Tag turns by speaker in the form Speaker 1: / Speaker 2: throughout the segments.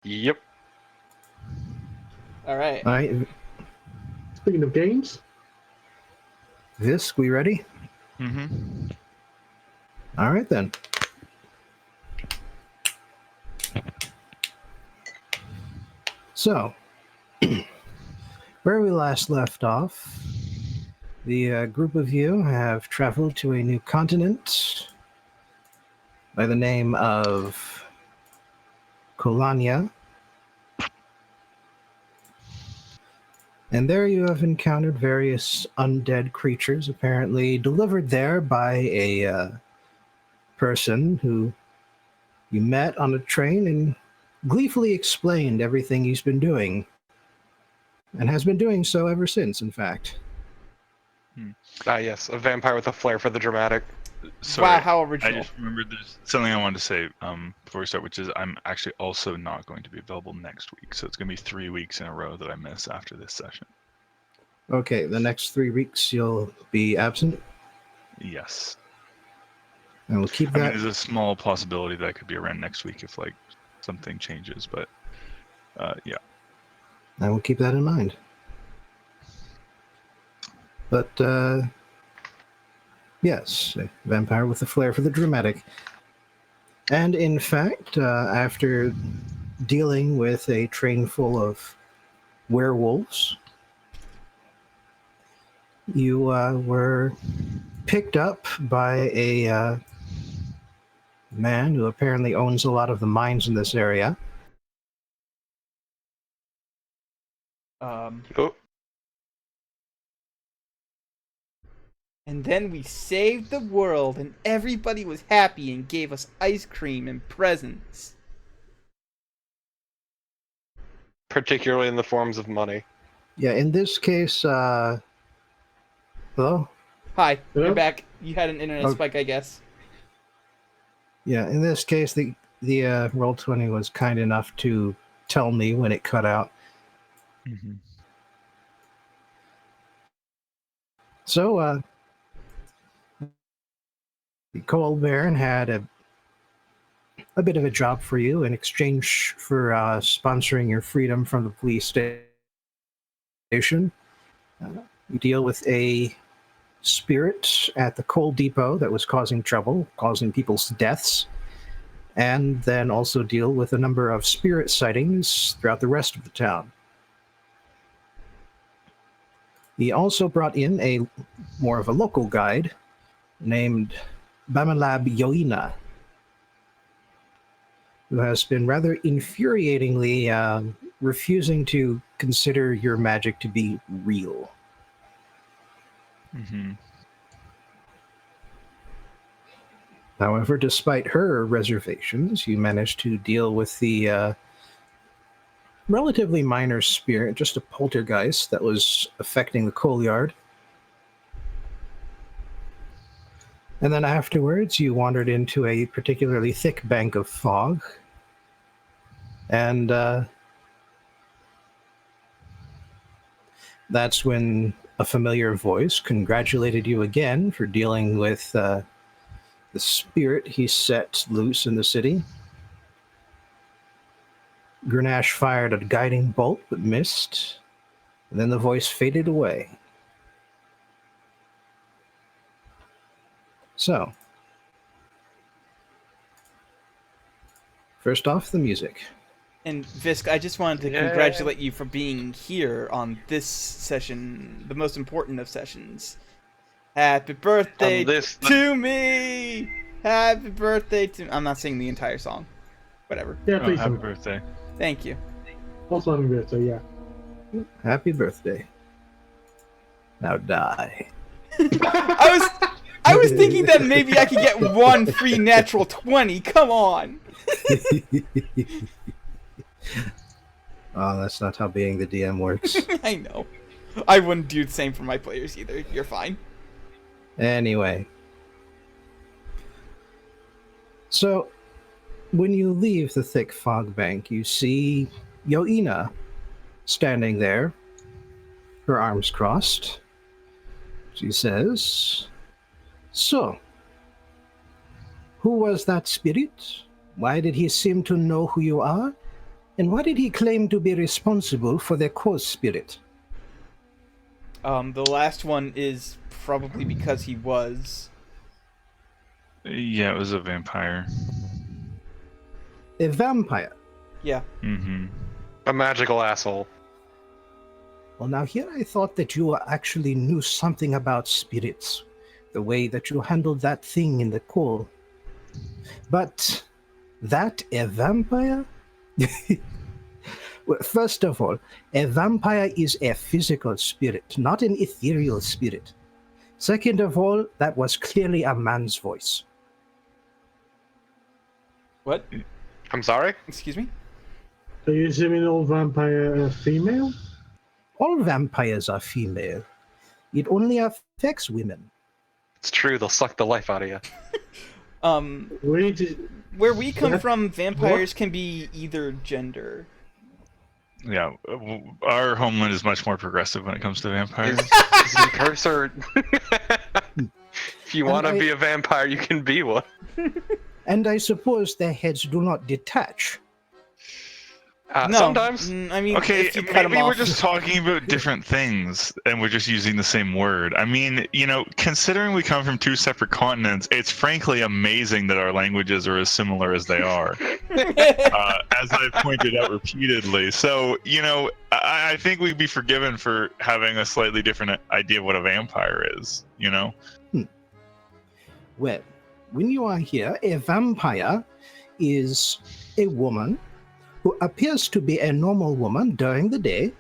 Speaker 1: Yep.
Speaker 2: All right.
Speaker 3: All right,
Speaker 4: Speaking of games,
Speaker 3: Visk, we ready?
Speaker 5: Mm-hmm.
Speaker 3: All right then. So, where we last left off, the group of you have traveled to a new continent by the name of Kolania. And there you have encountered various undead creatures, apparently delivered there by a person who you met on a train and gleefully explained everything he's been doing. And has been doing so ever since, in fact.
Speaker 1: Yes, a vampire with a flair for the dramatic.
Speaker 5: Sorry,
Speaker 2: Wow, how
Speaker 5: I
Speaker 2: original.
Speaker 5: just remembered there's something I wanted to say before we start, which is I'm actually also not going to be available next week. So it's going to be 3 weeks in a row that I miss after this session.
Speaker 3: Okay, the next 3 weeks you'll be absent,
Speaker 5: Yes.
Speaker 3: and we'll keep
Speaker 5: I mean,
Speaker 3: that.
Speaker 5: there's a small possibility that I could be around next week if like something changes, but yeah.
Speaker 3: I will keep that in mind. But, yes, a vampire with a flair for the dramatic. And in fact, after dealing with a train full of werewolves, you were picked up by a man who apparently owns a lot of the mines in this area.
Speaker 1: Oh,
Speaker 2: And then we saved the world, and everybody was happy and gave us ice cream and presents.
Speaker 1: particularly in the forms of money.
Speaker 3: Yeah, in this case, hello?
Speaker 2: Hi,
Speaker 4: Hello?
Speaker 2: you're back. You had an internet
Speaker 3: Oh.
Speaker 2: spike, I guess.
Speaker 3: Yeah, in this case, the Roll20 was kind enough to tell me when it cut out.
Speaker 5: Mm-hmm.
Speaker 3: So, the Cold Baron had a bit of a job for you in exchange for sponsoring your freedom from the police station. You deal with a spirit at the coal depot that was causing trouble, causing people's deaths, and then also deal with a number of spirit sightings throughout the rest of the town. He also brought in a more of a local guide named Bamalab Yo'ina, who has been rather infuriatingly refusing to consider your magic to be real.
Speaker 5: Mm-hmm.
Speaker 3: However, despite her reservations, you managed to deal with the relatively minor spirit, just a poltergeist that was affecting the coal yard. And then afterwards, you wandered into a particularly thick bank of fog. And that's when a familiar voice congratulated you again for dealing with the spirit he set loose in the city. Grenache fired a guiding bolt but missed. And then the voice faded away. So, first off, the music.
Speaker 2: And Visk, I just wanted to
Speaker 1: Yay.
Speaker 2: congratulate you for being here on this session, the most important of sessions. Happy birthday to me! Happy birthday to... I'm not singing the entire song. Whatever.
Speaker 4: yeah,
Speaker 5: Oh,
Speaker 4: please.
Speaker 5: happy
Speaker 4: Don't.
Speaker 5: birthday.
Speaker 2: Thank you.
Speaker 4: Also happy birthday, yeah.
Speaker 3: Happy birthday. Now die.
Speaker 2: I was thinking that maybe I could get one free natural 20. Come on.
Speaker 3: Oh, that's not how being the DM works.
Speaker 2: I know. I wouldn't do the same for my players either. You're fine.
Speaker 3: Anyway. So, when you leave the thick fog bank, you see Yo'ina standing there, her arms crossed. She says, "So, who was that spirit? Why did he seem to know who you are? And why did he claim to be responsible for their cause spirit?
Speaker 2: The last one is probably because he was.
Speaker 5: Yeah, it was a vampire.
Speaker 3: A vampire.
Speaker 2: Yeah.
Speaker 5: Mm-hmm.
Speaker 1: A magical asshole.
Speaker 3: Well, now here I thought that you actually knew something about spirits, the way that you handled that thing in the coal. But that a vampire? Well, first of all, a vampire is a physical spirit, not an ethereal spirit. Second of all, that was clearly a man's voice.
Speaker 2: What?
Speaker 1: I'm sorry?
Speaker 2: Excuse me?
Speaker 4: So you're assuming all vampire are female?
Speaker 3: All vampires are female. It only affects women.
Speaker 1: It's true, they'll suck the life out of you.
Speaker 4: We just,
Speaker 2: Where we come
Speaker 4: What?
Speaker 2: from, vampires can be either gender.
Speaker 5: Yeah, our homeland is much more progressive when it comes to vampires.
Speaker 1: Is your cursor... If you want to
Speaker 3: And
Speaker 1: be a vampire, you can be one.
Speaker 3: And I suppose their heads do not detach.
Speaker 2: No,
Speaker 1: Sometimes.
Speaker 2: I mean,
Speaker 5: Okay,
Speaker 2: if you cut 'em
Speaker 5: maybe we're
Speaker 2: off.
Speaker 5: just talking about different things and we're just using the same word. I mean, considering we come from two separate continents, it's frankly amazing that our languages are as similar as they are, as I've pointed out repeatedly. So, I think we'd be forgiven for having a slightly different idea of what a vampire is,
Speaker 3: Well, when you are here, a vampire is a woman who appears to be a normal woman during the day,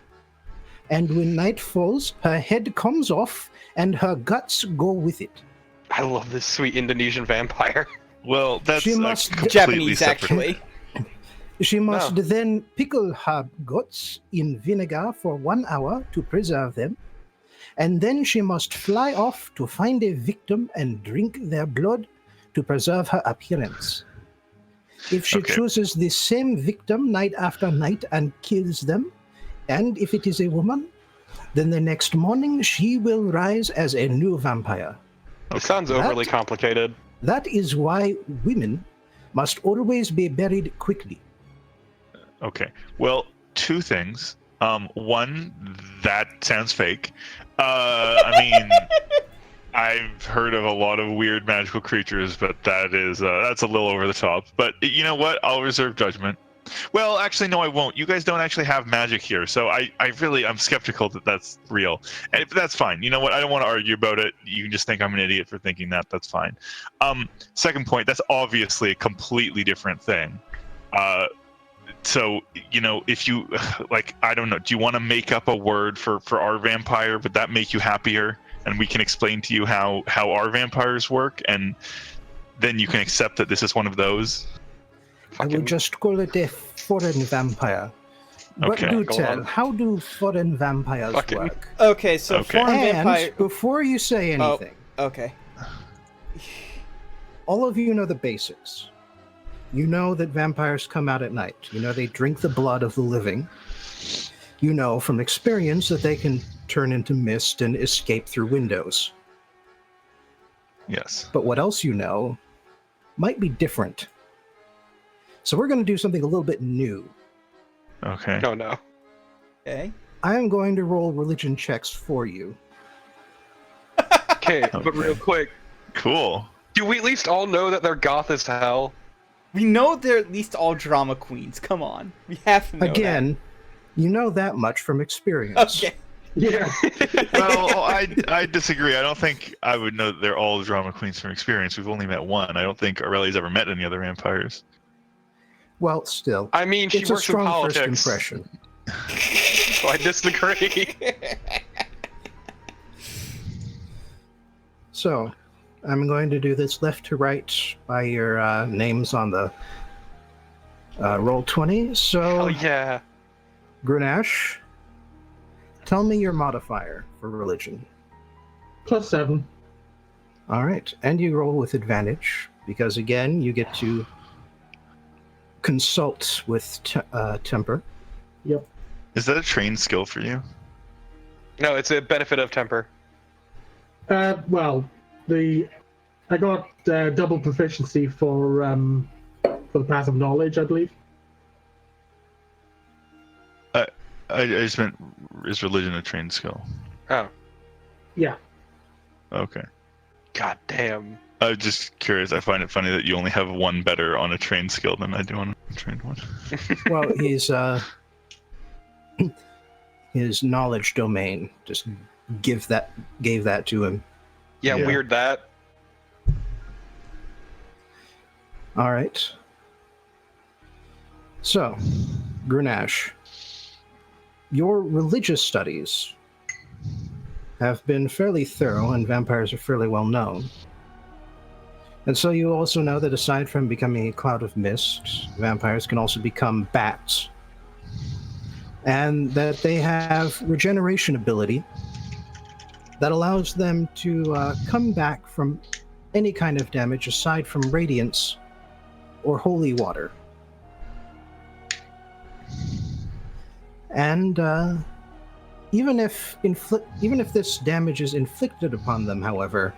Speaker 3: and when night falls, her head comes off and her guts go with it.
Speaker 1: I love this sweet Indonesian vampire.
Speaker 5: Well, that's
Speaker 3: She
Speaker 5: a
Speaker 3: must-
Speaker 5: completely
Speaker 2: Japanese,
Speaker 5: separate.
Speaker 2: actually.
Speaker 3: She must
Speaker 1: No.
Speaker 3: then pickle her guts in vinegar for 1 hour to preserve them, and then she must fly off to find a victim and drink their blood to preserve her appearance. If she
Speaker 5: Okay.
Speaker 3: chooses the same victim night after night and kills them, and if it is a woman, then the next morning she will rise as a new vampire.
Speaker 1: It sounds overly
Speaker 3: That-
Speaker 1: complicated.
Speaker 3: That is why women must always be buried quickly.
Speaker 5: Okay. Well, two things. One, that sounds fake. I mean, I've heard of a lot of weird magical creatures, but that's a little over the top. But you know what? I'll reserve judgment. Well, actually, no, I won't. You guys don't actually have magic here, so I'm skeptical that that's real. And that's fine. You know what? I don't want to argue about it. You can just think I'm an idiot for thinking that. That's fine. Second point, that's obviously a completely different thing. So, if you, I don't know, do you want to make up a word for our vampire? Would that make you happier? And we can explain to you how our vampires work, and then you can accept that this is one of those?
Speaker 3: I will
Speaker 1: Fucking-
Speaker 3: just call it a foreign vampire. But
Speaker 5: Okay.
Speaker 3: do
Speaker 1: Go
Speaker 3: tell,
Speaker 1: on.
Speaker 3: how do foreign vampires
Speaker 1: Fucking-
Speaker 3: work?
Speaker 2: Okay, so
Speaker 5: Okay.
Speaker 2: foreign
Speaker 3: And
Speaker 2: vampire.
Speaker 3: before you say
Speaker 2: Oh.
Speaker 3: anything,
Speaker 2: Okay.
Speaker 3: all of you know the basics. You know that vampires come out at night. You know they drink the blood of the living. You know from experience that they can turn into mist and escape through windows.
Speaker 5: Yes.
Speaker 3: But what else you know might be different. So we're going to do something a little bit new.
Speaker 5: Okay.
Speaker 1: Oh no.
Speaker 2: Okay.
Speaker 3: I am going to roll religion checks for you.
Speaker 1: Okay, but real quick,
Speaker 5: Cool.
Speaker 1: do we at least all know that they're goth as hell?
Speaker 2: We know they're at least all drama queens. Come on. We have to know
Speaker 3: Again, you know that much from
Speaker 2: that.
Speaker 3: experience.
Speaker 2: Okay.
Speaker 4: Yeah.
Speaker 5: Well, I disagree. I don't think I would know that they're all drama queens from experience. We've only met one. I don't think Aurelia's ever met any other vampires.
Speaker 3: Well, still,
Speaker 1: I mean, she
Speaker 3: it's a
Speaker 1: works in
Speaker 3: strong first
Speaker 1: politics,
Speaker 3: impression.
Speaker 1: so I disagree.
Speaker 3: So, I'm going to do this left to right by your names on the roll 20. So,
Speaker 1: Hell yeah.
Speaker 3: Grenache, tell me your modifier for religion.
Speaker 4: +7.
Speaker 3: All right, and you roll with advantage because again you get to consult with temper.
Speaker 4: Yep.
Speaker 5: Is that a trained skill for you?
Speaker 1: No, it's a benefit of temper.
Speaker 4: Well, I got double proficiency for the path of knowledge, I believe.
Speaker 5: I just meant, is religion a trained skill?
Speaker 1: Oh,
Speaker 4: Yeah.
Speaker 5: Okay.
Speaker 1: god damn.
Speaker 5: I was just curious. I find it funny that you only have one better on a trained skill than I do on a trained one.
Speaker 3: Well, he's his knowledge domain just gave that to him.
Speaker 1: Yeah,
Speaker 5: Yeah.
Speaker 1: weird that.
Speaker 3: All right. So, Grunash, your religious studies have been fairly thorough, and vampires are fairly well known. And so you also know that aside from becoming a cloud of mist, vampires can also become bats. And that they have regeneration ability that allows them to come back from any kind of damage aside from radiance or holy water. And even if this damage is inflicted upon them, however,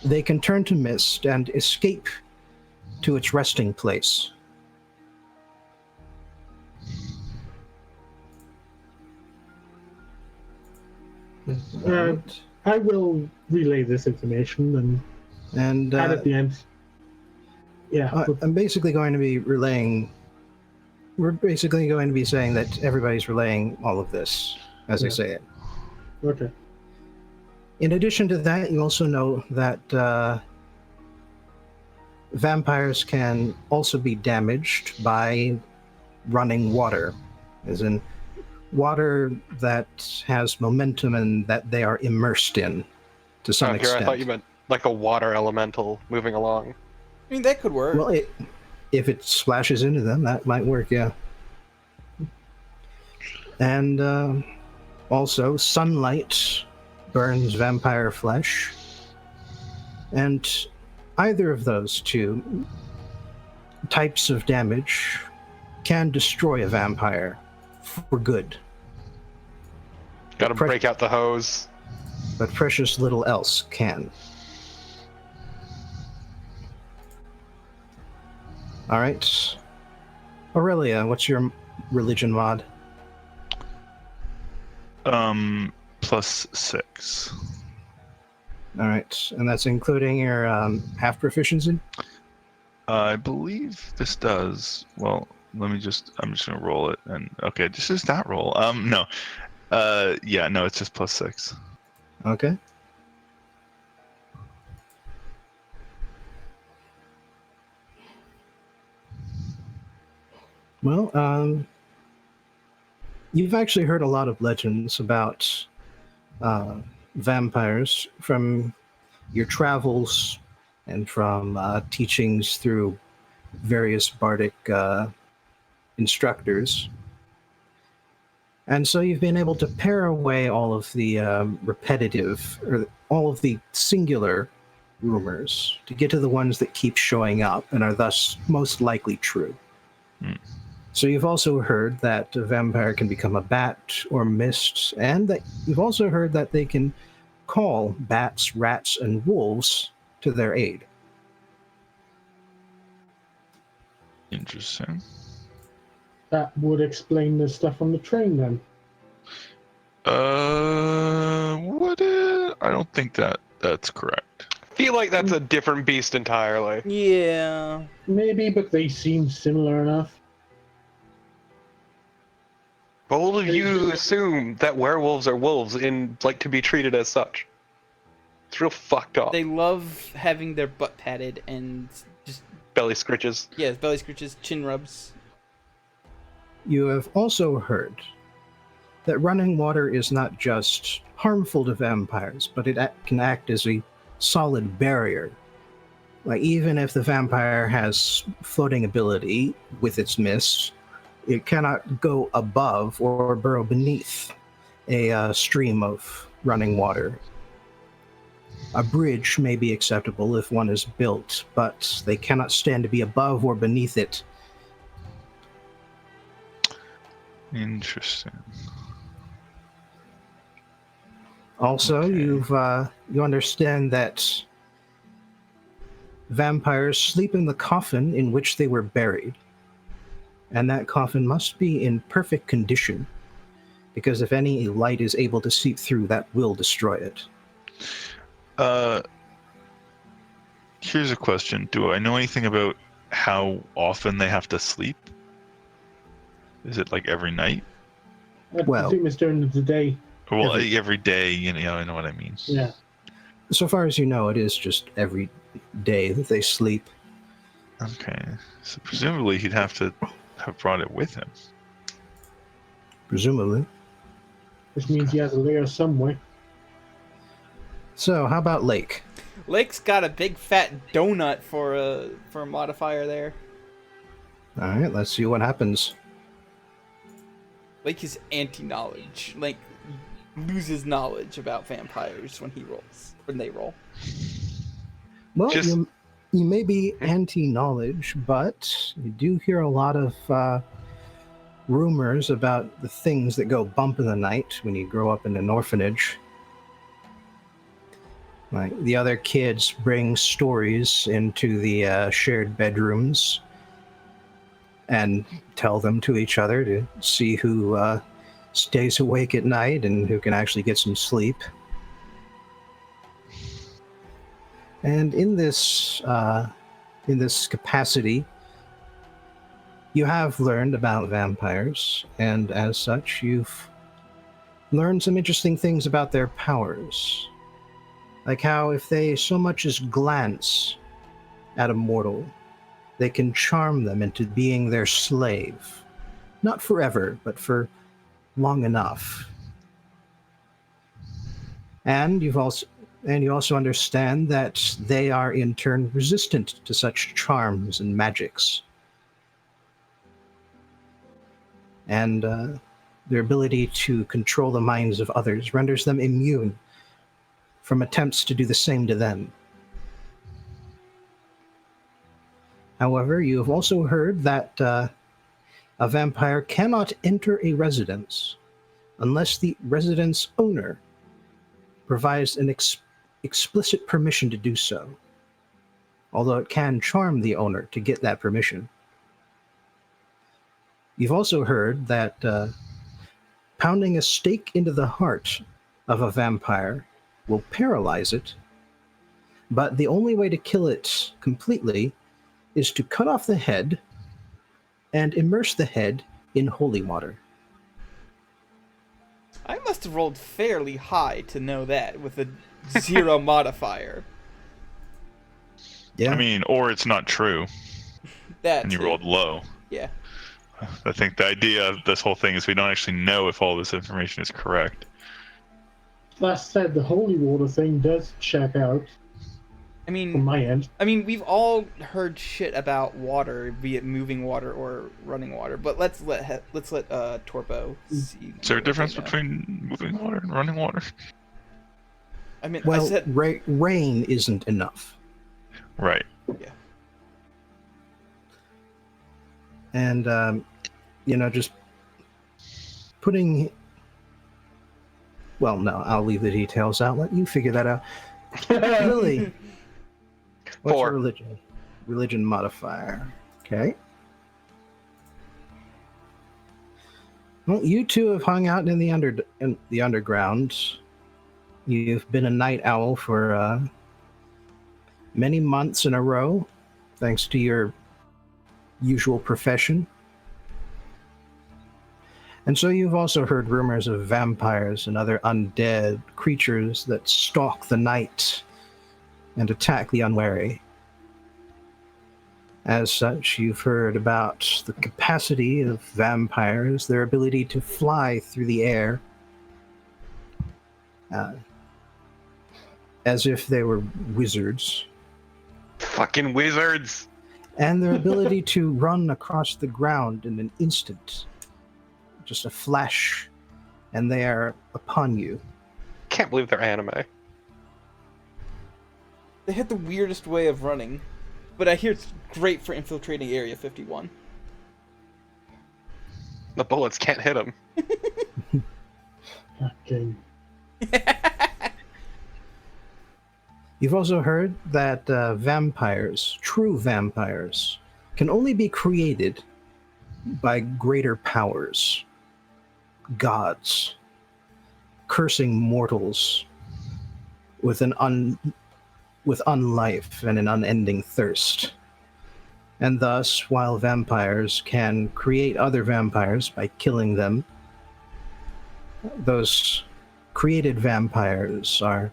Speaker 3: they can turn to mist and escape to its resting place.
Speaker 4: I will relay this information
Speaker 3: And
Speaker 4: and at the end. Yeah.
Speaker 3: I'm basically going to be relaying. We're basically going to be saying that everybody's relaying all of this as I
Speaker 4: Yeah.
Speaker 3: say it.
Speaker 4: Okay.
Speaker 3: In addition to that, you also know that vampires can also be damaged by running water, as in water that has momentum and that they are immersed in to some
Speaker 1: Oh, here,
Speaker 3: extent.
Speaker 1: I thought you meant like a water elemental moving along.
Speaker 2: I mean, that could work.
Speaker 3: Well, if it splashes into them, that might work, yeah. And also, sunlight burns vampire flesh. And either of those two types of damage can destroy a vampire for good.
Speaker 1: Gotta break out the hose.
Speaker 3: But precious little else can. All right. Aurelia, what's your religion mod?
Speaker 5: +6.
Speaker 3: All right. And that's including your half proficiency?
Speaker 5: I believe this does. Well, I'm just gonna roll it, and okay, this is that roll. No. Yeah, no, it's just +6.
Speaker 3: Okay. Well, you've actually heard a lot of legends about vampires from your travels and from teachings through various bardic instructors. And so you've been able to pare away all of the repetitive, or all of the singular rumors to get to the ones that keep showing up and are thus most likely true.
Speaker 5: Hmm.
Speaker 3: So you've also heard that a vampire can become a bat or mist, and that you've also heard that they can call bats, rats, and wolves to their aid.
Speaker 5: Interesting.
Speaker 4: That would explain the stuff on the train then.
Speaker 5: Would it? I don't think that's correct.
Speaker 1: Feel like that's a different beast entirely.
Speaker 2: Yeah.
Speaker 4: Maybe, but they seem similar enough.
Speaker 1: Bold of you to assume that werewolves are wolves and like to be treated as such. It's real fucked up.
Speaker 2: They love having their butt patted and just,
Speaker 1: Belly scritches.
Speaker 2: yeah, belly scratches, chin rubs.
Speaker 3: You have also heard that running water is not just harmful to vampires, but it can act as a solid barrier. Like, even if the vampire has floating ability with its mist, it cannot go above or burrow beneath a stream of running water. A bridge may be acceptable if one is built, but they cannot stand to be above or beneath it.
Speaker 5: Interesting.
Speaker 3: Also,
Speaker 5: Okay.
Speaker 3: you understand that vampires sleep in the coffin in which they were buried, and that coffin must be in perfect condition because if any light is able to seep through, that will destroy it.
Speaker 5: Here's a question. Do I know anything about how often they have to sleep? Is it like every night?
Speaker 4: I
Speaker 3: Well-
Speaker 4: presume it's during the day.
Speaker 5: Well,
Speaker 3: Every-
Speaker 5: every day, you know, I know what I mean.
Speaker 4: Yeah.
Speaker 3: So far as you know, it is just every day that they sleep.
Speaker 5: Okay. So presumably he'd have to have brought it with him.
Speaker 3: Presumably.
Speaker 4: Which means he has a lair somewhere.
Speaker 3: So, how about Lake?
Speaker 2: Lake's got a big fat donut for a modifier there.
Speaker 3: All right, let's see what happens.
Speaker 2: Lake is anti-knowledge. Lake loses knowledge about vampires when they roll.
Speaker 3: Well,
Speaker 1: Just-
Speaker 3: you may be anti-knowledge, but you do hear a lot of rumors about the things that go bump in the night when you grow up in an orphanage. Like the other kids bring stories into the shared bedrooms and tell them to each other to see who stays awake at night and who can actually get some sleep. And in this capacity, you have learned about vampires, and as such, you've learned some interesting things about their powers. Like how if they so much as glance at a mortal, they can charm them into being their slave. Not forever, but for long enough. And you also understand that they are in turn resistant to such charms and magics. And their ability to control the minds of others renders them immune from attempts to do the same to them. However, you have also heard that a vampire cannot enter a residence unless the residence owner provides an explicit permission to do so, although it can charm the owner to get that permission. You've also heard that pounding a stake into the heart of a vampire will paralyze it, but the only way to kill it completely is to cut off the head and immerse the head in holy water.
Speaker 2: I must have rolled fairly high to know that with a 0 modifier.
Speaker 3: Yeah.
Speaker 5: I mean, or it's not true,
Speaker 2: That
Speaker 5: and you
Speaker 2: too.
Speaker 5: rolled low.
Speaker 2: Yeah.
Speaker 5: I think the idea of this whole thing is we don't actually know if all this information is correct.
Speaker 4: That said, the holy water thing does check out
Speaker 2: I
Speaker 4: from
Speaker 2: mean,
Speaker 4: my end.
Speaker 2: we've all heard shit about water, be it moving water or running water. But let's let Torpo see.
Speaker 5: Is there a
Speaker 2: what
Speaker 5: difference
Speaker 2: they know.
Speaker 5: between moving water and running water?
Speaker 2: I mean,
Speaker 3: Well,
Speaker 2: I said
Speaker 3: rain isn't enough.
Speaker 5: Right.
Speaker 3: And, just putting... Well, no, I'll leave the details out. Let you figure that out. Lily, what's
Speaker 1: 4.
Speaker 3: your religion? Religion modifier. Okay. Well, you two have hung out in the underground. You've been a night owl for many months in a row, thanks to your usual profession. And so you've also heard rumors of vampires and other undead creatures that stalk the night and attack the unwary. As such, you've heard about the capacity of vampires, their ability to fly through the air, as if they were wizards,
Speaker 1: Fucking wizards.
Speaker 3: and their ability to run across the ground in an instant. Just a flash, and they are upon you.
Speaker 1: Can't believe they're anime.
Speaker 2: they had the weirdest way of running, but I hear it's great for infiltrating Area 51.
Speaker 1: The bullets can't hit them.
Speaker 4: Okay.
Speaker 3: You've also heard that vampires, true vampires, can only be created by greater powers. gods, cursing mortals with with unlife and an unending thirst. And thus, while vampires can create other vampires by killing them, those created vampires are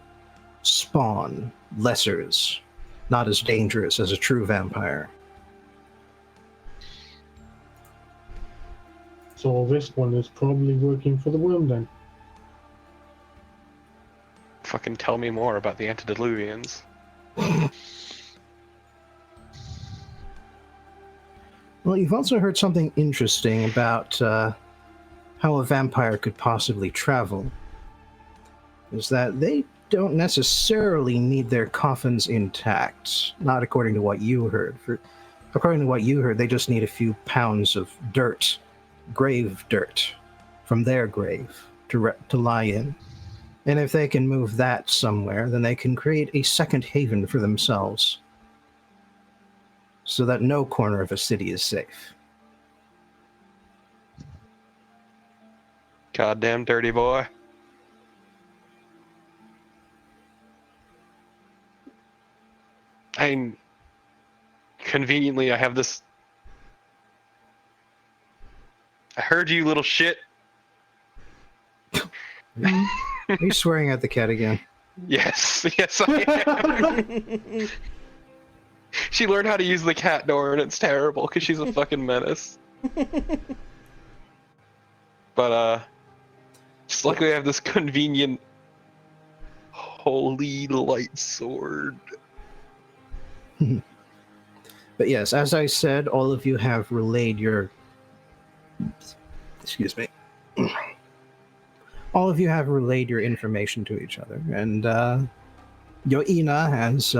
Speaker 3: spawn, lessers, not as dangerous as a true vampire.
Speaker 4: So this one is probably working for the worm then.
Speaker 1: Fucking tell me more about the antediluvians.
Speaker 3: Well, you've also heard something interesting about how a vampire could possibly travel. Is that they don't necessarily need their coffins intact. Not according to what you heard. According to what you heard, they just need a few pounds of dirt, grave dirt, from their grave to lie in. And if they can move that somewhere, then they can create a second haven for themselves, so that no corner of a city is safe.
Speaker 1: Goddamn dirty boy. I mean, conveniently, I have this. I heard you, little shit.
Speaker 3: Are you swearing at the cat again?
Speaker 1: Yes, yes, I am. She learned how to use the cat door, and it's terrible because she's a fucking menace. But just luckily I have this convenient holy light sword.
Speaker 3: But yes, as I said, all of you have relayed your... Excuse me. All of you have relayed your information to each other, and Yo'ina has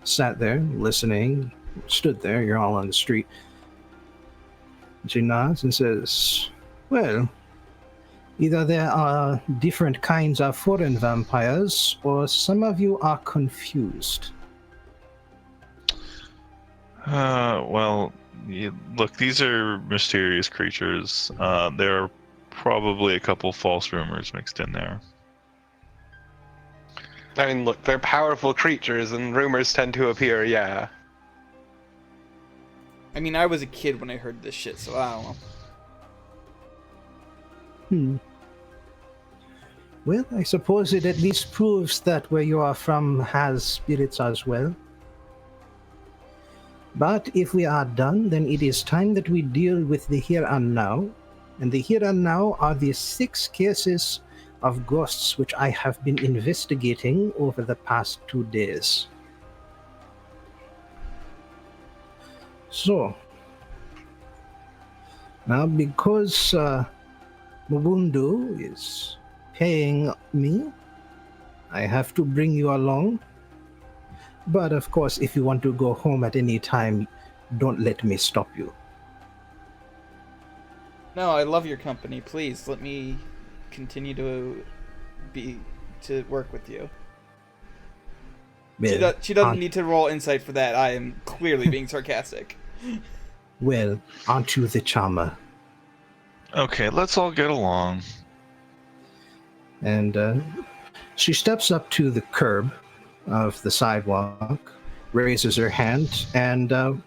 Speaker 3: sat there, listening, stood there, you're all on the street. She nods and says, well, either there are different kinds of foreign vampires, or some of you are confused.
Speaker 5: Well, look, these are mysterious creatures. There are probably a couple false rumors mixed in there.
Speaker 1: I mean, look, they're powerful creatures, and rumors tend to appear, yeah.
Speaker 2: I mean, I was a kid when I heard this shit, so I don't know.
Speaker 3: Well, I suppose it at least proves that where you are from has spirits as well. But if we are done, then it is time that we deal with the here and now. And the here and now are the 6 cases of ghosts which I have been investigating over the past 2 days. So, now because Mubundu is paying me, I have to bring you along. But of course, if you want to go home at any time, don't let me stop you.
Speaker 2: No, I love your company. Please let me continue to work with you.
Speaker 3: Well,
Speaker 2: She doesn't need to roll insight for that. I am clearly being sarcastic.
Speaker 3: Well, aren't you the charmer?
Speaker 5: Okay, let's all get along.
Speaker 3: And she steps up to the curb of the sidewalk, raises her hand, and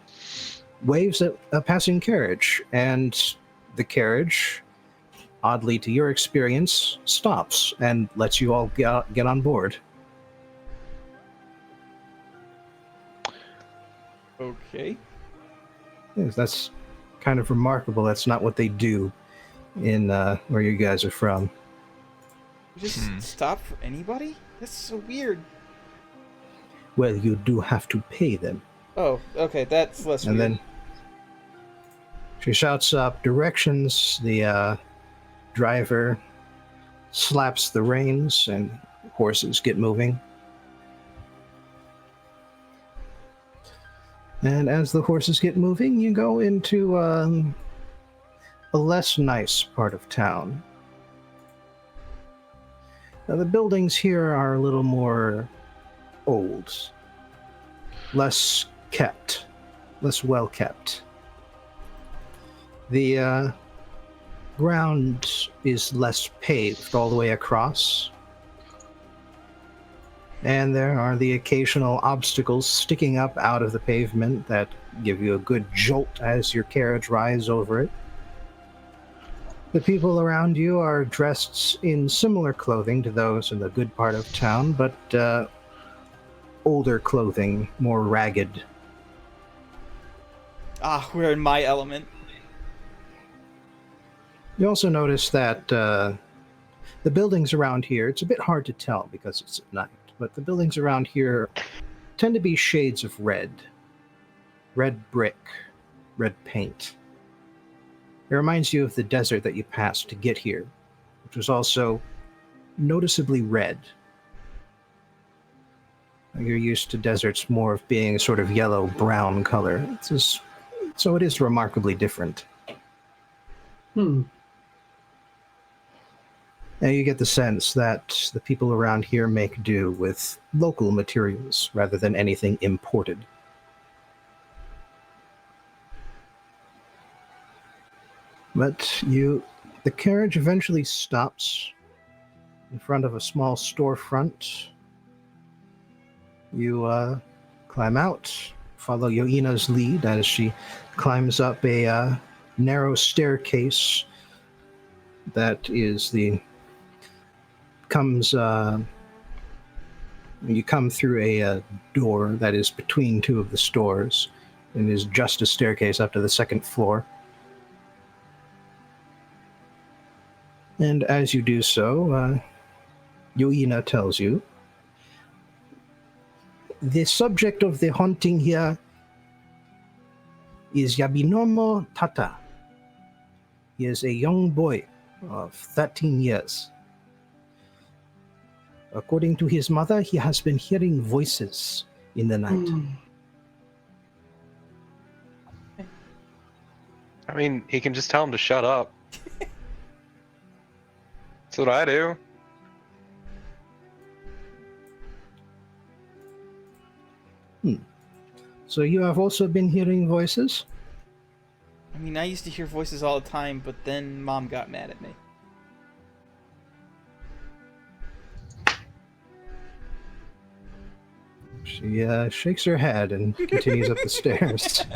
Speaker 3: waves at a passing carriage. And the carriage, oddly to your experience, stops and lets you all get on board.
Speaker 2: Okay.
Speaker 3: Yes, that's kind of remarkable. That's not what they do in where you guys are from.
Speaker 2: You just stop for anybody? That's so weird.
Speaker 3: Well, you do have to pay them.
Speaker 2: Oh, okay, that's less
Speaker 3: And
Speaker 2: weird.
Speaker 3: then she shouts up directions. The driver slaps the reins and horses get moving. And as the horses get moving, you go into a less nice part of town. Now, the buildings here are a little more old, less kept, less well kept. The ground is less paved all the way across. And there are the occasional obstacles sticking up out of the pavement that give you a good jolt as your carriage rides over it. The people around you are dressed in similar clothing to those in the good part of town, but older clothing, more ragged.
Speaker 2: Ah, we're in my element.
Speaker 3: You also notice that the buildings around here, it's a bit hard to tell because it's at night, but the buildings around here tend to be shades of red. Red brick, red paint. It reminds you of the desert that you passed to get here, which was also noticeably red. You're used to deserts more of being a sort of yellow-brown color. So it is remarkably different.
Speaker 4: Hmm.
Speaker 3: And you get the sense that the people around here make do with local materials rather than anything imported. But the carriage eventually stops in front of a small storefront. You climb out, follow Yo'ina's lead as she climbs up a narrow staircase that is you come through a door that is between two of the stores and is just a staircase up to the second floor. And as you do so, Yo'ina tells you, the subject of the haunting here is Yabinomo Tata. He is a young boy of 13 years. According to his mother, he has been hearing voices in the night.
Speaker 1: I mean, he can just tell him to shut up. That's what I do.
Speaker 3: So you have also been hearing voices?
Speaker 2: I mean, I used to hear voices all the time, but then Mom got mad at me.
Speaker 3: She shakes her head and continues up the stairs.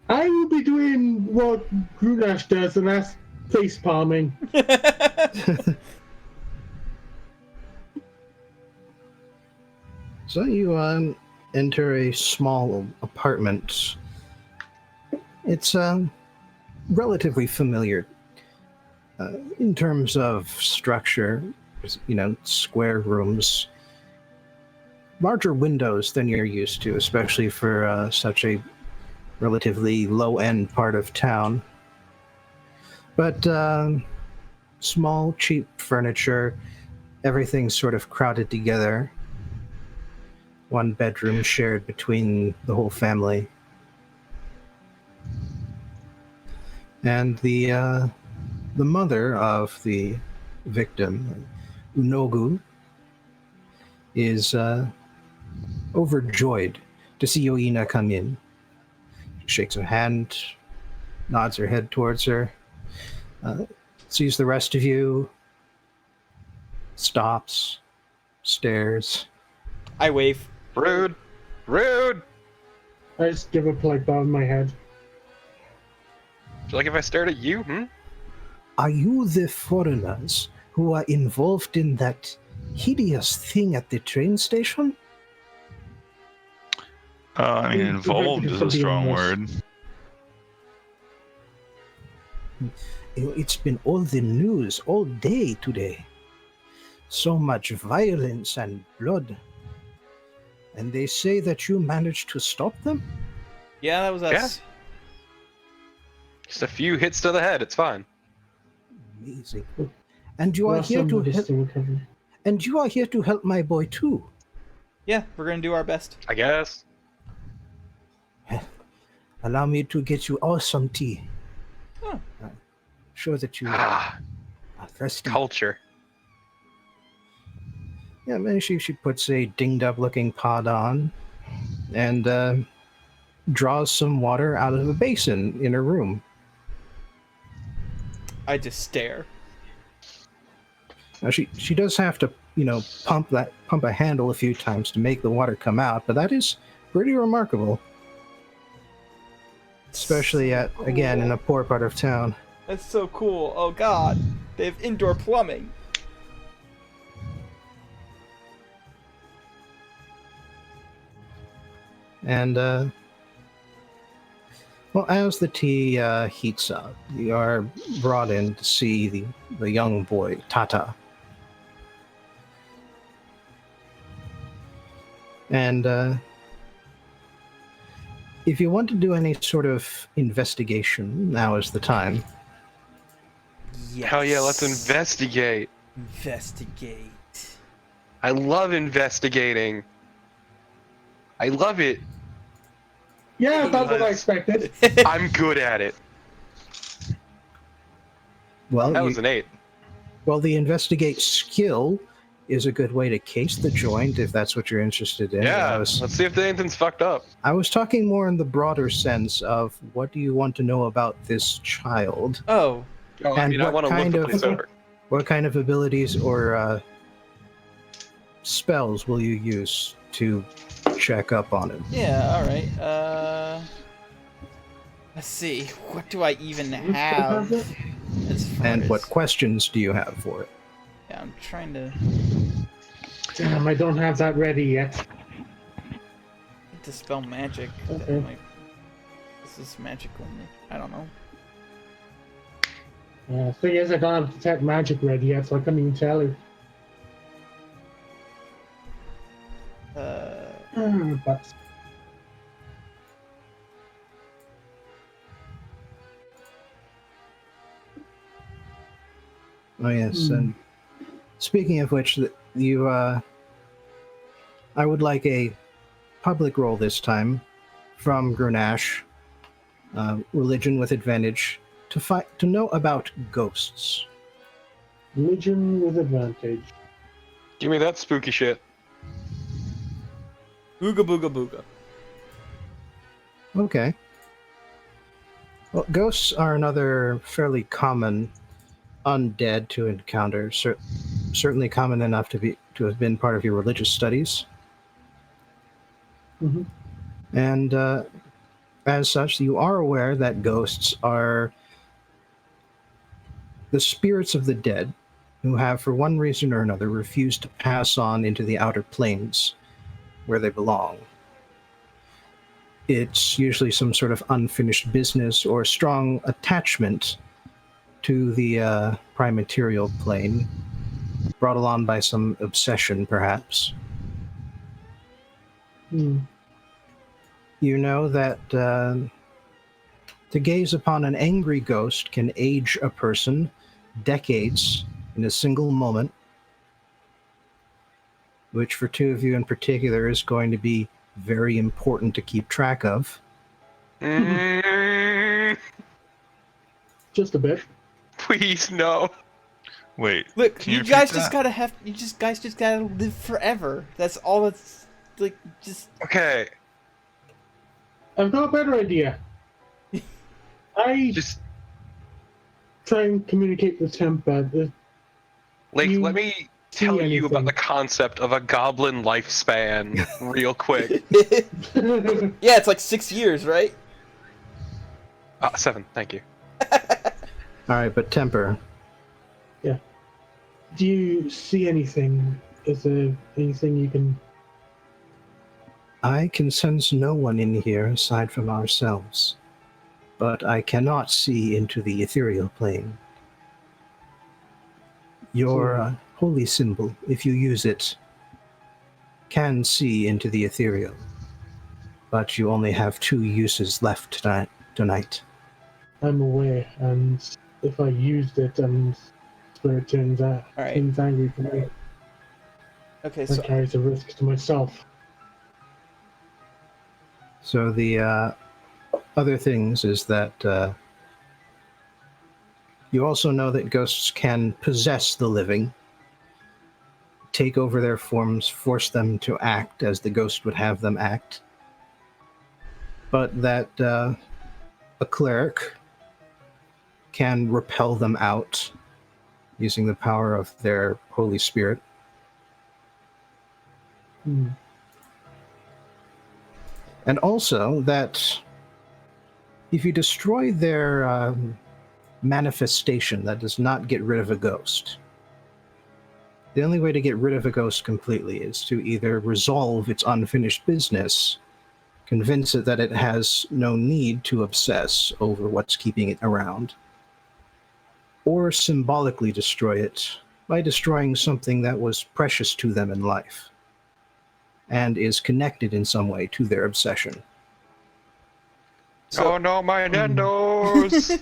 Speaker 4: I will be doing what Grunash does, and that's face palming.
Speaker 3: So you enter a small apartment. It's relatively familiar in terms of structure. Square rooms, larger windows than you're used to, especially for such a relatively low-end part of town. But small, cheap furniture, everything's sort of crowded together. One bedroom shared between the whole family. And the mother of the victim, Unogu, is overjoyed to see Yo'ina come in. She shakes her hand, nods her head towards her, sees the rest of you, stops, stares.
Speaker 2: I wave.
Speaker 1: Rude. Rude.
Speaker 4: I just give a polite bow in my head.
Speaker 1: Do you like if I stared at you?
Speaker 3: Are you the foreigners who are involved in that hideous thing at the train station?
Speaker 5: I mean, involved is a strong word.
Speaker 3: It's been all the news all day today. So much violence and blood. And they say that you managed to stop them?
Speaker 2: Yeah, that was us.
Speaker 1: Yeah. Just a few hits to the head. It's fine.
Speaker 3: Amazing. And you are here to help. And you are here to help my boy too.
Speaker 2: Yeah, we're gonna do our best.
Speaker 1: I guess.
Speaker 3: Allow me to get you all some tea.
Speaker 2: Huh.
Speaker 3: Sure that you are thirsty.
Speaker 1: Culture.
Speaker 3: Yeah, man, she puts a dinged-up looking pod on and draws some water out of a basin in her room.
Speaker 2: I just stare.
Speaker 3: Now she does have to, pump a handle a few times to make the water come out, but that is pretty remarkable. Especially again in a poor part of town.
Speaker 2: That's so cool. Oh god. They have indoor plumbing.
Speaker 3: And well, as the tea heats up, you are brought in to see the young boy, Tata. And if you want to do any sort of investigation, now is the time.
Speaker 2: Yes.
Speaker 1: Hell yeah, let's investigate.
Speaker 2: Investigate.
Speaker 1: I love investigating. I love it.
Speaker 4: Yeah, that's what I expected.
Speaker 1: I'm good at it.
Speaker 3: Well,
Speaker 1: That was an 8.
Speaker 3: Well, the investigate skill is a good way to case the joint if that's what you're interested in.
Speaker 1: Yeah, let's see if anything's fucked up.
Speaker 3: I was talking more in the broader sense of what do you want to know about this child?
Speaker 2: Oh.
Speaker 1: Oh, I
Speaker 3: And
Speaker 1: mean, I
Speaker 3: what
Speaker 1: want to look
Speaker 3: kind
Speaker 1: the
Speaker 3: of-
Speaker 1: place over.
Speaker 3: What kind of abilities or spells will you use to check up on him?
Speaker 2: Yeah, alright. Let's see. What do I even have? As far
Speaker 3: And
Speaker 2: as...
Speaker 3: what questions do you have for it?
Speaker 2: Yeah, I'm trying to...
Speaker 4: Damn, I don't have that ready yet.
Speaker 2: Dispel magic. That
Speaker 4: Okay.
Speaker 2: might... This is magic only. I don't know.
Speaker 4: Thing is, I don't have detect magic ready yet, so I couldn't even tell you. But
Speaker 3: Oh yes, and speaking of which, you I would like a public roll this time from Grunash, religion with advantage, to know about ghosts.
Speaker 4: religion with advantage.
Speaker 1: Give me that spooky shit.
Speaker 2: Booga booga booga.
Speaker 3: Okay. Well, ghosts are another fairly common undead to encounter. Certainly common enough to have been part of your religious studies.
Speaker 4: Mhm.
Speaker 3: And as such, you are aware that ghosts are the spirits of the dead who have, for one reason or another, refused to pass on into the outer planes where they belong. It's usually some sort of unfinished business or strong attachment to the prime material plane, brought along by some obsession, perhaps.
Speaker 4: Hmm.
Speaker 3: You know that to gaze upon an angry ghost can age a person decades in a single moment, which for two of you in particular is going to be very important to keep track of.
Speaker 4: Just a bit.
Speaker 1: Please, no.
Speaker 5: Wait.
Speaker 2: Look,
Speaker 5: can
Speaker 2: you
Speaker 5: repeat
Speaker 2: guys
Speaker 5: that?
Speaker 2: guys just gotta live forever. That's all that's, like, just...
Speaker 1: Okay,
Speaker 4: I've got a better idea. I
Speaker 1: just
Speaker 4: try and communicate with Tempa.
Speaker 1: like
Speaker 4: You
Speaker 1: let me tell you about
Speaker 4: anything.
Speaker 1: the concept of a goblin lifespan real quick.
Speaker 2: Yeah, it's like 6 years, right?
Speaker 1: 7, thank you.
Speaker 3: All right, but temper.
Speaker 4: Do you see anything? Is there anything you can...
Speaker 3: I can sense no one in here aside from ourselves, but I cannot see into the ethereal plane. Your holy symbol, if you use it, can see into the ethereal, but you only have 2 uses left tonight.
Speaker 4: I'm aware, and if I used it and Spirit turns out
Speaker 2: Alright.
Speaker 4: seems angry for me,
Speaker 2: Okay,
Speaker 4: that
Speaker 2: so...
Speaker 4: carries a risk to myself.
Speaker 3: So the other things is that you also know that ghosts can possess the living, take over their forms, force them to act as the ghost would have them act. But that a cleric can repel them out using the power of their Holy Spirit. And also that if you destroy their manifestation, that does not get rid of a ghost. The only way to get rid of a ghost completely is to either resolve its unfinished business, convince it that it has no need to obsess over what's keeping it around, or symbolically destroy it by destroying something that was precious to them in life and is connected in some way to their obsession.
Speaker 1: So, oh no, my Nintendos!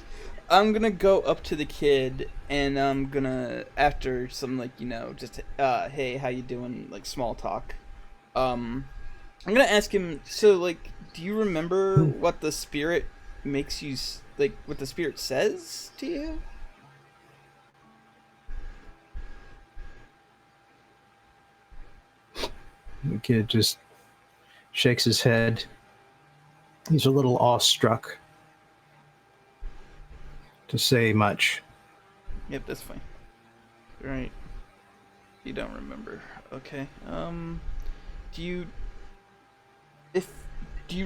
Speaker 2: I'm gonna go up to the kid and I'm gonna, after some, like, you know, just, hey, how you doing, like, small talk. I'm gonna ask him, so, like, do you remember what the spirit makes you, like, what the spirit says to you?
Speaker 3: The kid just shakes his head. He's a little awestruck to say much.
Speaker 2: Yep, that's fine. Right. You don't remember. Okay. Do you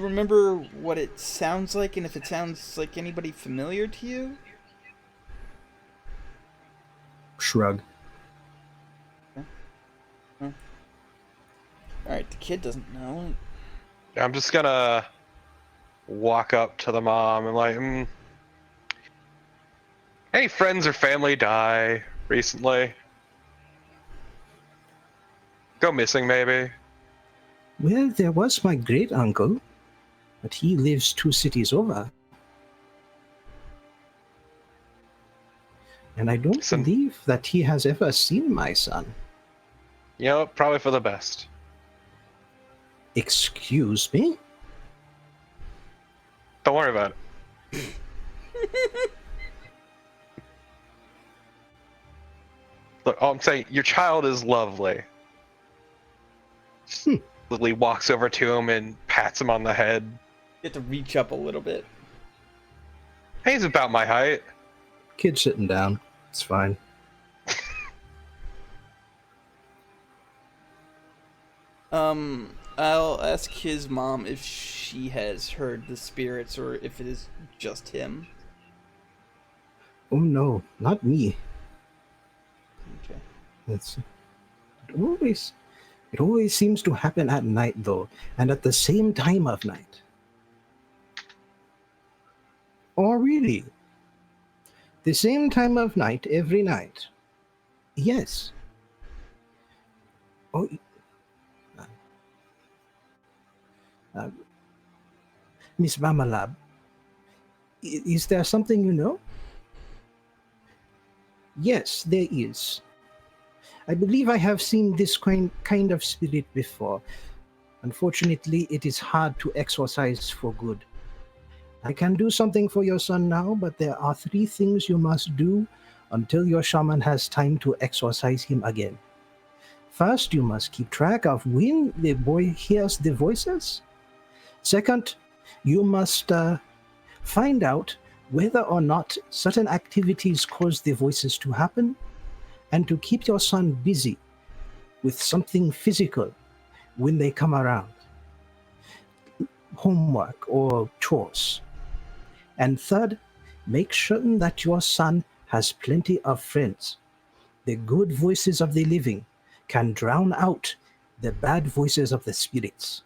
Speaker 2: remember what it sounds like, and if it sounds like anybody familiar to you?
Speaker 3: Shrug.
Speaker 2: Okay. Huh. Alright, the kid doesn't know.
Speaker 1: I'm just gonna walk up to the mom and like, any friends or family die recently? Go missing, maybe?
Speaker 3: Well, there was my great uncle, but he lives 2 cities over. And I don't believe that he has ever seen my son.
Speaker 1: You know, probably for the best.
Speaker 3: Excuse me?
Speaker 1: Don't worry about it. Look, all I'm saying, your child is lovely. Lily walks over to him and pats him on the head.
Speaker 2: You have to reach up a little bit.
Speaker 1: Hey, he's about my height.
Speaker 3: Kid sitting down. It's fine.
Speaker 2: I'll ask his mom if she has heard the spirits or if it is just him.
Speaker 3: Oh no, not me.
Speaker 2: Okay.
Speaker 3: It always seems to happen at night though, and at the same time of night. Oh really? The same time of night every night? Yes. Oh. Miss Bamalab, is there something you know? Yes, there is. I believe I have seen this kind of spirit before. Unfortunately, it is hard to exorcise for good. I can do something for your son now, but there are 3 things you must do until your shaman has time to exorcise him again. First, you must keep track of when the boy hears the voices. Second, you must find out whether or not certain activities cause the voices to happen, and to keep your son busy with something physical when they come around. Homework or chores. And third, make certain that your son has plenty of friends. The good voices of the living can drown out the bad voices of the spirits.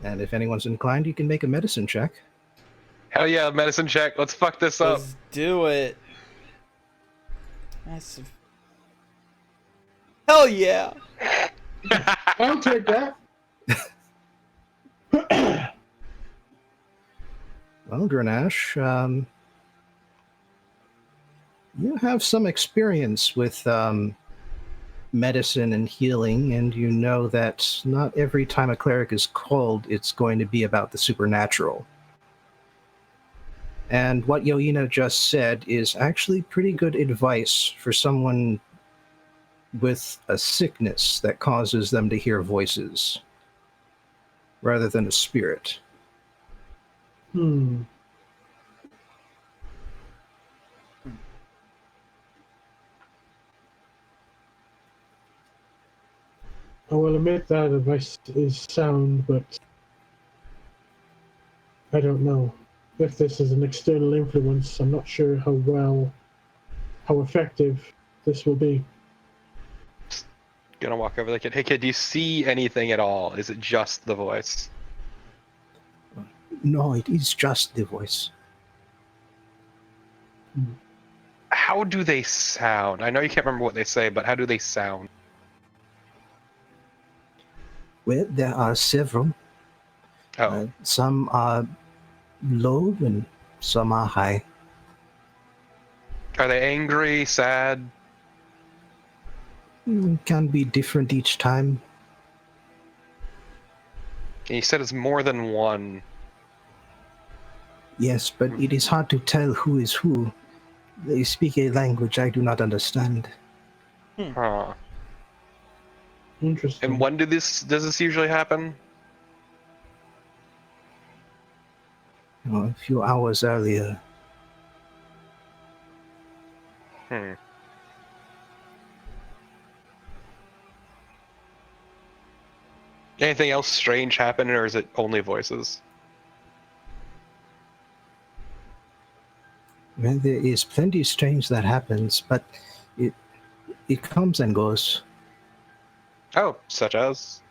Speaker 3: And if anyone's inclined, you can make a medicine check.
Speaker 1: Hell yeah, medicine check. Let's fuck this up.
Speaker 2: Let's do it. Massive. Hell yeah!
Speaker 4: I'll take that.
Speaker 3: Well, Grenache, you have some experience with medicine and healing, and you know that not every time a cleric is called, it's going to be about the supernatural. And what Yo'ina just said is actually pretty good advice for someone with a sickness that causes them to hear voices. rather than a spirit.
Speaker 4: Hmm. I will admit that advice is sound, but I don't know. If this is an external influence, I'm not sure how effective this will be.
Speaker 1: Gonna walk over to the kid. Hey kid, do you see anything at all? Is it just the voice?
Speaker 3: No, it is just the voice.
Speaker 1: How do they sound? I know you can't remember what they say, but how do they sound?
Speaker 3: Well, there are several.
Speaker 1: Oh,
Speaker 3: Some are low and some are high.
Speaker 1: are they angry, sad?
Speaker 3: Can be different each time.
Speaker 1: And you said it's more than one.
Speaker 3: Yes, but it is hard to tell who is who. They speak a language I do not understand.
Speaker 1: Huh.
Speaker 4: Interesting.
Speaker 1: And when does this usually happen?
Speaker 3: A few hours earlier.
Speaker 1: Hmm. Anything else strange happen, or is it only voices?
Speaker 3: Well, there is plenty strange that happens, but it comes and goes.
Speaker 1: Oh, such as?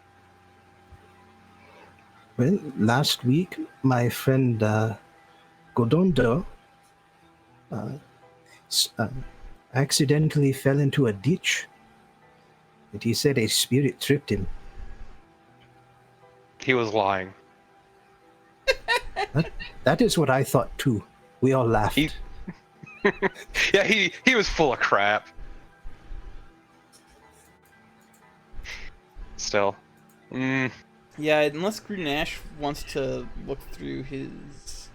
Speaker 3: Well, last week, my friend Godondo accidentally fell into a ditch. And he said a spirit tripped him.
Speaker 1: He was lying.
Speaker 3: That is what I thought too. We all laughed.
Speaker 1: Yeah, he was full of crap. Still.
Speaker 2: Yeah, unless Grunash wants to look through his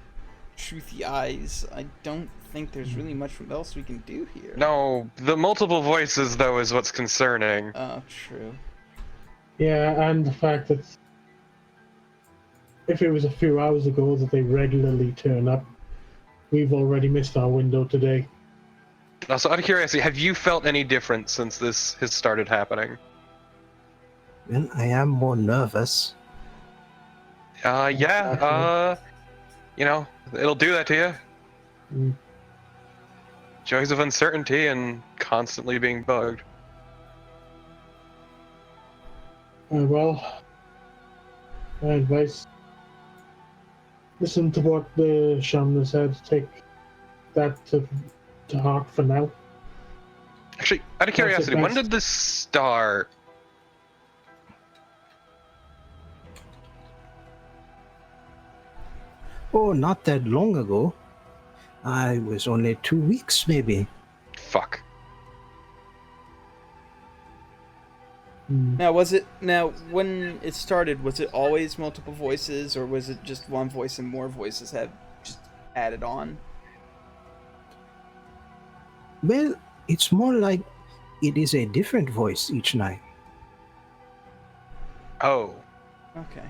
Speaker 2: truthy eyes, I don't think there's really much else we can do here.
Speaker 1: No, the multiple voices, though, is what's concerning.
Speaker 2: Oh, true.
Speaker 4: Yeah, and the fact that if it was a few hours ago that they regularly turn up, we've already missed our window today.
Speaker 1: Also, out of curiosity, have you felt any difference since this has started happening?
Speaker 3: Well, I am more nervous.
Speaker 1: Yeah, it'll do that to you.
Speaker 4: Mm.
Speaker 1: Joys of uncertainty and constantly being bugged.
Speaker 4: Well, my advice: listen to what the shaman said. Take that to heart for now.
Speaker 1: Actually, out of curiosity, when
Speaker 4: best.
Speaker 1: did this start?
Speaker 3: Oh, not that long ago. I was only 2 weeks, maybe.
Speaker 1: Fuck.
Speaker 2: Now, when it started, was it always multiple voices, or was it just one voice and more voices have just added on?
Speaker 3: Well, it's more like it is a different voice each night.
Speaker 1: Oh.
Speaker 2: Okay.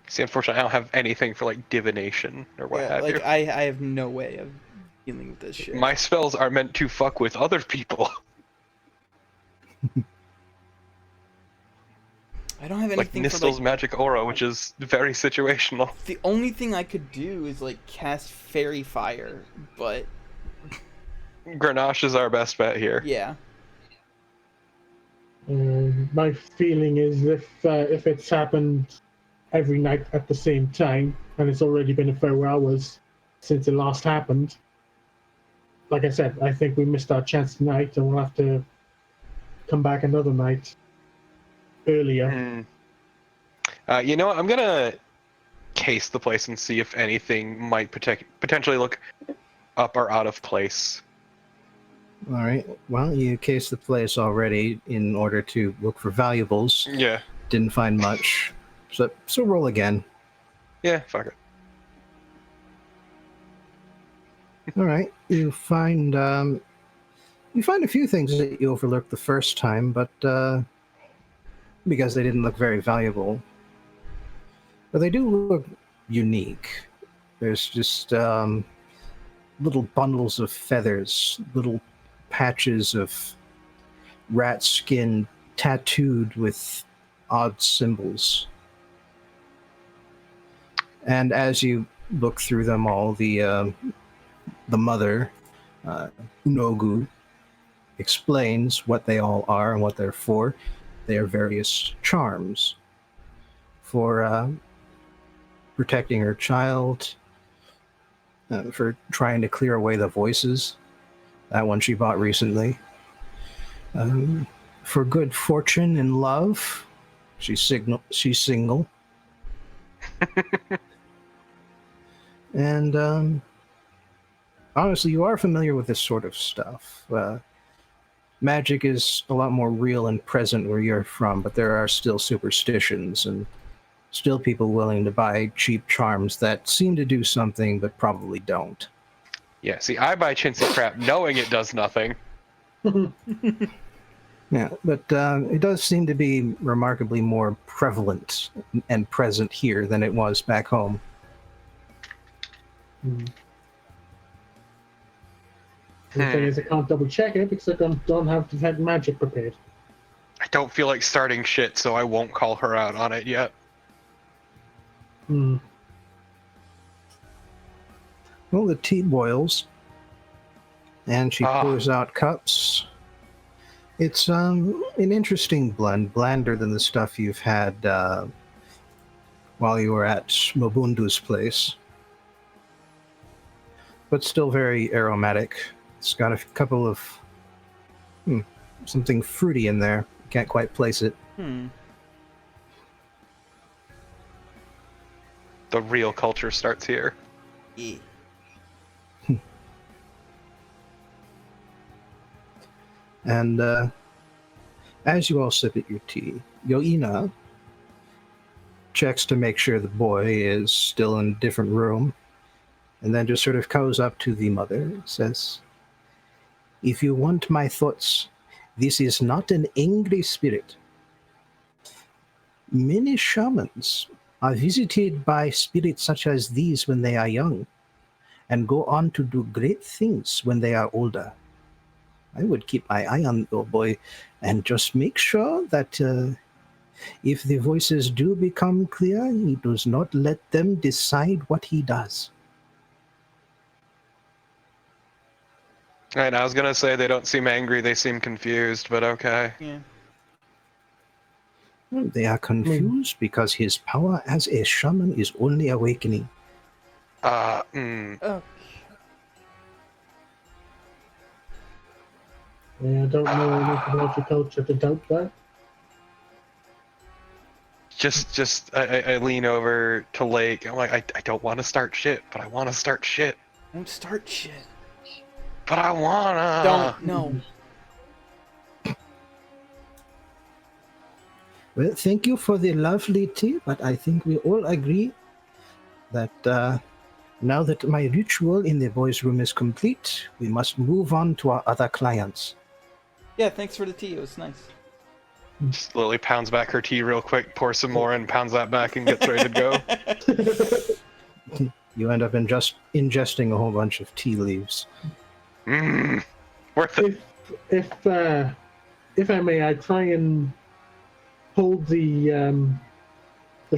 Speaker 1: See, unfortunately, I don't have anything for, like, divination or what have you.
Speaker 2: I have no way of dealing with this shit.
Speaker 1: My spells are meant to fuck with other people.
Speaker 2: I don't have
Speaker 1: Like
Speaker 2: anything for,
Speaker 1: Nistel's magic aura, which is very situational.
Speaker 2: The only thing I could do is, like, cast Fairy Fire, but...
Speaker 1: Grenache is our best bet here.
Speaker 2: Yeah.
Speaker 4: My feeling is if it's happened every night at the same time, and it's already been a few hours since it last happened, like I said, I think we missed our chance tonight, and we'll have to come back another night earlier.
Speaker 1: You know what? I'm gonna case the place and see if anything might potentially look up or out of place.
Speaker 3: All right. Well, you cased the place already in order to look for valuables.
Speaker 1: Yeah.
Speaker 3: Didn't find much. So roll again.
Speaker 1: Yeah, fuck it.
Speaker 3: All right. You find a few things that you overlooked the first time, but because they didn't look very valuable. But they do look unique. There's just little bundles of feathers, little patches of rat skin tattooed with odd symbols. And as you look through them all, the mother, Unogu, explains what they all are and what they're for. They are various charms for protecting her child, for trying to clear away the voices. That one she bought recently. For good fortune in love. She's single. And honestly, you are familiar with this sort of stuff. Magic is a lot more real and present where you're from, but there are still superstitions and still people willing to buy cheap charms that seem to do something but probably don't.
Speaker 1: Yeah, see, I buy chintzy crap knowing it does nothing.
Speaker 3: Yeah, but it does seem to be remarkably more prevalent and present here than it was back home.
Speaker 4: The thing is, I can't double check it because I don't have detect magic prepared.
Speaker 1: I don't feel like starting shit, so I won't call her out on it yet.
Speaker 3: Well, the tea boils, and she pours out cups. It's an interesting blend, blander than the stuff you've had while you were at Mobundu's place, but still very aromatic. It's got a couple of something fruity in there. Can't quite place it.
Speaker 1: The real culture starts here.
Speaker 2: Yeah.
Speaker 3: And as you all sip at your tea, Yo'ina checks to make sure the boy is still in a different room, and then just sort of goes up to the mother and says, "If you want my thoughts, this is not an angry spirit. Many shamans are visited by spirits such as these when they are young, and go on to do great things when they are older. I would keep my eye on your boy and just make sure that if the voices do become clear, he does not let them decide what he does."
Speaker 1: And I was gonna say they don't seem angry, they seem confused, but okay.
Speaker 2: Yeah.
Speaker 3: They are confused because his power as a shaman is only awakening.
Speaker 2: Oh.
Speaker 4: Yeah, I don't know enough about your culture to doubt that.
Speaker 1: I lean over to Lake. I'm like, I don't want to start shit, but I want to start shit.
Speaker 2: Don't start shit.
Speaker 1: But I wanna.
Speaker 2: Don't. No.
Speaker 3: Well, thank you for the lovely tea, but I think we all agree that now that my ritual in the boys' room is complete, we must move on to our other clients.
Speaker 2: Yeah, thanks for the tea. It was nice.
Speaker 1: Just Lily pounds back her tea real quick, pours some more, and pounds that back and gets ready to go.
Speaker 3: You end up ingesting a whole bunch of tea leaves.
Speaker 1: Worth it.
Speaker 4: If I may, I try and hold the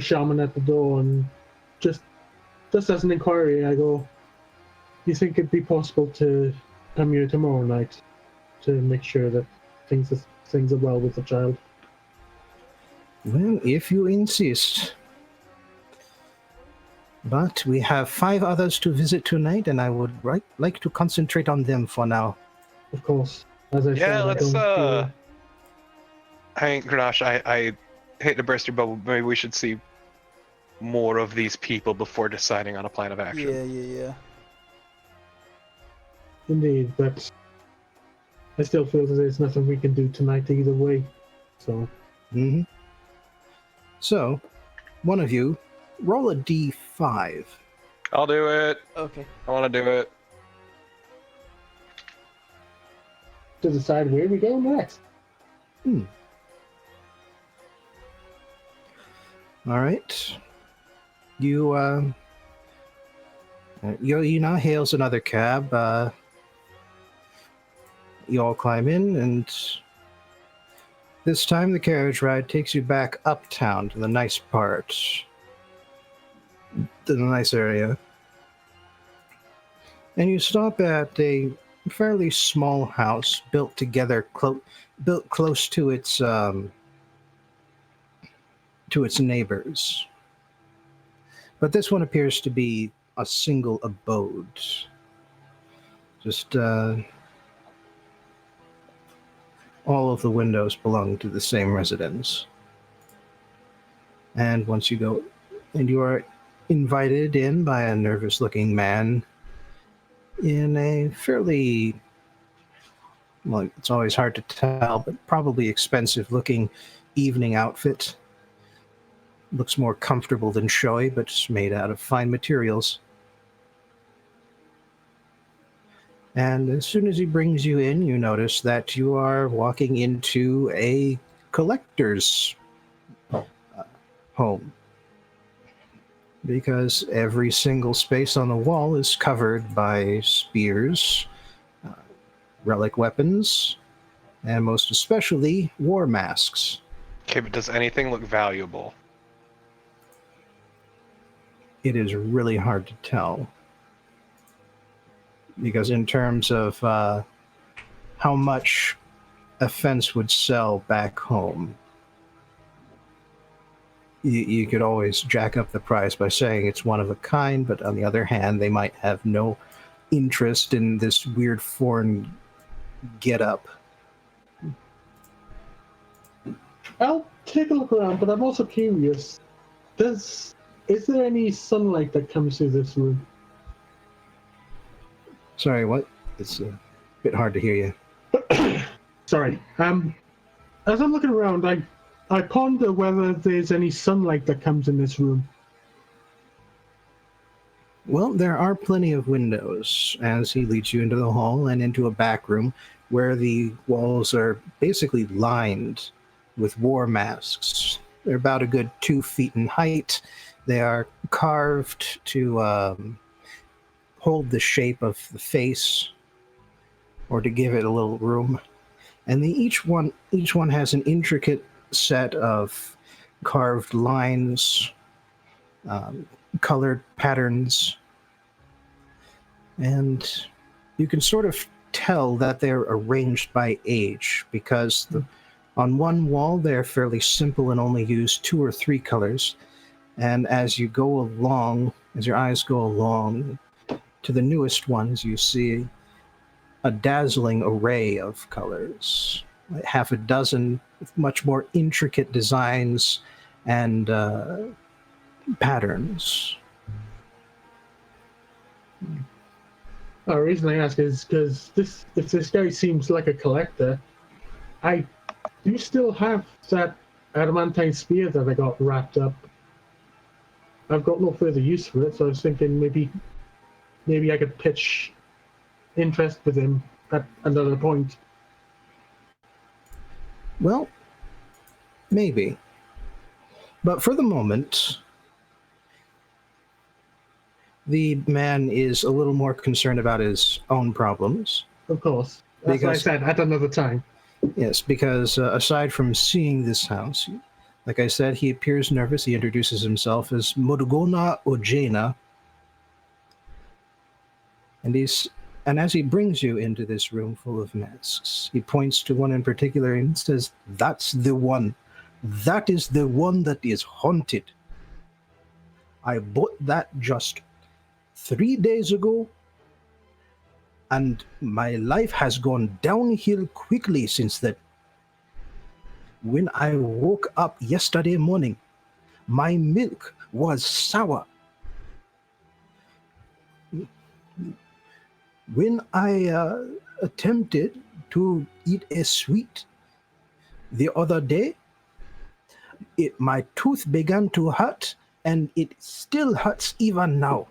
Speaker 4: shaman at the door and just as an inquiry, I go, "You think it'd be possible to come here tomorrow night to make sure that things are well with the child?"
Speaker 3: Well, if you insist. But we have 5 others to visit tonight, and I would like to concentrate on them for now.
Speaker 4: Of course. As I said,
Speaker 1: Let's I mean, Grenache, I hate to burst your bubble, but maybe we should see more of these people before deciding on a plan of action.
Speaker 2: Yeah.
Speaker 4: Indeed, but I still feel that there's nothing we can do tonight either way. So.
Speaker 3: Mm-hmm. So, one of you, roll a d5.
Speaker 1: I'll do it.
Speaker 2: Okay.
Speaker 1: I want to do it.
Speaker 4: To decide where we go next.
Speaker 3: All right. Yo'ina hails another cab. You all climb in, and this time the carriage ride takes you back uptown to the nice part, to the nice area. And you stop at a fairly small house built built close to its neighbors. But this one appears to be a single abode. Just all of the windows belong to the same residence. And once you go, and you are invited in by a nervous-looking man in a fairly, well, it's always hard to tell, but probably expensive-looking evening outfit. Looks more comfortable than showy, but it's made out of fine materials. And as soon as he brings you in, you notice that you are walking into a collector's home. Because every single space on the wall is covered by spears, relic weapons, and most especially war masks.
Speaker 1: Okay, but does anything look valuable?
Speaker 3: It is really hard to tell. Because in terms of how much a fence would sell back home, you could always jack up the price by saying it's one of a kind, but on the other hand, they might have no interest in this weird foreign get-up.
Speaker 4: I'll take a look around, but I'm also curious. Is there any sunlight that comes through this room?
Speaker 3: Sorry, what? It's a bit hard to hear you.
Speaker 4: Sorry. As I'm looking around, I ponder whether there's any sunlight that comes in this room.
Speaker 3: Well, there are plenty of windows as he leads you into the hall and into a back room where the walls are basically lined with war masks. They're about a good 2 feet in height. They are carved to hold the shape of the face or to give it a little room. And each one has an intricate set of carved lines, colored patterns, and you can sort of tell that they're arranged by age because on one wall they're fairly simple and only use 2 or 3 colors, and as you go along, as your eyes go along to the newest ones, you see a dazzling array of colors, like half a dozen with much more intricate designs and patterns.
Speaker 4: The reason I ask is because if this guy seems like a collector, I do still have that adamantine spear that I got wrapped up. I've got no further use for it, so I was thinking maybe I could pitch interest with him at another point.
Speaker 3: Well, maybe. But for the moment, the man is a little more concerned about his own problems.
Speaker 4: Of course. That's what I said, at another time.
Speaker 3: Yes, because aside from seeing this house, like I said, he appears nervous. He introduces himself as Modugona Ojena. And as he brings you into this room full of masks, he points to one in particular and says, "That's the one. That is the one that is haunted. I bought that just 3 days ago, and my life has gone downhill quickly since then. When I woke up yesterday morning, my milk was sour. When I attempted to eat a sweet the other day, my tooth began to hurt, and it still hurts even now.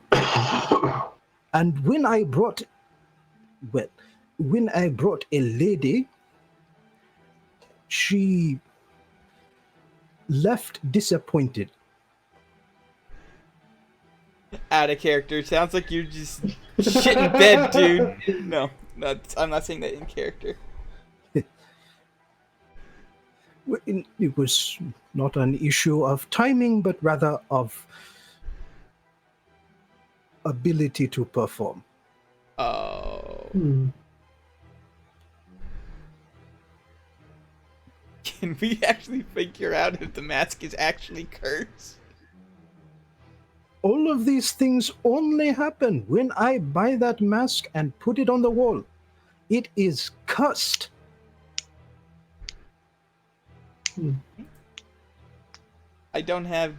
Speaker 3: And when I brought a lady, she left disappointed.
Speaker 2: Out of character. Sounds like you're just shit in bed, dude. No, I'm not saying that in character.
Speaker 3: It was not an issue of timing, but rather of ability to perform.
Speaker 2: Oh. Can we actually figure out if the mask is actually cursed?
Speaker 3: All of these things only happen when I buy that mask and put it on the wall. It is cursed.
Speaker 2: I don't have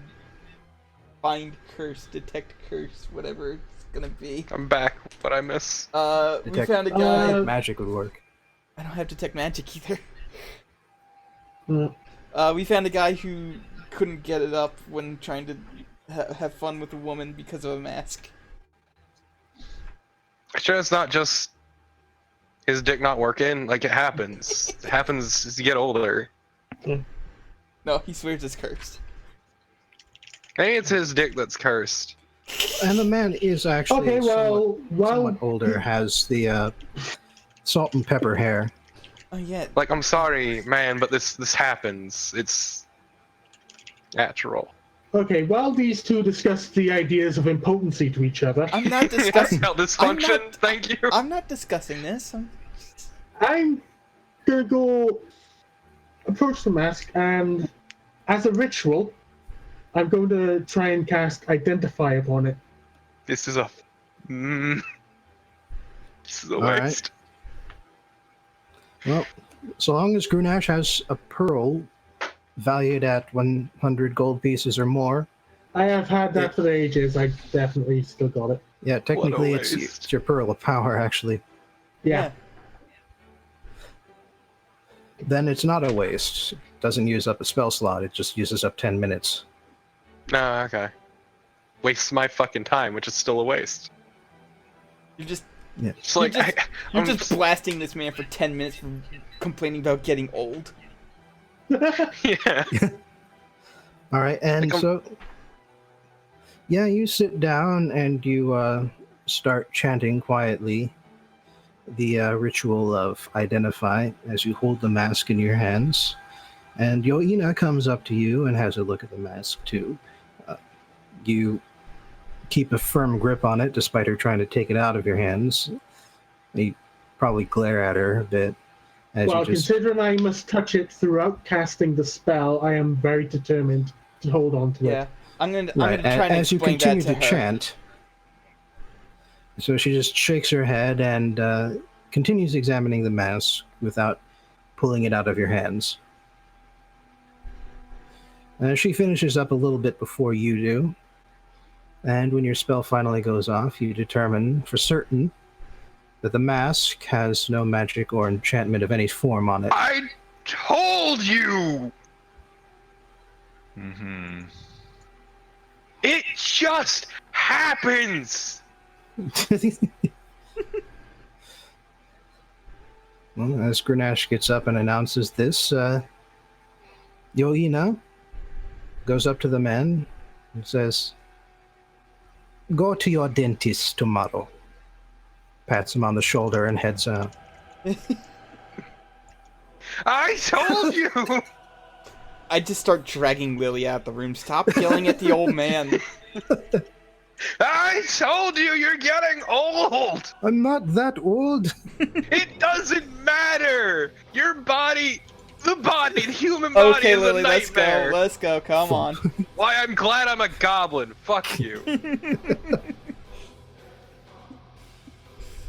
Speaker 2: find curse, detect curse, whatever it's gonna be.
Speaker 1: I'm back. What I miss?
Speaker 2: We found a guy.
Speaker 3: Magic would work.
Speaker 2: I don't have detect magic either.
Speaker 4: Mm.
Speaker 2: We found a guy who couldn't get it up when trying to have fun with a woman because of a mask.
Speaker 1: Sure, it's not just his dick not working. Like, it happens. It happens as you get older.
Speaker 2: No, he swears it's cursed.
Speaker 1: Maybe it's his dick that's cursed.
Speaker 3: And the man is actually
Speaker 4: Okay,
Speaker 3: somewhat older, has the salt and pepper hair.
Speaker 2: Oh yeah.
Speaker 1: Like, I'm sorry, man, but this happens. It's natural.
Speaker 4: Okay, while these two discuss the ideas of impotency to each other,
Speaker 2: I'm not discussing.
Speaker 1: Erectile dysfunction. Thank you.
Speaker 2: I'm not discussing this.
Speaker 4: I'm gonna go approach the mask, and as a ritual, I'm going to try and cast Identify upon it.
Speaker 1: This is a. This is a
Speaker 3: All right.
Speaker 1: waste.
Speaker 3: Well, so long as Grunash has a pearl valued at 100 gold pieces or more.
Speaker 4: I have had that for ages. I definitely still got it.
Speaker 3: Yeah, technically
Speaker 1: waste.
Speaker 3: it's your pearl of power, actually.
Speaker 4: Yeah.
Speaker 3: Then it's not a waste. It doesn't use up a spell slot, it just uses up 10 minutes.
Speaker 1: No, okay. Wastes my fucking time, which is still a waste.
Speaker 2: You're just
Speaker 1: It's like
Speaker 2: you're just blasting this man for 10 minutes for complaining about getting old.
Speaker 1: yeah.
Speaker 3: Alright, and
Speaker 1: Like,
Speaker 3: so... Yeah, you sit down and you start chanting quietly the ritual of Identify as you hold the mask in your hands. And Yo'ina comes up to you and has a look at the mask too. You keep a firm grip on it despite her trying to take it out of your hands. You probably glare at her a bit. As
Speaker 4: Well,
Speaker 3: you just...
Speaker 4: considering I must touch it throughout casting the spell, I am very determined to hold on to
Speaker 2: Yeah.
Speaker 4: it.
Speaker 2: I'm gonna
Speaker 3: Right,
Speaker 2: try and
Speaker 3: as you
Speaker 2: explain
Speaker 3: continue
Speaker 2: that to
Speaker 3: to
Speaker 2: her.
Speaker 3: chant, so she just shakes her head and continues examining the mask without pulling it out of your hands. She finishes up a little bit before you do, and when your spell finally goes off, you determine for certain that the mask has no magic or enchantment of any form on it.
Speaker 1: I told you!
Speaker 5: Mm-hmm.
Speaker 1: It just happens!
Speaker 3: Well, as Grenache gets up and announces this, Yo'ina goes up to the man and says, "Go to your dentist tomorrow." Pats him on the shoulder and heads out.
Speaker 1: I told you!
Speaker 2: I just start dragging Lily out the room. Stop yelling at the old man.
Speaker 1: I told you you're getting old!
Speaker 3: I'm not that old.
Speaker 1: It doesn't matter! Your body, the human body
Speaker 2: Okay,
Speaker 1: is
Speaker 2: Lily,
Speaker 1: a
Speaker 2: let's go.
Speaker 1: nightmare.
Speaker 2: Let's go. Come on.
Speaker 1: Why, I'm glad I'm a goblin. Fuck you.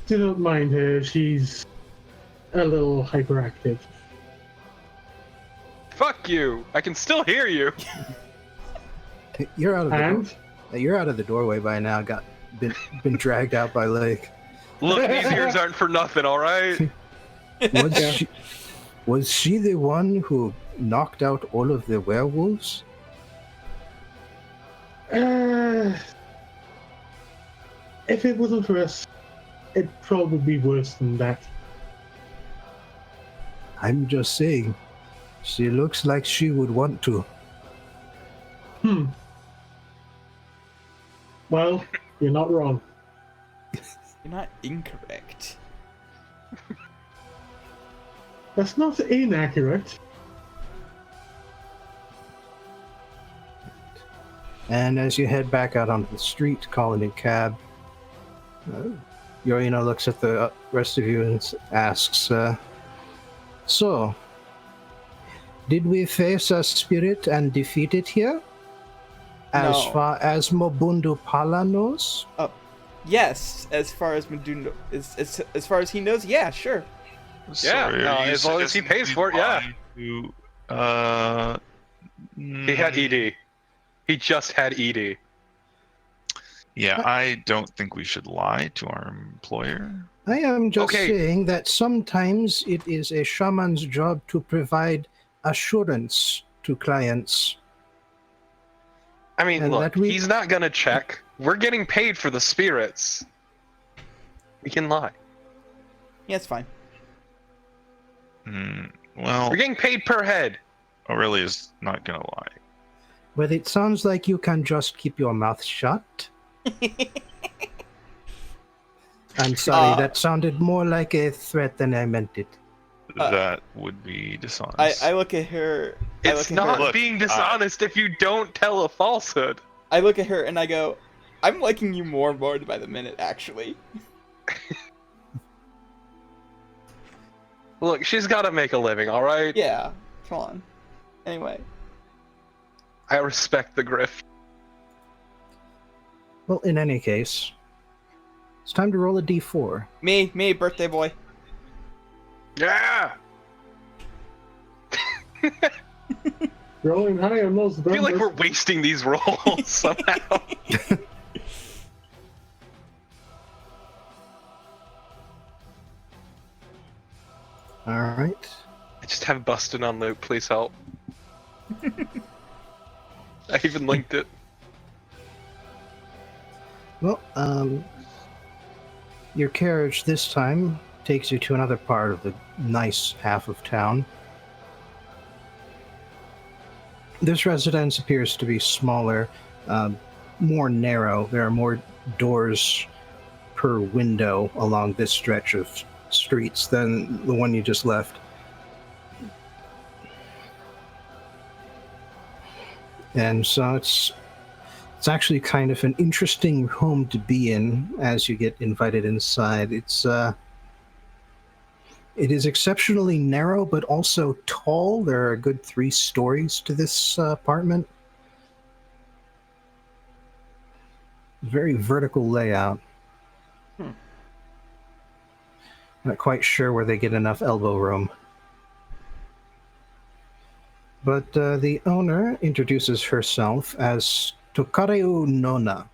Speaker 4: Do not mind her, she's a little hyperactive.
Speaker 1: Fuck you. I can still hear you.
Speaker 3: You're out of the
Speaker 4: And
Speaker 3: you're out of the doorway by now. Been dragged out by Lake.
Speaker 1: Look, these ears aren't for nothing, alright?
Speaker 3: Was she the one who knocked out all of the werewolves?
Speaker 4: If it wasn't for us, it'd probably be worse than that.
Speaker 3: I'm just saying, she looks like she would want to.
Speaker 4: Well, you're not wrong.
Speaker 2: You're not incorrect.
Speaker 4: That's not inaccurate.
Speaker 3: And as you head back out onto the street, calling a cab, Yo'ina looks at the rest of you and asks, so, did we face a spirit and defeat it here? As
Speaker 2: No.
Speaker 3: far as Mobundu Pala knows?
Speaker 2: Yes, as far as Medundo, as far as he knows, yeah, sure.
Speaker 1: Yeah,
Speaker 5: Sorry,
Speaker 1: no,
Speaker 5: are you
Speaker 1: as long as he
Speaker 5: suggesting
Speaker 1: pays
Speaker 5: we
Speaker 1: for it, yeah.
Speaker 5: lie
Speaker 1: He had ED. He just had ED.
Speaker 5: Yeah, I don't think we should lie to our employer.
Speaker 3: I am just
Speaker 1: Okay.
Speaker 3: saying that sometimes it is a shaman's job to provide assurance to clients.
Speaker 1: I mean,
Speaker 3: And
Speaker 1: look,
Speaker 3: that we-
Speaker 1: he's not gonna check. We're getting paid for the spirits. We can lie.
Speaker 2: Yeah, it's fine.
Speaker 5: Well,
Speaker 1: We're getting paid per head.
Speaker 5: Aurelia's not gonna lie.
Speaker 3: But it sounds like you can just keep your mouth shut. I'm sorry, that sounded more like a threat than I meant it.
Speaker 5: That would be dishonest.
Speaker 2: I look at her.
Speaker 1: It's not
Speaker 5: Look,
Speaker 1: being dishonest if you don't tell a falsehood.
Speaker 2: I look at her and I go, I'm liking you more and more by the minute, actually.
Speaker 1: Look, she's gotta make a living, alright?
Speaker 2: Yeah, come on. Anyway.
Speaker 1: I respect the grift.
Speaker 3: Well, in any case, it's time to roll a d4.
Speaker 2: Me, birthday boy.
Speaker 1: Yeah!
Speaker 4: Rolling high on those
Speaker 1: I feel like
Speaker 4: numbers.
Speaker 1: we're wasting these rolls somehow.
Speaker 3: Alright.
Speaker 1: I just have Bustin' on loop, please help. I even linked it.
Speaker 3: Well, your carriage this time takes you to another part of the nice half of town. This residence appears to be smaller, more narrow. There are more doors per window along this stretch of streets than the one you just left. And so it's actually kind of an interesting home to be in as you get invited inside. It is exceptionally narrow, but also tall. There are a good 3 stories to this apartment. Very vertical layout. Not quite sure where they get enough elbow room. But the owner introduces herself as Tokareu Nona.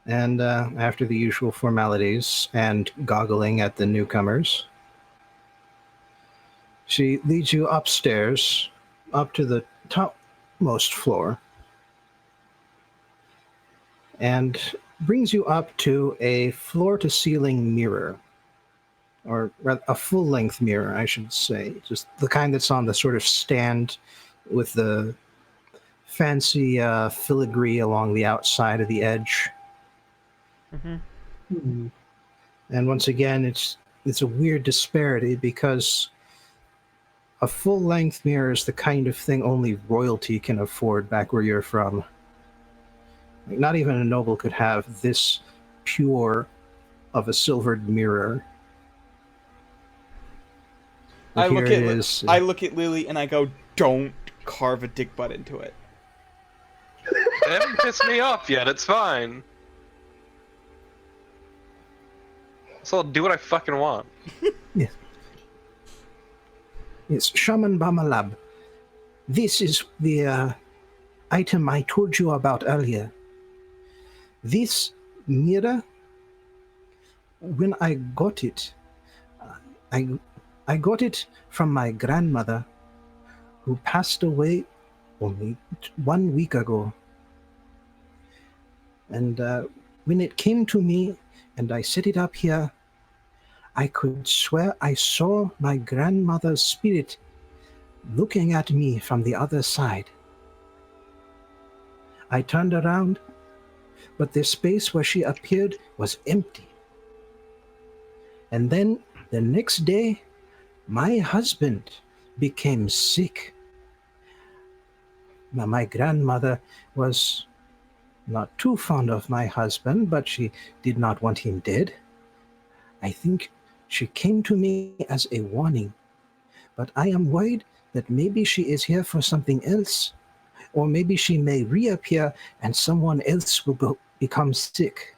Speaker 3: And after the usual formalities and goggling at the newcomers, she leads you upstairs, up to the topmost floor, and brings you up to a floor-to-ceiling mirror, or rather, a full-length mirror, I should say, just the kind that's on the sort of stand with the fancy filigree along the outside of the edge.
Speaker 2: Mm-hmm.
Speaker 3: And once again, it's a weird disparity because a full-length mirror is the kind of thing only royalty can afford back where you're from. Like, not even a noble could have this pure of a silvered mirror. But
Speaker 2: I
Speaker 3: here
Speaker 2: look
Speaker 3: it
Speaker 2: at
Speaker 3: is.
Speaker 2: I look at Lily and I go, don't carve a dick butt into it.
Speaker 1: They haven't pissed me off yet, it's fine. So I'll do what I fucking want.
Speaker 3: It's Shaman Bamalab. This is the item I told you about earlier. This mirror, when I got it, I got it from my grandmother, who passed away only 1 week ago. And when it came to me and I set it up here, I could swear I saw my grandmother's spirit looking at me from the other side. I turned around, but the space where she appeared was empty. And then the next day, my husband became sick. Now, my grandmother was not too fond of my husband, but she did not want him dead. I think she came to me as a warning, but I am worried that maybe she is here for something else, or maybe she may reappear and someone else will become sick.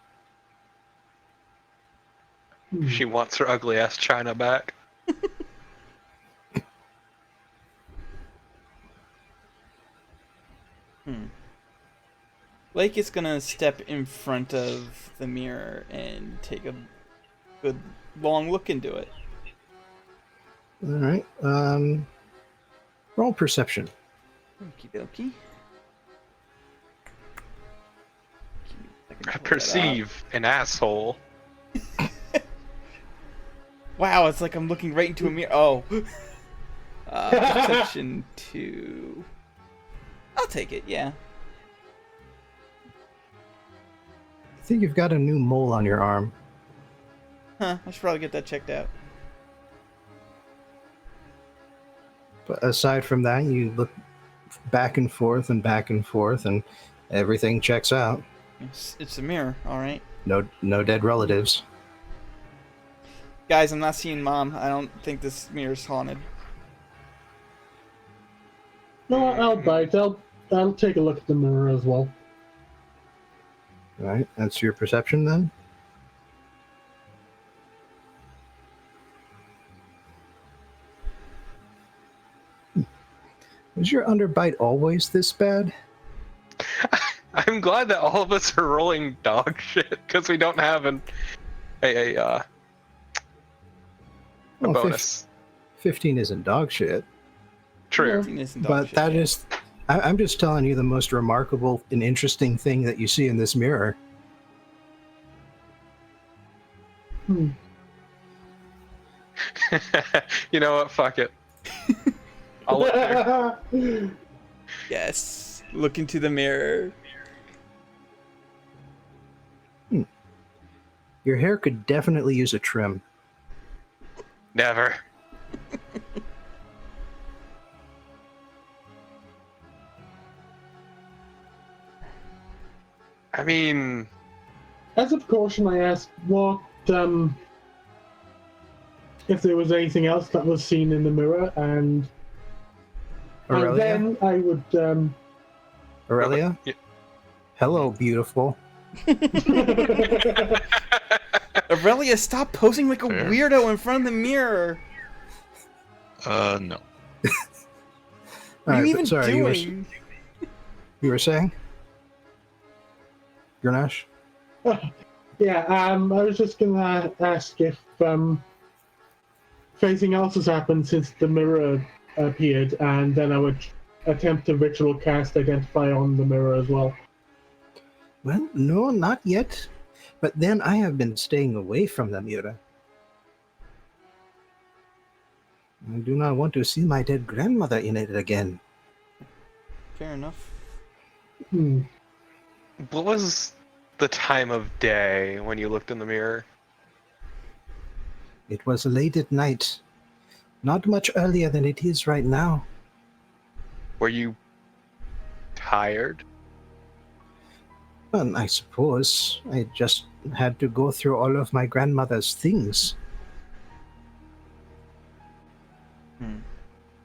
Speaker 1: She wants her ugly ass China back.
Speaker 2: Lake is gonna step in front of the mirror and take a good long look into it.
Speaker 3: All right. Roll perception.
Speaker 2: Okie dokie.
Speaker 1: I perceive an asshole.
Speaker 2: Wow, it's like I'm looking right into a mirror. Oh. Perception 2. I'll take it, yeah.
Speaker 3: I think you've got a new mole on your arm.
Speaker 2: Huh, I should probably get that checked out.
Speaker 3: But aside from that, you look back and forth and everything checks out.
Speaker 2: It's a mirror, alright.
Speaker 3: No dead relatives.
Speaker 2: Guys, I'm not seeing Mom. I don't think this mirror's haunted.
Speaker 4: No, I'll bite. I'll take a look at the mirror as well.
Speaker 3: All right, that's your perception then? Was your underbite always this bad?
Speaker 1: I'm glad that all of us are rolling dog shit because we don't have a
Speaker 3: Well,
Speaker 1: bonus.
Speaker 3: 15 isn't dog shit.
Speaker 1: True.
Speaker 3: But that is, I'm just telling you the most remarkable and interesting thing that you see in this mirror.
Speaker 1: You know what? Fuck it. I'll look there.
Speaker 2: Yes. Look into the mirror.
Speaker 3: Your hair could definitely use a trim.
Speaker 1: Never. I mean,
Speaker 4: As a precaution, I asked what if there was anything else that was seen in the mirror, and
Speaker 3: Aurelia?
Speaker 4: then I would
Speaker 3: Aurelia?
Speaker 1: Yeah.
Speaker 3: Hello, beautiful.
Speaker 2: Aurelia, stop posing like a
Speaker 5: Fair.
Speaker 2: weirdo in front of the mirror.
Speaker 5: No.
Speaker 2: What
Speaker 3: All
Speaker 2: are you
Speaker 3: right,
Speaker 2: even
Speaker 3: but sorry,
Speaker 2: doing?
Speaker 3: you were saying? Grenache?
Speaker 4: yeah, I was just gonna ask if anything else has happened since the mirror appeared, and then I would attempt to ritual cast Identify on the mirror as well.
Speaker 3: Well, no, not yet. But then I have been staying away from the mirror. I do not want to see my dead grandmother in it again.
Speaker 2: Fair enough.
Speaker 1: what was the time of day when you looked in the mirror?
Speaker 3: It was late at night. Not much earlier than it is right now.
Speaker 1: Were you tired?
Speaker 3: Well, I suppose I just had to go through all of my grandmother's things.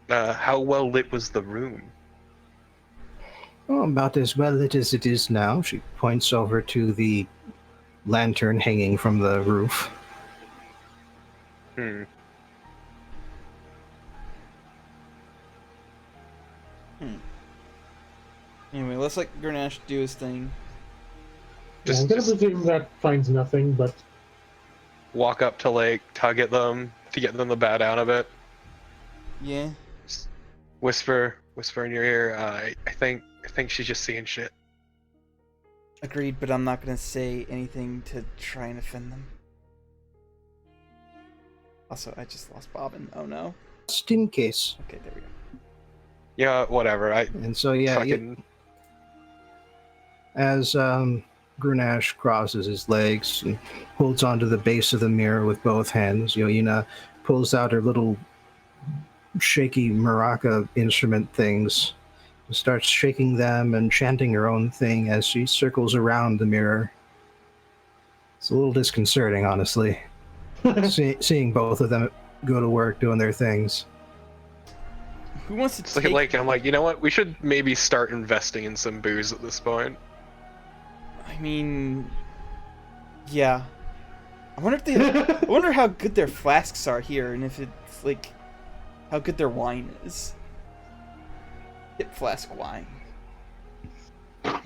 Speaker 1: How well lit was the room?
Speaker 3: Oh, about as well lit as it is now. She points over to the lantern hanging from the roof.
Speaker 2: Anyway, let's let Grenache do his thing.
Speaker 4: Yeah, I'm gonna presume that finds nothing, but
Speaker 1: walk up to Lake, tug at them to get them to bow down a bit.
Speaker 2: Yeah.
Speaker 1: Whisper, whisper in your ear. I think she's just seeing shit.
Speaker 2: Agreed, but I'm not gonna say anything to try and offend them. Also, I just lost Bobbin. Oh no.
Speaker 3: Just in case.
Speaker 2: Okay, there we go.
Speaker 1: Yeah, whatever.
Speaker 3: And so yeah,
Speaker 1: fucking...
Speaker 3: as Grunash crosses his legs and holds onto the base of the mirror with both hands, Yo'ina pulls out her little shaky maraca instrument things, starts shaking them and chanting her own thing as she circles around the mirror. It's a little disconcerting, honestly, seeing both of them go to work doing their things.
Speaker 2: Who wants to
Speaker 1: It's
Speaker 2: take...
Speaker 1: like, I'm like, you know what? We should maybe start investing in some booze at this point.
Speaker 2: I mean, yeah. I wonder how good their flasks are here, and if it's like how good their wine is. Hip flask wine.
Speaker 3: All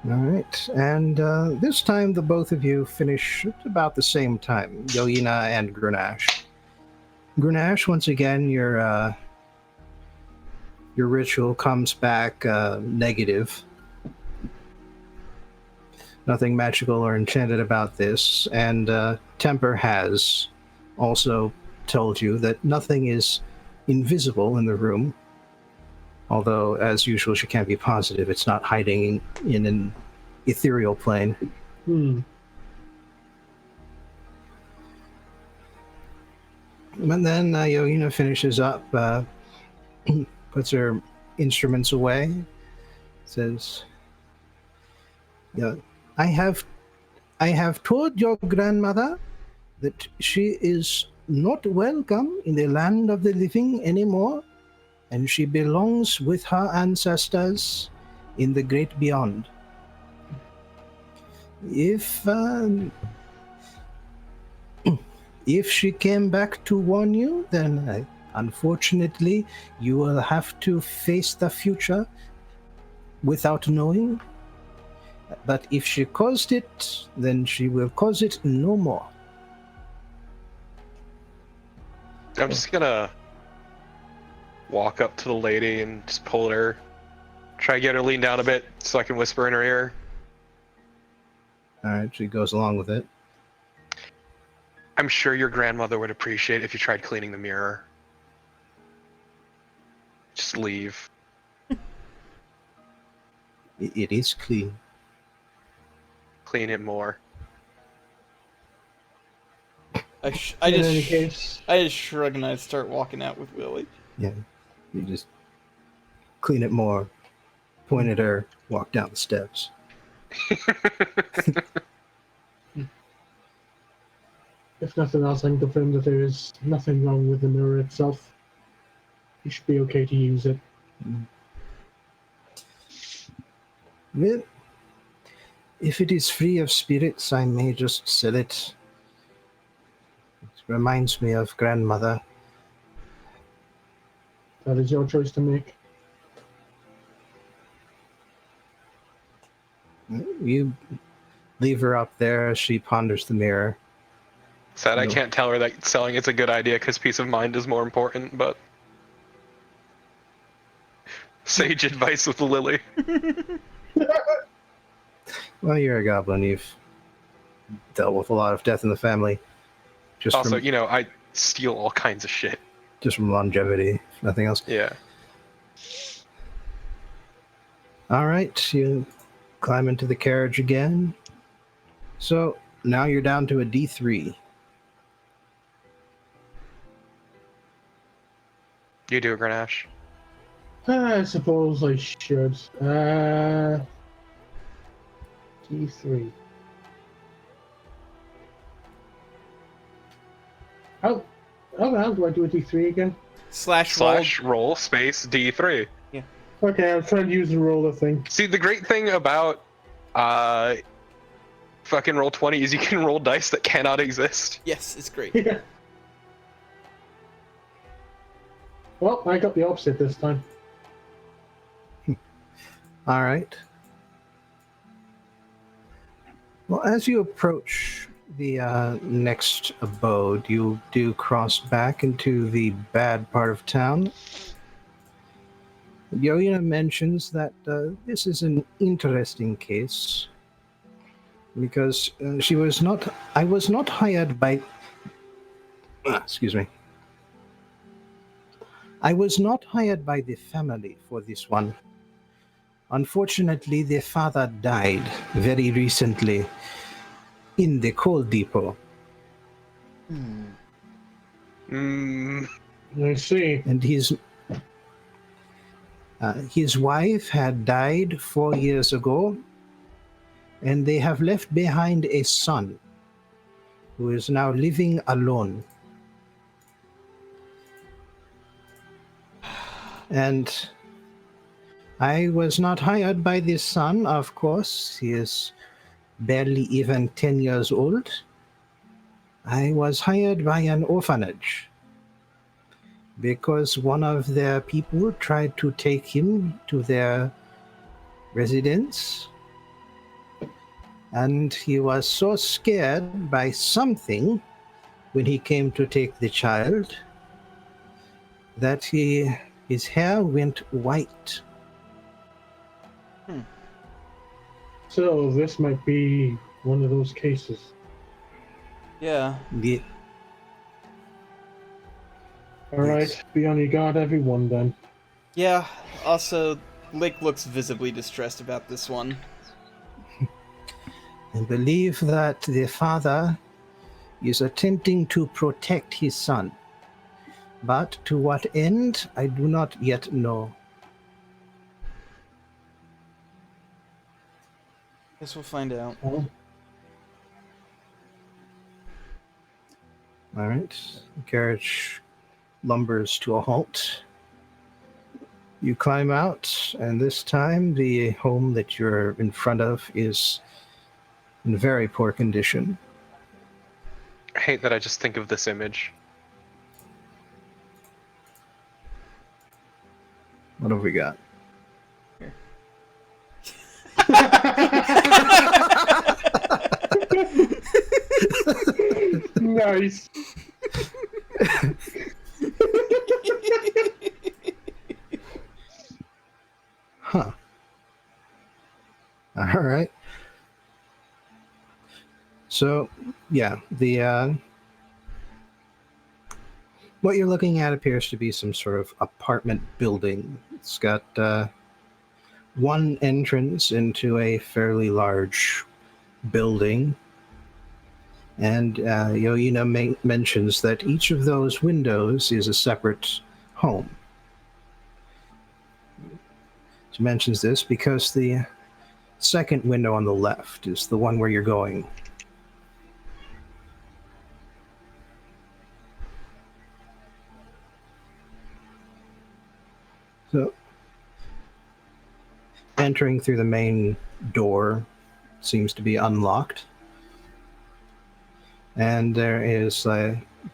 Speaker 3: right, and this time the both of you finish at about the same time, Yo'ina and Grunash. Grunash, once again, your ritual comes back negative. Nothing magical or enchanted about this, and Temper has also told you that nothing is invisible in the room. Although, as usual, she can't be positive. It's not hiding in an ethereal plane.
Speaker 4: Hmm.
Speaker 3: And then Yo'ina finishes up, puts her instruments away, says, "Yeah, I have told your grandmother that she is not welcome in the land of the living anymore, and she belongs with her ancestors in the great beyond. If she came back to warn you, then unfortunately you will have to face the future without knowing. But if she caused it, then she will cause it no more."
Speaker 1: I'm just gonna walk up to the lady and just pull her, try to get her lean down a bit so I can whisper in her ear.
Speaker 3: All right, she goes along with it.
Speaker 1: I'm sure your grandmother would appreciate if you tried cleaning the mirror. Just leave.
Speaker 3: It is clean.
Speaker 1: Clean it more.
Speaker 2: I
Speaker 4: In any case,
Speaker 2: just shrug and I start walking out with Willie.
Speaker 3: Yeah, you just clean it more, point at her, walk down the steps.
Speaker 4: if nothing else, I can confirm that there is nothing wrong with the mirror itself. You should be okay to use it.
Speaker 3: Well, if it is free of spirits, I may just sell it. It reminds me of grandmother.
Speaker 4: That is your choice to make.
Speaker 3: You leave her up there as she ponders the mirror.
Speaker 1: Sad I
Speaker 3: No.
Speaker 1: can't tell her that selling it's a good idea because peace of mind is more important, but... Sage advice with Lily.
Speaker 3: Well, you're a goblin. You've dealt with a lot of death in the family. Just
Speaker 1: Also,
Speaker 3: from,
Speaker 1: you know, I steal all kinds of shit.
Speaker 3: just from longevity, if nothing else.
Speaker 1: Yeah.
Speaker 3: All right, you climb into the carriage again. So now you're down to a D3.
Speaker 1: You do, Grenache.
Speaker 4: I suppose I should. D3. How the hell do I do a D3 again?
Speaker 2: Slash roll.
Speaker 1: Roll space D3.
Speaker 4: Okay, I'll try and use the roller thing.
Speaker 1: See, the great thing about fucking Roll20 is you can roll dice that cannot exist.
Speaker 2: Yes, it's great.
Speaker 4: Yeah. Well, I got the opposite this time.
Speaker 3: All right. Well, as you approach the next abode, you do cross back into the bad part of town. Yoina mentions that this is an interesting case because I was not hired by. Excuse me. I was not hired by the family for this one. Unfortunately, their father died very recently in the coal depot.
Speaker 4: I see.
Speaker 3: And his wife had died 4 years ago, and they have left behind a son who is now living alone. And I was not hired by this son, of course. He is barely even 10 years old. I was hired by an orphanage because one of their people tried to take him to their residence, and he was so scared by something when he came to take the child that his hair went white.
Speaker 4: So this might be one of those cases.
Speaker 2: Yeah.
Speaker 4: Alright, be on your guard, everyone, then.
Speaker 2: Yeah. Also, Lake looks visibly distressed about this one.
Speaker 3: I believe that the father is attempting to protect his son. But to what end, I do not yet know.
Speaker 2: Guess we'll find out.
Speaker 4: Oh,
Speaker 3: All right. The carriage lumbers to a halt. You climb out, and this time the home that you're in front of is in very poor condition.
Speaker 1: I hate that I just think of this image.
Speaker 3: What have we got?
Speaker 4: nice.
Speaker 3: Huh. All right. So, yeah, what you're looking at appears to be some sort of apartment building. It's got one entrance into a fairly large building, and Yoina mentions that each of those windows is a separate home. She mentions this because the second window on the left is the one where you're going. So, entering through the main door seems to be unlocked. And there is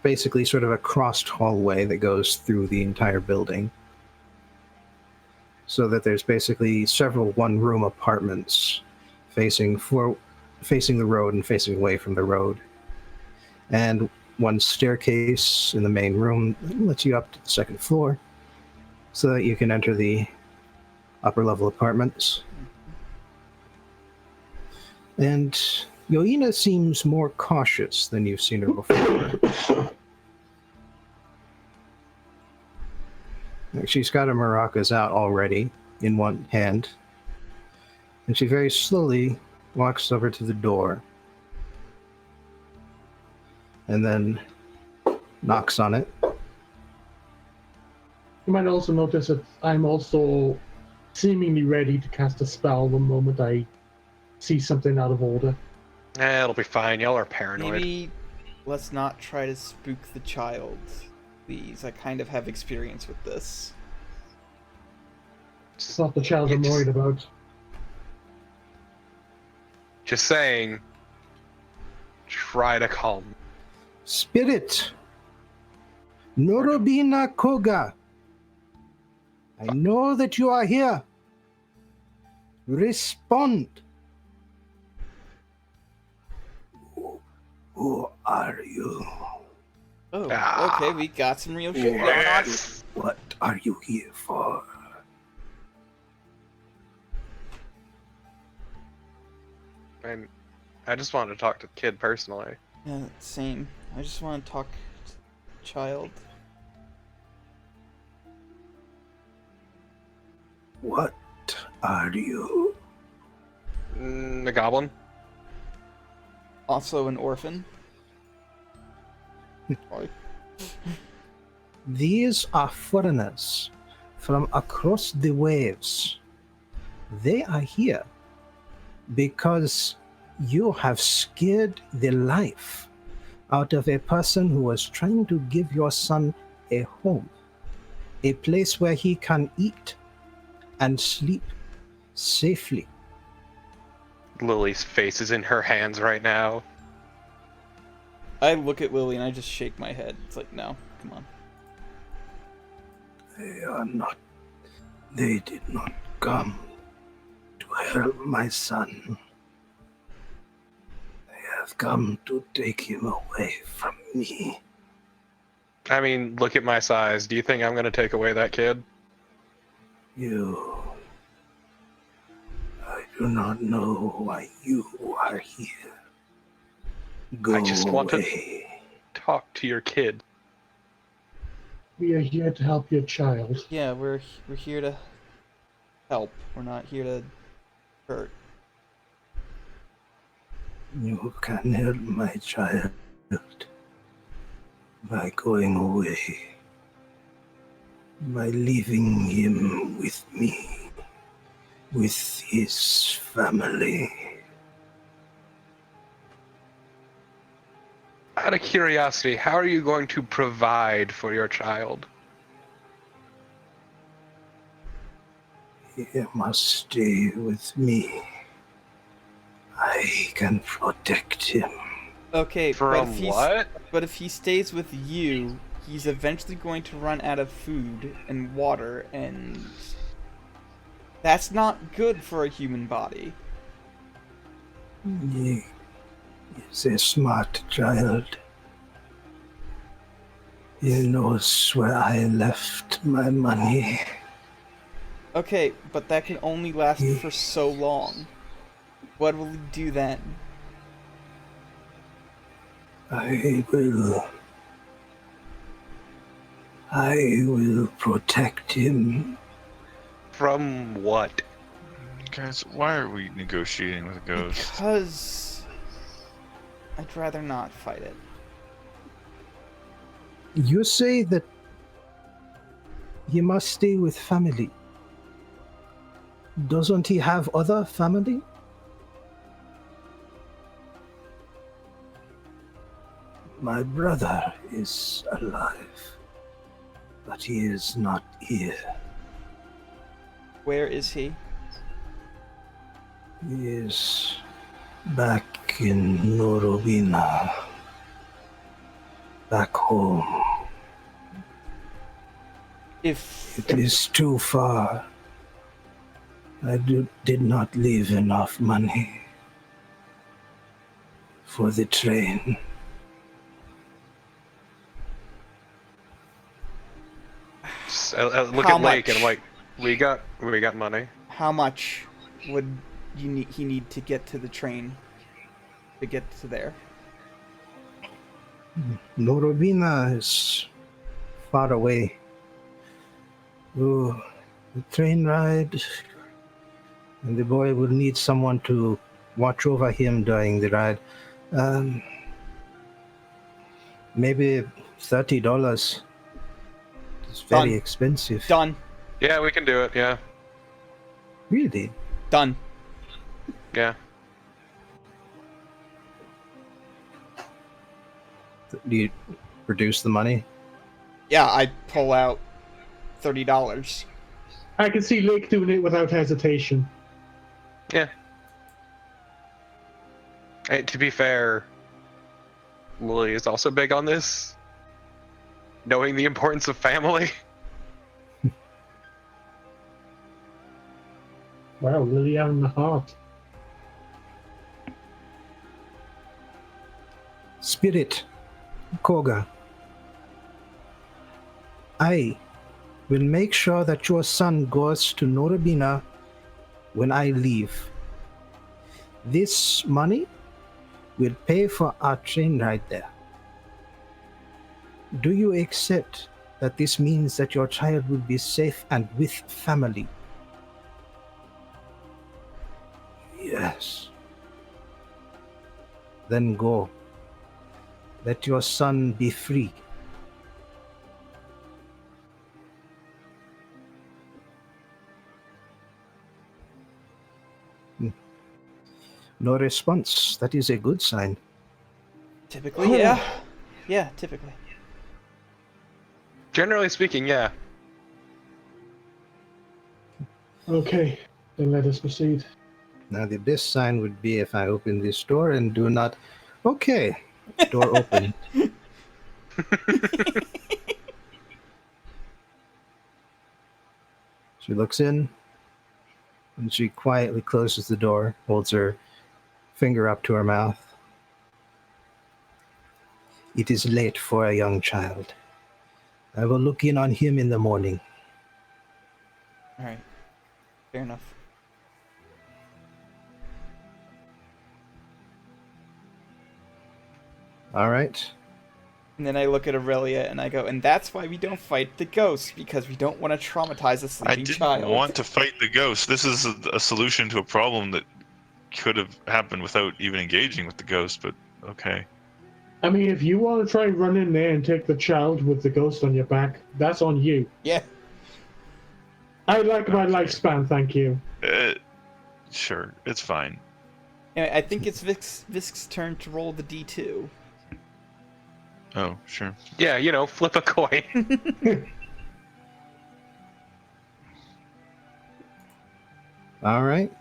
Speaker 3: basically sort of a crossed hallway that goes through the entire building. So that there's basically several one-room apartments facing the road and facing away from the road. And one staircase in the main room lets you up to the second floor, so that you can enter the upper level apartments. And Yoina seems more cautious than you've seen her before. She's got her maracas out already in one hand, and she very slowly walks over to the door and then knocks on it.
Speaker 4: You might also notice that I'm also seemingly ready to cast a spell the moment I see something out of order.
Speaker 1: It'll be fine. Y'all are paranoid.
Speaker 2: Maybe let's not try to spook the child, please. I kind of have experience with this.
Speaker 4: It's not the child I'm worried about.
Speaker 1: Just saying. Try to calm.
Speaker 3: Spirit! Norobina Koga! I know that you are here. Respond. Who are you?
Speaker 2: Oh, okay, we got some real shit going on.
Speaker 1: Yes.
Speaker 3: What are you here for?
Speaker 1: And I just wanted to talk to the kid personally.
Speaker 2: Yeah, same. I just want to talk to the child.
Speaker 3: What are you?
Speaker 1: The goblin?
Speaker 2: Also an orphan. Sorry.
Speaker 3: These are foreigners from across the waves. They are here because you have scared the life out of a person who was trying to give your son a home, a place where he can eat and sleep safely.
Speaker 1: Lily's face is in her hands right now.
Speaker 2: I look at Lily and I just shake my head. It's like, no, come on.
Speaker 3: They did not come to help my son. They have come to take him away from me.
Speaker 1: I mean, look at my size. Do you think I'm gonna take away that kid?
Speaker 3: I do not know why you are here. Go
Speaker 1: I just want to
Speaker 3: away.
Speaker 1: talk to your kid.
Speaker 4: We are here to help your child.
Speaker 2: Yeah, we're here to help. We're not here to hurt.
Speaker 3: You can help my child by going away, by leaving him with me, with his family.
Speaker 1: Out of curiosity, how are you going to provide for your child?
Speaker 3: He must stay with me. I can protect him.
Speaker 2: Okay,
Speaker 1: From what?
Speaker 2: But if he stays with you, he's eventually going to run out of food and water, and that's not good for a human body.
Speaker 3: He is a smart child. He knows where I left my money.
Speaker 2: Okay, but that can only last for so long. What will he do then?
Speaker 3: I will protect him.
Speaker 1: From what?
Speaker 5: Guys, why are we negotiating with a ghost?
Speaker 2: Because I'd rather not fight it.
Speaker 3: You say that he must stay with family. Doesn't he have other family? My brother is alive, but he is not here.
Speaker 2: Where is he?
Speaker 3: He is back in Norobina, back home.
Speaker 2: If
Speaker 3: It is too far. I did not leave enough money for the train.
Speaker 1: I look
Speaker 2: How
Speaker 1: at Lake
Speaker 2: much?
Speaker 1: and I'm like, we got money.
Speaker 2: how much would he need to get to the train to get to there?
Speaker 3: Norobina is far away. Oh, the train ride, and the boy will need someone to watch over him during the ride. Maybe $30. It's very
Speaker 2: Done.
Speaker 3: expensive.
Speaker 2: Done.
Speaker 1: Yeah, we can do it. Yeah,
Speaker 3: Really?
Speaker 2: Done.
Speaker 1: yeah.
Speaker 3: Do you produce the money?
Speaker 2: Yeah, I pull out $30.
Speaker 4: I can see Lake doing it without hesitation.
Speaker 1: Yeah. Hey, to be fair, Lily is also big on this. Knowing the importance of family.
Speaker 4: Wow, Lily out in the heart.
Speaker 3: Spirit, Koga, I will make sure that your son goes to Norobina when I leave. This money will pay for our train ride there. Do you accept that this means that your child will be safe and with family? Yes. Then go. Let your son be free. No response. That is a good sign.
Speaker 2: Typically, yeah. Yeah, typically.
Speaker 1: Generally speaking, yeah.
Speaker 4: Okay, then let us proceed.
Speaker 3: Now, the best sign would be if I open this door and do not. Okay. Door open. She looks in, and she quietly closes the door, holds her finger up to her mouth. It is late for a young child. I will look in on him in the morning.
Speaker 2: Alright. Fair enough.
Speaker 3: All right.
Speaker 2: And then I look at Aurelia and I go, and that's why we don't fight the ghosts, because we don't want to traumatize a
Speaker 5: I
Speaker 2: sleeping
Speaker 5: didn't
Speaker 2: child.
Speaker 5: want to fight the ghost. This is a solution to a problem that could have happened without even engaging with the ghost, but okay.
Speaker 4: I mean, if you want to try and run in there and take the child with the ghost on your back, that's on you.
Speaker 2: Yeah.
Speaker 4: I like my
Speaker 5: Okay.
Speaker 4: lifespan, thank you.
Speaker 5: Sure, it's fine.
Speaker 2: Anyway, I think it's Visk's turn to roll the D2.
Speaker 5: Oh, sure.
Speaker 1: Yeah, you know, flip a coin.
Speaker 3: All right.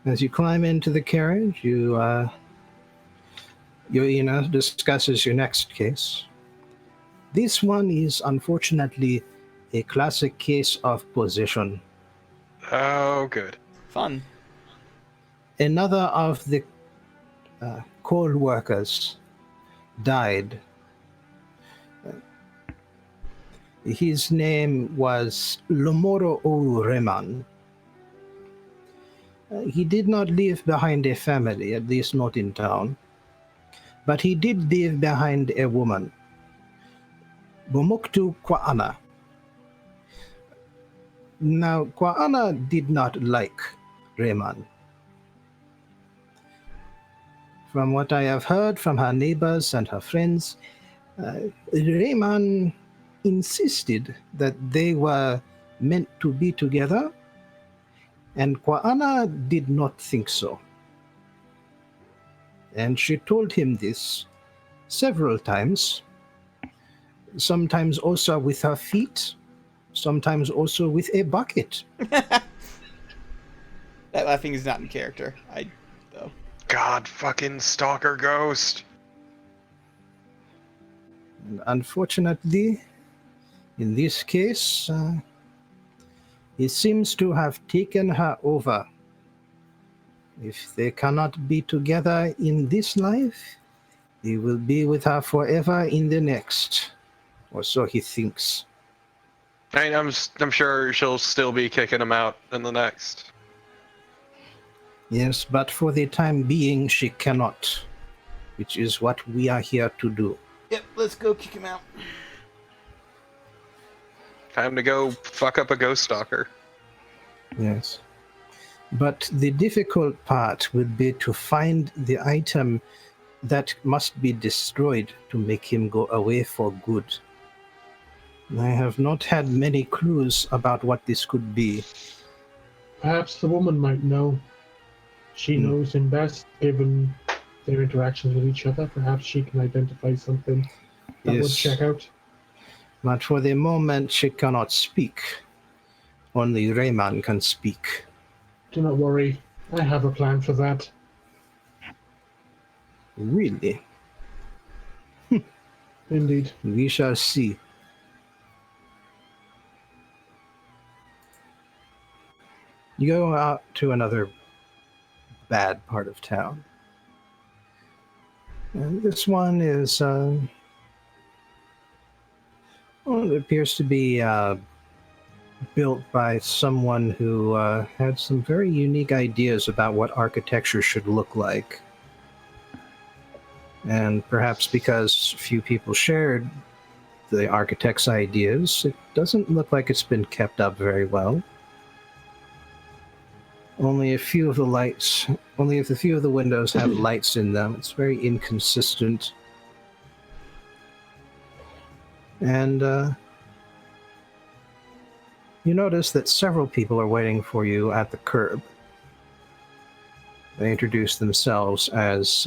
Speaker 3: As you climb into the carriage, Yo'ina discusses your next case. This one is unfortunately a classic case of possession.
Speaker 1: Oh, good.
Speaker 2: Fun.
Speaker 3: Another of the coal workers died. His name was Lomoro Reman. He did not leave behind a family, at least not in town. But he did leave behind a woman, Bumuktu Kwa'ana. Now, Kwa'ana did not like Reman. From what I have heard from her neighbors and her friends, Reman insisted that they were meant to be together, and Kwa'ana did not think so. And she told him this several times, sometimes also with her feet, sometimes also with a bucket.
Speaker 2: That laughing is not in character. Though.
Speaker 1: God fucking stalker ghost.
Speaker 3: And unfortunately, in this case, he seems to have taken her over. If they cannot be together in this life, he will be with her forever in the next. Or so he thinks.
Speaker 1: I mean, I'm sure she'll still be kicking him out in the next.
Speaker 3: Yes, but for the time being, she cannot, which is what we are here to do.
Speaker 2: Yep, let's go kick him out.
Speaker 1: Time to go fuck up a ghost stalker.
Speaker 3: Yes. But the difficult part would be to find the item that must be destroyed to make him go away for good. I have not had many clues about what this could be.
Speaker 4: Perhaps the woman might know. She knows him best, given their interactions with each other. Perhaps she can identify something that would
Speaker 3: Yes.
Speaker 4: check out.
Speaker 3: But for the moment, she cannot speak. Only Rayman can speak.
Speaker 4: Do not worry. I have a plan for that.
Speaker 3: Really?
Speaker 4: Indeed.
Speaker 3: We shall see. You go out to another bad part of town. And this one is Well, it appears to be built by someone who had some very unique ideas about what architecture should look like. And perhaps because few people shared the architect's ideas, it doesn't look like it's been kept up very well. Only a few of the windows have lights in them. It's very inconsistent. And you notice that several people are waiting for you at the curb. They introduce themselves as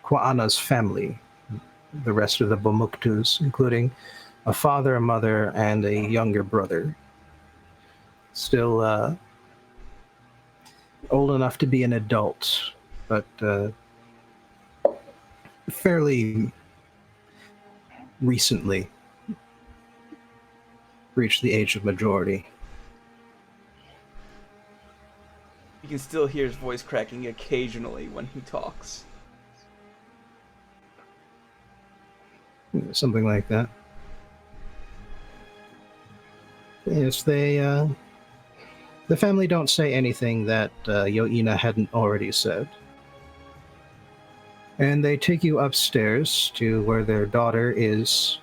Speaker 3: Kwa'ana's family, the rest of the Bumuktus, including a father, a mother, and a younger brother. Still old enough to be an adult, but fairly recently reached the age of majority.
Speaker 2: You can still hear his voice cracking occasionally when he talks.
Speaker 3: Something like that. Yes, the family don't say anything that Yo'ina hadn't already said. And they take you upstairs to where their daughter is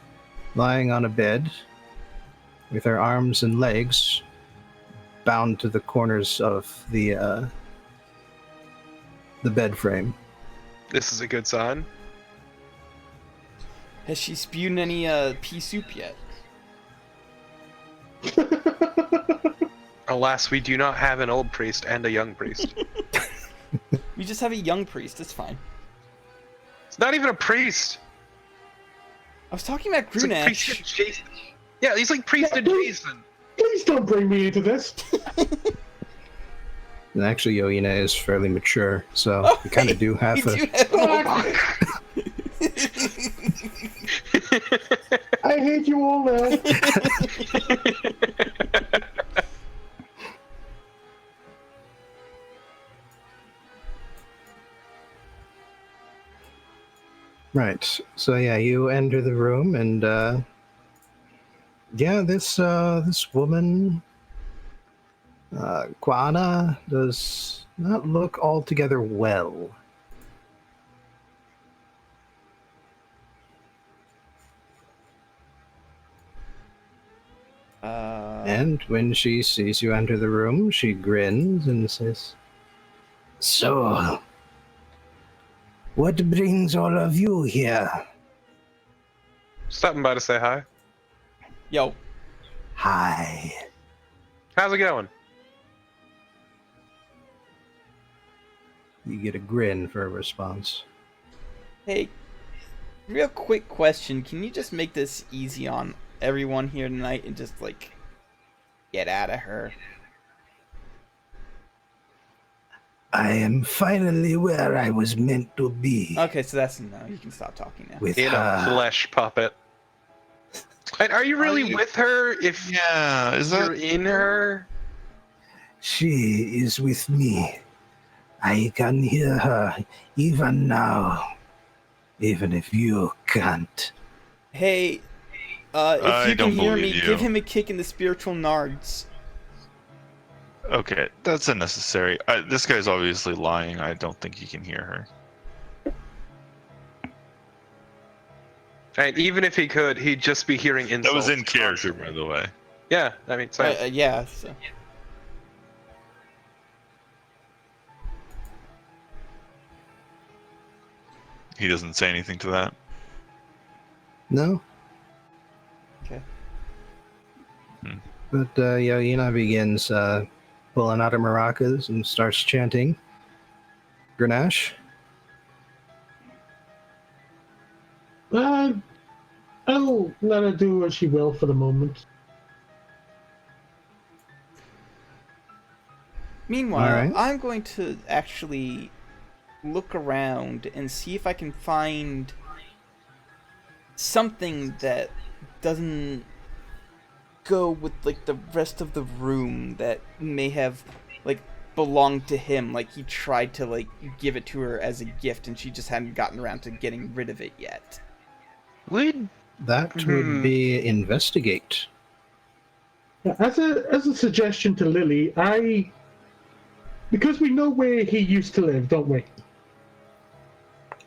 Speaker 3: lying on a bed with her arms and legs bound to the corners of the bed frame.
Speaker 1: This is a good sign.
Speaker 2: Has she spewed any pea soup yet?
Speaker 1: Alas, we do not have an old priest and a young priest.
Speaker 2: We just have a young priest, it's fine.
Speaker 1: It's not even a priest.
Speaker 2: I was talking about
Speaker 1: It's like
Speaker 2: Grunash.
Speaker 1: priest and Jason. Yeah, he's like priest and Jason.
Speaker 4: Please don't bring me into this.
Speaker 3: And actually, Yo'ina is fairly mature, so
Speaker 2: Oh,
Speaker 3: you kind of do have
Speaker 2: we
Speaker 3: a...
Speaker 2: do have an old
Speaker 4: I hate you all now.
Speaker 3: Right. So yeah, you enter the room, and this woman, Kwa'ana, does not look altogether well. And when she sees you enter the room, she grins and says, "So, what brings all of you here?"
Speaker 1: Stopping by to say hi.
Speaker 2: Yo.
Speaker 3: "Hi."
Speaker 1: How's it going?
Speaker 3: You get a grin for a response.
Speaker 2: Hey, real quick question. Can you just make this easy on everyone here tonight and just, like, get out of her?
Speaker 3: I am finally where I was meant to be.
Speaker 2: Okay, so that's no. You can stop talking now.
Speaker 3: With
Speaker 1: In a
Speaker 3: her.
Speaker 1: flesh puppet. And are you really with her if
Speaker 5: Yeah, is
Speaker 1: you're
Speaker 5: that
Speaker 1: in her?
Speaker 3: She is with me. I can hear her even now. Even if you can't.
Speaker 2: Hey, if
Speaker 5: I
Speaker 2: you can
Speaker 5: don't
Speaker 2: hear me,
Speaker 5: believe you.
Speaker 2: give him a kick in the spiritual nards.
Speaker 5: okay? That's unnecessary. This guy's obviously lying. I don't think he can hear her.
Speaker 1: And even if he could, he'd just be hearing insults.
Speaker 5: That was in character, by the way.
Speaker 1: Yeah, I mean, so
Speaker 2: Yeah. So.
Speaker 5: He doesn't say anything to that.
Speaker 3: No?
Speaker 2: Okay.
Speaker 3: But Yo'ina begins pulling out her maracas and starts chanting. Grenache?
Speaker 4: I'll let her do what she will for the moment.
Speaker 2: Meanwhile,
Speaker 3: Alright.
Speaker 2: I'm going to actually look around and see if I can find something that doesn't go with, like, the rest of the room that may have, like, belonged to him. Like, he tried to, like, give it to her as a gift and she just hadn't gotten around to getting rid of it yet.
Speaker 1: would
Speaker 3: That would be investigate.
Speaker 4: As a suggestion to Lily, because we know where he used to live, don't we?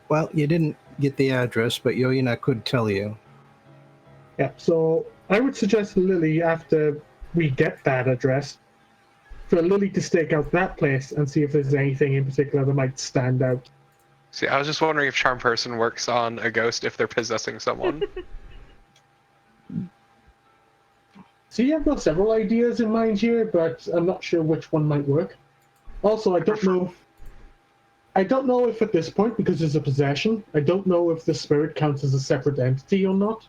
Speaker 3: Well, you didn't get the address, but Yoina could tell you.
Speaker 4: Yeah, so I would suggest to Lily, after we get that address, for Lily to stake out that place and see if there's anything in particular that might stand out.
Speaker 1: See, I was just wondering if Charm Person works on a ghost if they're possessing someone.
Speaker 4: See, I've got several ideas in mind here, but I'm not sure which one might work. Also, I don't know if at this point, because there's a possession, I don't know if the spirit counts as a separate entity or not.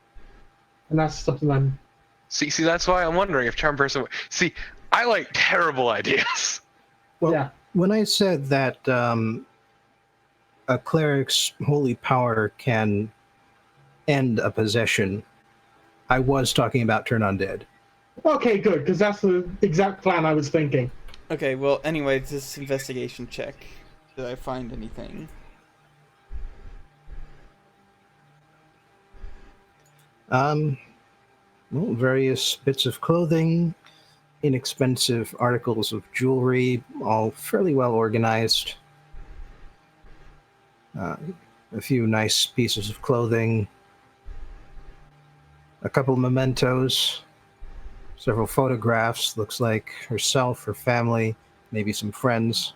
Speaker 4: And that's something I'm...
Speaker 1: See, that's why I'm wondering if Charm Person... See, I like terrible ideas.
Speaker 3: Well,
Speaker 4: Yeah.
Speaker 3: when I said that a cleric's holy power can end a possession, I was talking about turn undead.
Speaker 4: Okay, good, because that's the exact plan I was thinking.
Speaker 2: Okay, well, anyway, this investigation check. Did I find anything?
Speaker 3: Well, various bits of clothing, inexpensive articles of jewelry, all fairly well organized. A few nice pieces of clothing, a couple mementos, several photographs, looks like herself, her family, maybe some friends.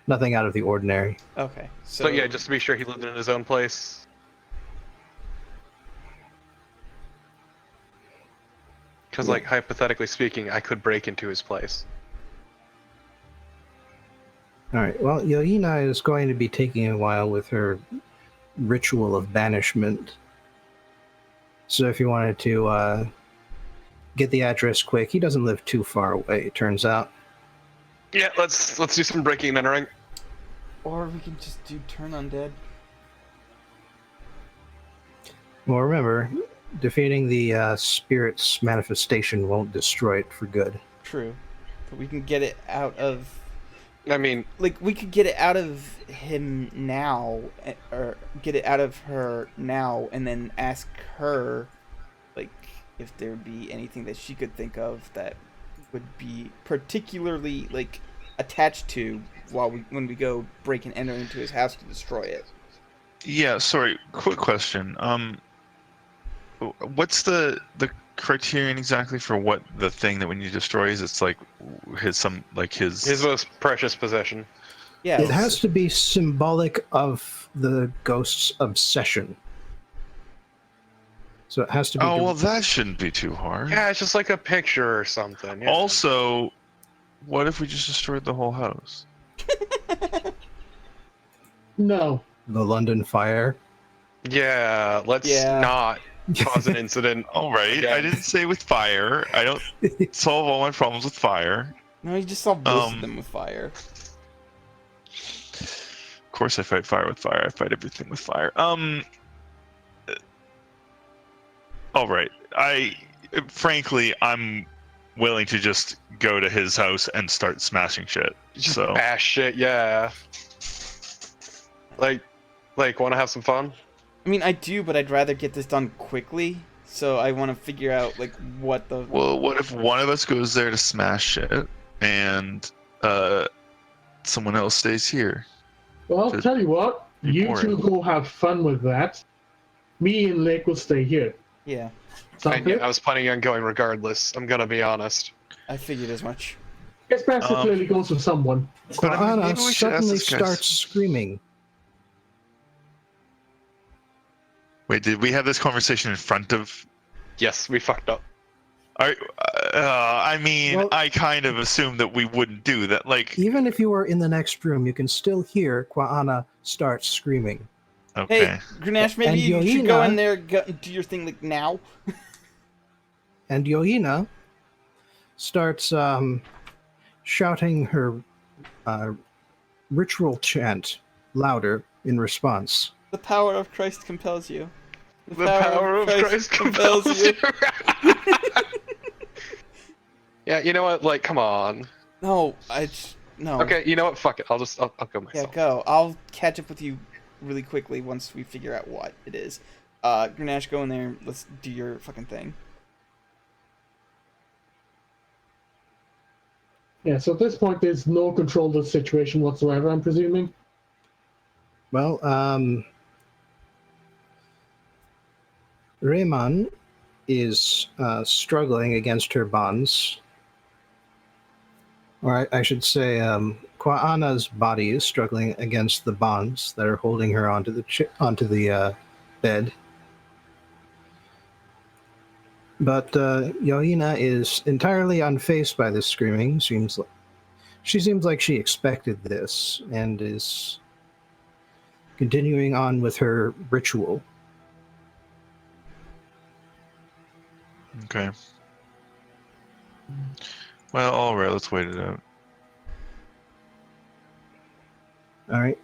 Speaker 3: Nothing out of the ordinary.
Speaker 2: Okay,
Speaker 1: So yeah, just to be sure he lived in his own place. Because, like, hypothetically speaking, I could break into his place.
Speaker 3: All right, well, Yoina is going to be taking a while with her ritual of banishment. So if you wanted to get the address quick, he doesn't live too far away, it turns out.
Speaker 1: Yeah, let's do some breaking and entering.
Speaker 2: Or we can just do turn undead.
Speaker 3: Well, remember, defeating the spirit's manifestation won't destroy it for good.
Speaker 2: True. But we can get it out of...
Speaker 1: I mean...
Speaker 2: Like, we could get it out of him now, or get it out of her now, and then ask her, like, if there'd be anything that she could think of that would be particularly, like, attached to when we go break and enter into his house to destroy it.
Speaker 5: Yeah, sorry. Quick question. What's the criterion exactly for what the thing that when you destroy is? It's like his
Speaker 1: most precious possession.
Speaker 2: Yeah.
Speaker 3: It has to be symbolic of the ghost's obsession. So it has to be...
Speaker 5: Oh, well, that shouldn't be too hard.
Speaker 1: Yeah, it's just like a picture or something. Yeah.
Speaker 5: Also, what if we just destroyed the whole house?
Speaker 4: No.
Speaker 3: The London fire.
Speaker 1: Yeah, let's not cause an incident.
Speaker 5: All right,
Speaker 1: Yeah.
Speaker 5: I didn't say with fire. I don't solve all my problems with fire.
Speaker 2: No, you just saw most of them with fire.
Speaker 5: Of course, I fight fire with fire. I fight everything with fire. All right. Frankly, I'm willing to just go to his house and start smashing shit.
Speaker 1: Just
Speaker 5: So
Speaker 1: bash shit, yeah. Like, want to have some fun?
Speaker 2: I mean, I do, but I'd rather get this done quickly. So I want to figure out, like, what the...
Speaker 5: well, what if one of us goes there to smash shit and someone else stays here?
Speaker 4: Well, I'll tell you what. You two go have fun with that. Me and Lake will stay here.
Speaker 2: Yeah,
Speaker 4: Sound good?
Speaker 1: I was planning on going regardless. I'm gonna be honest.
Speaker 2: I figured as much.
Speaker 4: It's best if Lily goes with someone.
Speaker 5: But I mean,
Speaker 3: Anna
Speaker 5: maybe we should ask
Speaker 3: suddenly
Speaker 5: this guy.
Speaker 3: starts screaming.
Speaker 5: Wait, did we have this conversation in front of?
Speaker 1: Yes, we fucked up.
Speaker 5: I mean,
Speaker 3: Well-
Speaker 5: I kind of assumed that we wouldn't do that. Like,
Speaker 3: Even if you were in the next room, you can still hear Kwaana start screaming.
Speaker 5: okay.
Speaker 2: Hey, Grenache, maybe
Speaker 3: And
Speaker 2: you should go
Speaker 3: Yoina-
Speaker 2: in there, do your thing, like, now.
Speaker 3: And Yoina starts shouting her ritual chant louder in response.
Speaker 2: The power of Christ compels you.
Speaker 1: The power of Christ compels you. Yeah, you know what? Like, come on.
Speaker 2: No, no.
Speaker 1: Okay, you know what? Fuck it. I'll go
Speaker 2: Yeah,
Speaker 1: myself.
Speaker 2: go. I'll catch up with you really quickly once we figure out what it is. Grenache, go in there. Let's do your fucking thing.
Speaker 4: Yeah, so at this point, there's no control of the situation whatsoever, I'm presuming.
Speaker 3: Well, Rayman is struggling against her bonds. Or I should say, Qua'ana's body is struggling against the bonds that are holding her onto the bed. But Yo'ina is entirely unfazed by this screaming. She seems like she expected this and is continuing on with her ritual.
Speaker 5: Okay. Well, all right. Let's wait it out.
Speaker 3: All right.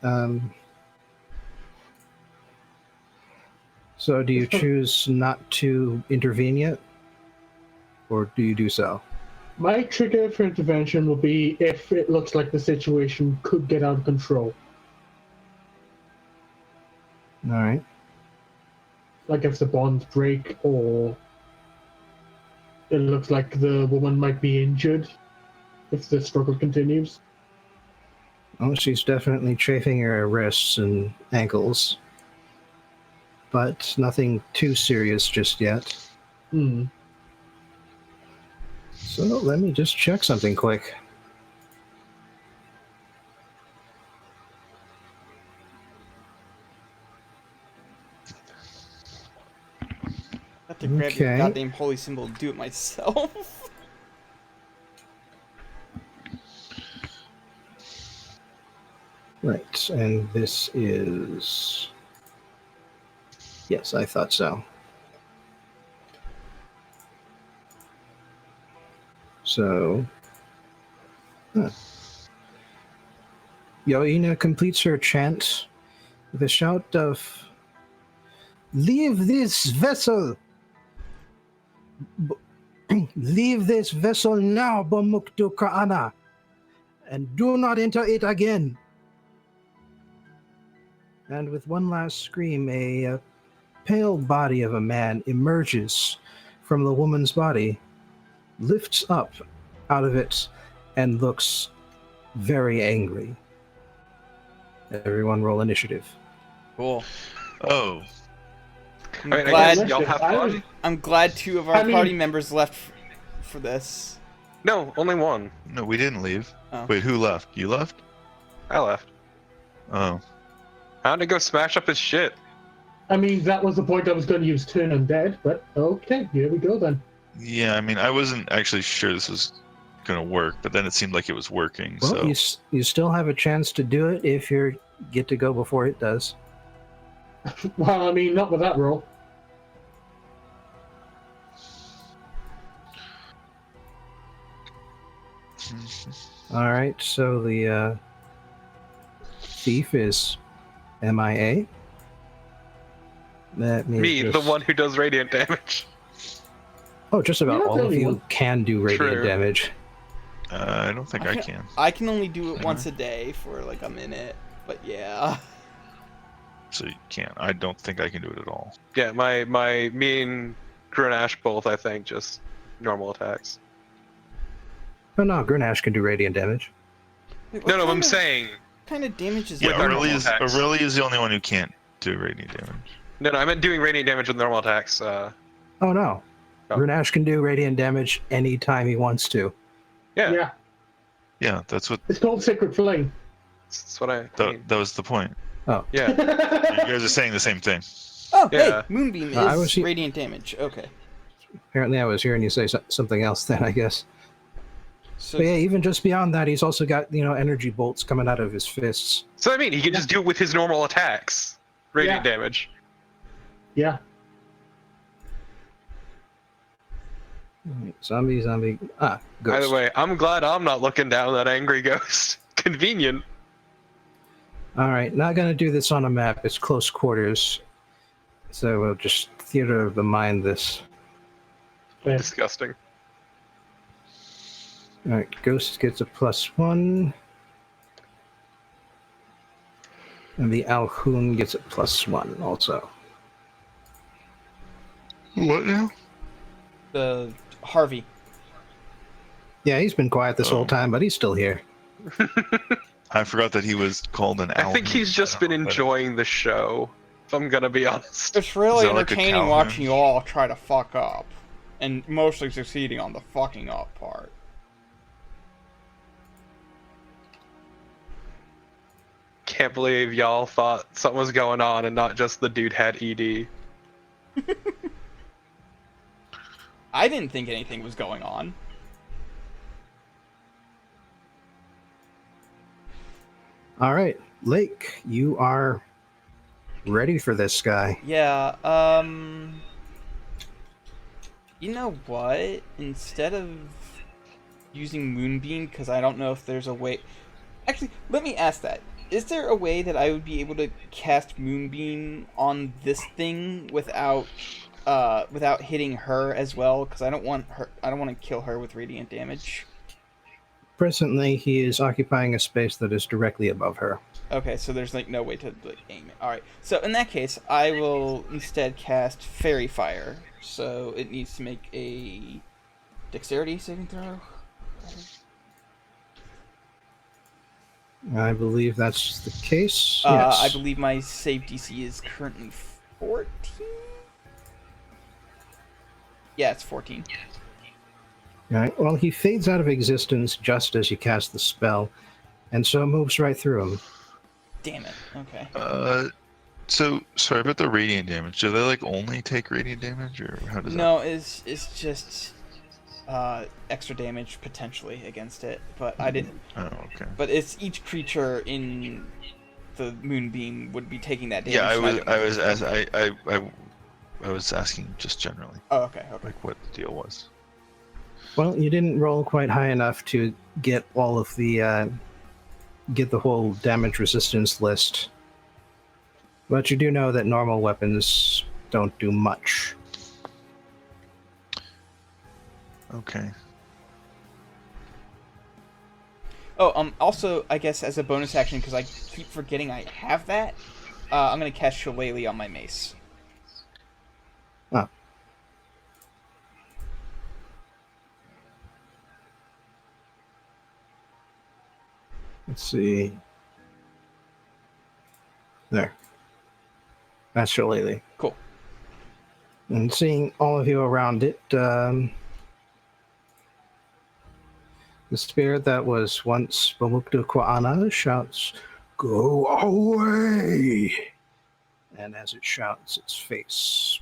Speaker 3: So, do you choose not to intervene yet, or do you do so?
Speaker 4: My trigger for intervention will be if it looks like the situation could get out of control.
Speaker 3: All right.
Speaker 4: Like if the bonds break or it looks like the woman might be injured if the struggle continues.
Speaker 3: Well, she's definitely chafing her wrists and ankles, but nothing too serious just yet.
Speaker 4: Hmm.
Speaker 3: So let me just check something quick.
Speaker 2: I have to grab your
Speaker 3: Okay.
Speaker 2: goddamn holy symbol and do it myself.
Speaker 3: Right, and this is... Yes, I thought so. So... Yo'ina completes her chant with a shout of, "Leave this vessel! Leave this vessel now, Bamuktu Ka'ana, and do not enter it again." And with one last scream, a pale body of a man emerges from the woman's body, lifts up out of it, and looks very angry. Everyone roll initiative.
Speaker 2: Cool.
Speaker 5: Oh,
Speaker 2: I'm
Speaker 1: Alright, I
Speaker 2: glad.
Speaker 1: guess y'all have fun.
Speaker 2: I'm glad 2 of our party members left for this.
Speaker 1: No, only one.
Speaker 5: no, we didn't leave.
Speaker 2: Oh.
Speaker 5: Wait, who left? You left?
Speaker 1: I left.
Speaker 5: Oh.
Speaker 1: I had to go smash up his shit.
Speaker 4: I mean, that was the point I was going to use turn undead, but okay, here we go then.
Speaker 5: Yeah, I mean, I wasn't actually sure this was going to work, but then it seemed like it was working,
Speaker 3: Well,
Speaker 5: so...
Speaker 3: you still have a chance to do it if you get to go before it does.
Speaker 4: Well, I mean, not with that roll.
Speaker 3: All right, so the thief is MIA. Let me
Speaker 1: Me, the
Speaker 3: just-
Speaker 1: one who does radiant damage.
Speaker 3: Oh, just about
Speaker 4: You're not
Speaker 3: all
Speaker 4: the
Speaker 3: of
Speaker 4: only
Speaker 3: you
Speaker 4: one.
Speaker 3: can do radiant
Speaker 1: True.
Speaker 3: damage.
Speaker 5: I don't think I can.
Speaker 2: I can only do it once a day for like a minute, but yeah.
Speaker 5: So you can't. I don't think I can do it at all.
Speaker 1: Yeah, me and Grenache both, I think, just normal attacks.
Speaker 3: Oh no, Grenache can do radiant damage.
Speaker 2: Wait,
Speaker 1: No,
Speaker 2: what
Speaker 1: I'm
Speaker 2: kind of-
Speaker 1: saying.
Speaker 2: What kind of damage is
Speaker 5: Yeah,
Speaker 1: With our
Speaker 5: Aurelia
Speaker 1: normal attacks.
Speaker 5: is the only one who can't do radiant damage.
Speaker 1: No, I meant doing radiant damage with normal attacks.
Speaker 3: Oh no,
Speaker 1: Oh.
Speaker 3: Grenache can do radiant damage anytime he wants to.
Speaker 1: Yeah,
Speaker 4: Yeah,
Speaker 5: Yeah, that's what
Speaker 4: it's called Sacred Flame.
Speaker 1: that's what I mean.
Speaker 5: that was the point.
Speaker 3: Oh,
Speaker 1: Yeah,
Speaker 5: You guys are saying the same thing.
Speaker 2: Oh,
Speaker 1: Yeah.
Speaker 2: hey, Moonbeam is
Speaker 3: I was-
Speaker 2: radiant damage. Okay.
Speaker 3: apparently I was hearing you say something else then, I guess.
Speaker 2: So
Speaker 3: But yeah, even just beyond that, he's also got, energy bolts coming out of his fists.
Speaker 1: so I mean, he can just do it with his normal attacks. Radiant
Speaker 4: Yeah.
Speaker 1: damage.
Speaker 4: Yeah.
Speaker 3: Alright, zombie. Ghost.
Speaker 1: By the way, I'm glad I'm not looking down that angry ghost. Convenient.
Speaker 3: Alright, not gonna do this on a map, it's close quarters. So we'll just theater of the mind this.
Speaker 4: Yeah.
Speaker 1: Disgusting.
Speaker 3: Alright, Ghost gets a +1. And the Alhoun gets a +1 also.
Speaker 5: What now?
Speaker 2: The Harvey.
Speaker 3: Yeah, he's been quiet this whole time, but he's still here.
Speaker 5: I forgot that he was called an owl.
Speaker 1: I think he's just been enjoying the show, if I'm gonna be honest.
Speaker 2: It's really
Speaker 5: that like a
Speaker 2: entertaining
Speaker 5: cowhand?
Speaker 2: watching you all try to fuck up. And mostly succeeding on the fucking up part.
Speaker 1: Can't believe y'all thought something was going on and not just the dude had ED.
Speaker 2: I didn't think anything was going on.
Speaker 3: All right, Lake, you are ready for this guy.
Speaker 2: Yeah, you know what? Instead of using Moonbeam, because I don't know if there's a way... Actually, let me ask that. Is there a way that I would be able to cast Moonbeam on this thing without hitting her as well? Because I don't want to kill her with radiant damage.
Speaker 3: Presently, he is occupying a space that is directly above her.
Speaker 2: Okay, so there's like no way to like aim it. All right. So in that case, I will instead cast Fairy Fire. So it needs to make a Dexterity saving throw.
Speaker 3: I believe that's the case. Yes.
Speaker 2: I believe my save DC is currently 14. Yeah, it's 14.
Speaker 3: All right. Well, he fades out of existence just as you cast the spell, and so moves right through him.
Speaker 2: Damn it. Okay.
Speaker 5: So sorry about the radiant damage. Do they like only take radiant damage, or how does that?
Speaker 2: No, it's just extra damage potentially against it, but I didn't.
Speaker 5: Oh, okay.
Speaker 2: But it's each creature in the Moonbeam would be taking that damage.
Speaker 5: Yeah,
Speaker 2: so
Speaker 5: I was asking just generally,
Speaker 2: Oh, okay. Okay.
Speaker 5: like what the deal was.
Speaker 3: Well, you didn't roll quite high enough to get all of the get the whole damage resistance list, but you do know that normal weapons don't do much.
Speaker 5: Okay.
Speaker 2: Oh, also, I guess as a bonus action, because I keep forgetting I have that, I'm gonna cast Shillelagh on my mace.
Speaker 3: Ah. Let's see. There. That's Shillelagh.
Speaker 2: Cool.
Speaker 3: And seeing all of you around it, the spirit that was once Bamuktu Kwa'ana shouts, "Go away!" And as it shouts, its face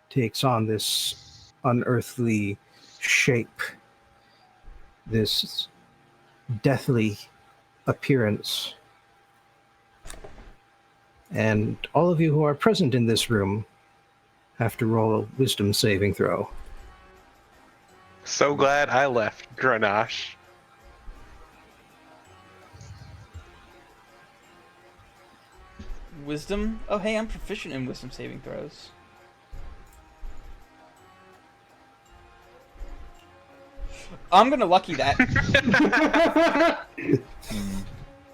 Speaker 3: takes on this unearthly shape, this deathly appearance. And all of you who are present in this room have to roll a wisdom saving throw.
Speaker 1: So glad I left, Grenache.
Speaker 2: Wisdom? Oh, hey, I'm proficient in wisdom saving throws. I'm gonna lucky that.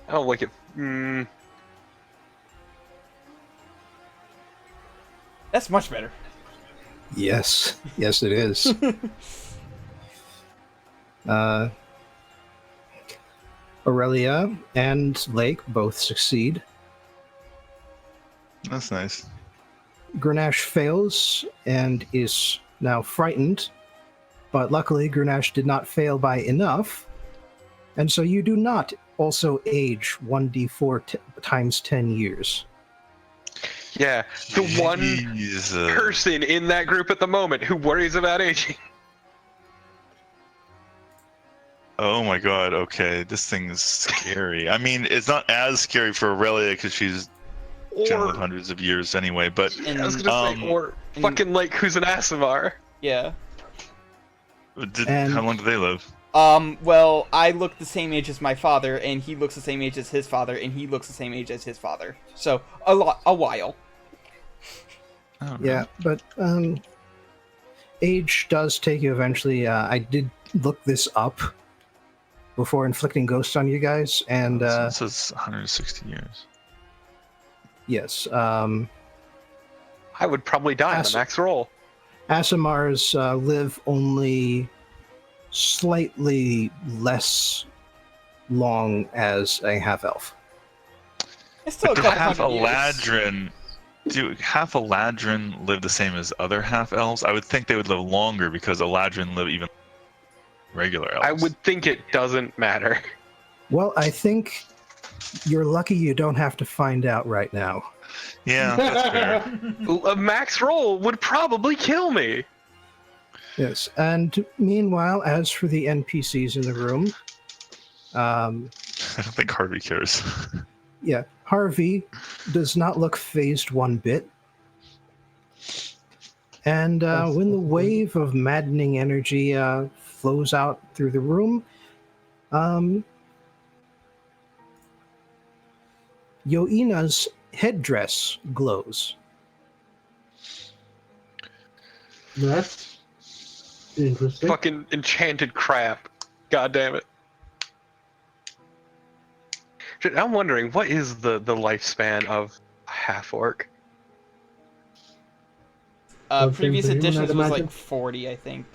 Speaker 1: I don't like it.
Speaker 2: That's much better.
Speaker 3: Yes, yes, it is. Aurelia and Lake both succeed.
Speaker 5: That's nice.
Speaker 3: Grenache fails and is now frightened, but luckily Grenache did not fail by enough, and so you do not also age 1d4 times 10 years.
Speaker 1: Yeah, the one
Speaker 5: Jeez.
Speaker 1: person in that group at the moment who worries about aging.
Speaker 5: Oh my god, okay, this thing is scary. I mean, it's not as scary for Aurelia because she's generally
Speaker 1: Or,
Speaker 5: hundreds of years anyway, but
Speaker 1: I was gonna say, or fucking Lake, who's an Asimar.
Speaker 2: Yeah.
Speaker 5: how long do they live?
Speaker 2: Well, I look the same age as my father, and he looks the same age as his father, and he looks the same age as his father. So, a while.
Speaker 5: I don't know.
Speaker 3: Yeah, but age does take you eventually. I did look this up before inflicting ghosts on you guys, and
Speaker 5: It says 160 years.
Speaker 3: Yes.
Speaker 1: I would probably die on the max roll.
Speaker 3: Asimars live only slightly less long as a half-elf.
Speaker 2: It's still
Speaker 5: But
Speaker 2: a
Speaker 5: do
Speaker 2: couple
Speaker 5: half
Speaker 2: hundred years.
Speaker 5: Eladrin, do half Eladrin live the same as other half elves? I would think they would live longer because Eladrin live even regular elves.
Speaker 1: I would think it doesn't matter.
Speaker 3: Well, I think you're lucky you don't have to find out right now.
Speaker 5: Yeah, that's fair.
Speaker 1: A max roll would probably kill me.
Speaker 3: Yes, and meanwhile, as for the NPCs in the room,
Speaker 5: I don't think Harvey cares.
Speaker 3: yeah, Harvey does not look phased one bit. And when the wave of maddening energy flows out through the room, Yo'ina's headdress glows.
Speaker 4: That's interesting.
Speaker 1: Fucking enchanted crap. God damn it. Shit, I'm wondering, what is the lifespan of a half-orc?
Speaker 2: Previous
Speaker 4: I'd
Speaker 2: editions was
Speaker 4: imagine.
Speaker 2: like 40, I think.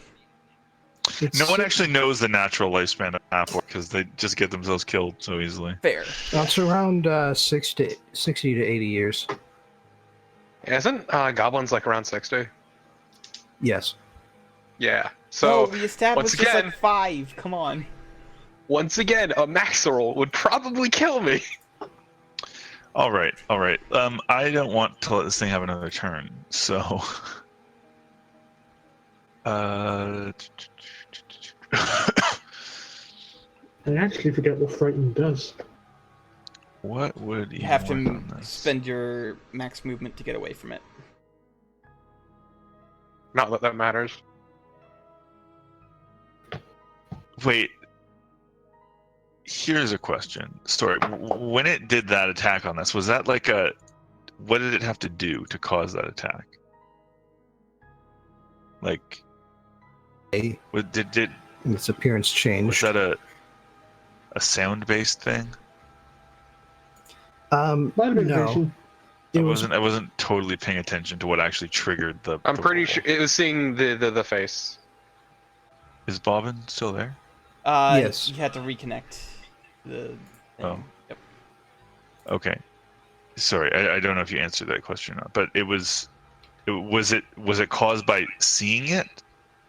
Speaker 5: No one actually knows the natural lifespan of half orc because they just get themselves killed so easily.
Speaker 2: Fair.
Speaker 3: It's around 60 to 80 years.
Speaker 1: Isn't goblins like around 60?
Speaker 3: Yes.
Speaker 1: Yeah. So,
Speaker 2: we established
Speaker 1: once
Speaker 2: it's
Speaker 1: again,
Speaker 2: like 5. Come on.
Speaker 1: once again, a max roll would probably kill me.
Speaker 5: All right. I don't want to let this thing have another turn, so.
Speaker 4: I actually forget what frightened does.
Speaker 5: What would
Speaker 2: You have
Speaker 5: work
Speaker 2: to
Speaker 5: on this?
Speaker 2: spend your max movement to get away from it.
Speaker 1: Not that that matters.
Speaker 5: Wait. Here's a question. Story. When it did that attack on us, was that like a? What did it have to do to cause that attack? Like, what did
Speaker 3: Its appearance changed.
Speaker 5: was that a sound-based thing?
Speaker 3: No.
Speaker 4: Vision.
Speaker 3: It
Speaker 5: I
Speaker 3: was
Speaker 5: wasn't totally paying attention to what actually triggered the.
Speaker 1: I'm
Speaker 5: the
Speaker 1: pretty
Speaker 5: roll.
Speaker 1: sure it was seeing the face.
Speaker 5: Is Bobbin still there?
Speaker 3: Yes.
Speaker 2: You had to reconnect the thing.
Speaker 5: Oh.
Speaker 2: Yep.
Speaker 5: Okay. Sorry, I don't know if you answered that question or not, but was it caused by seeing it?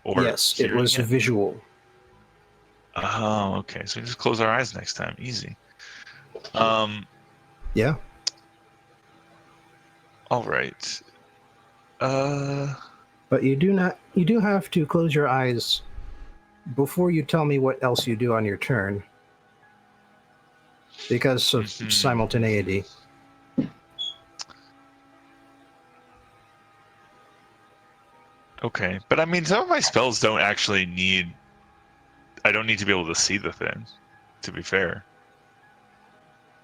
Speaker 5: Or
Speaker 3: yes, it
Speaker 5: hearing
Speaker 3: was
Speaker 5: it?
Speaker 3: visual.
Speaker 5: Oh, okay. So we just close our eyes next time. Easy.
Speaker 3: Yeah.
Speaker 5: All right.
Speaker 3: But you do have to close your eyes before you tell me what else you do on your turn. Because of simultaneity.
Speaker 5: Okay, but I mean, some of my spells don't actually need. I don't need to be able to see the thing. To be fair.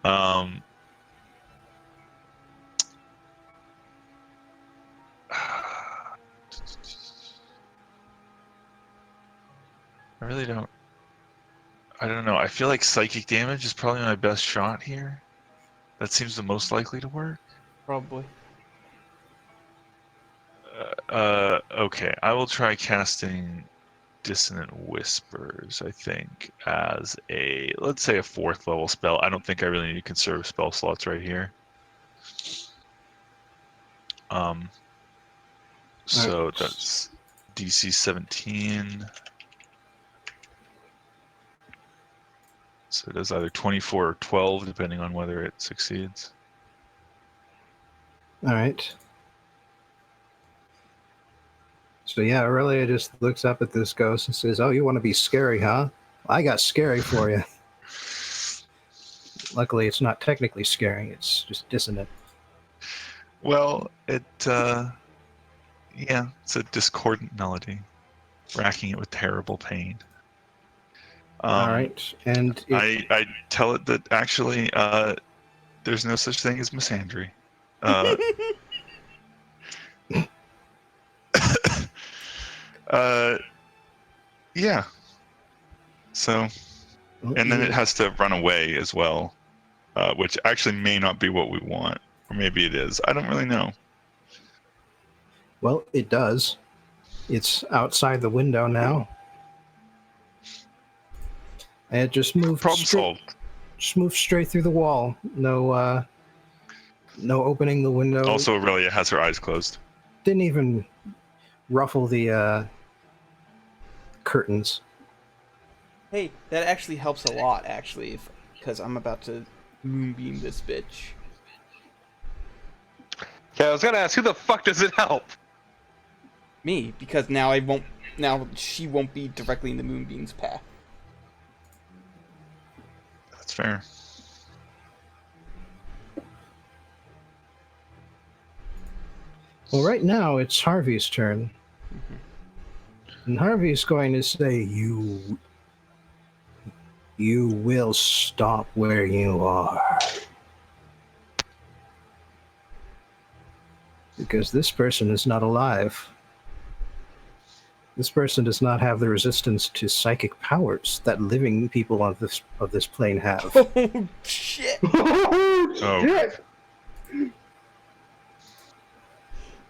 Speaker 5: I really don't. I don't know. I feel like psychic damage is probably my best shot here. That seems the most likely to work.
Speaker 2: Probably.
Speaker 5: Okay. I will try casting Dissonant Whispers, I think, as let's say a 4th level spell. I don't think I really need to conserve spell slots right here. So
Speaker 3: Right.
Speaker 5: that's DC 17. So it does either 24 or 12, depending on whether it succeeds.
Speaker 3: All right. So yeah, Aurelia just looks up at this ghost and says, "Oh, you want to be scary, huh? I got scary for you." Luckily, it's not technically scaring; it's just dissonant.
Speaker 5: Well, it's a discordant melody, racking it with terrible pain.
Speaker 3: All right, and
Speaker 5: I tell it that actually there's no such thing as misandry. Yeah. So, and then it has to run away as well, which actually may not be what we want. Or maybe it is. I don't really know.
Speaker 3: Well, it does. It's outside the window now. And it just moved.
Speaker 5: Problem solved.
Speaker 3: Just moved straight through the wall. No opening the window.
Speaker 5: Also, Aurelia has her eyes closed.
Speaker 3: Didn't even ruffle the curtains.
Speaker 2: Hey, that actually helps a lot, actually, because I'm about to moonbeam this bitch.
Speaker 1: Yeah, I was gonna ask, who the fuck does it help?
Speaker 2: Me, because now she won't be directly in the moonbeam's path.
Speaker 5: That's fair.
Speaker 3: Well, right now it's Harvey's turn. And Harvey's going to say, you will stop where you are. Because this person is not alive. This person does not have the resistance to psychic powers that living people of this plane have.
Speaker 2: Oh, shit!
Speaker 5: Oh.
Speaker 4: Shit!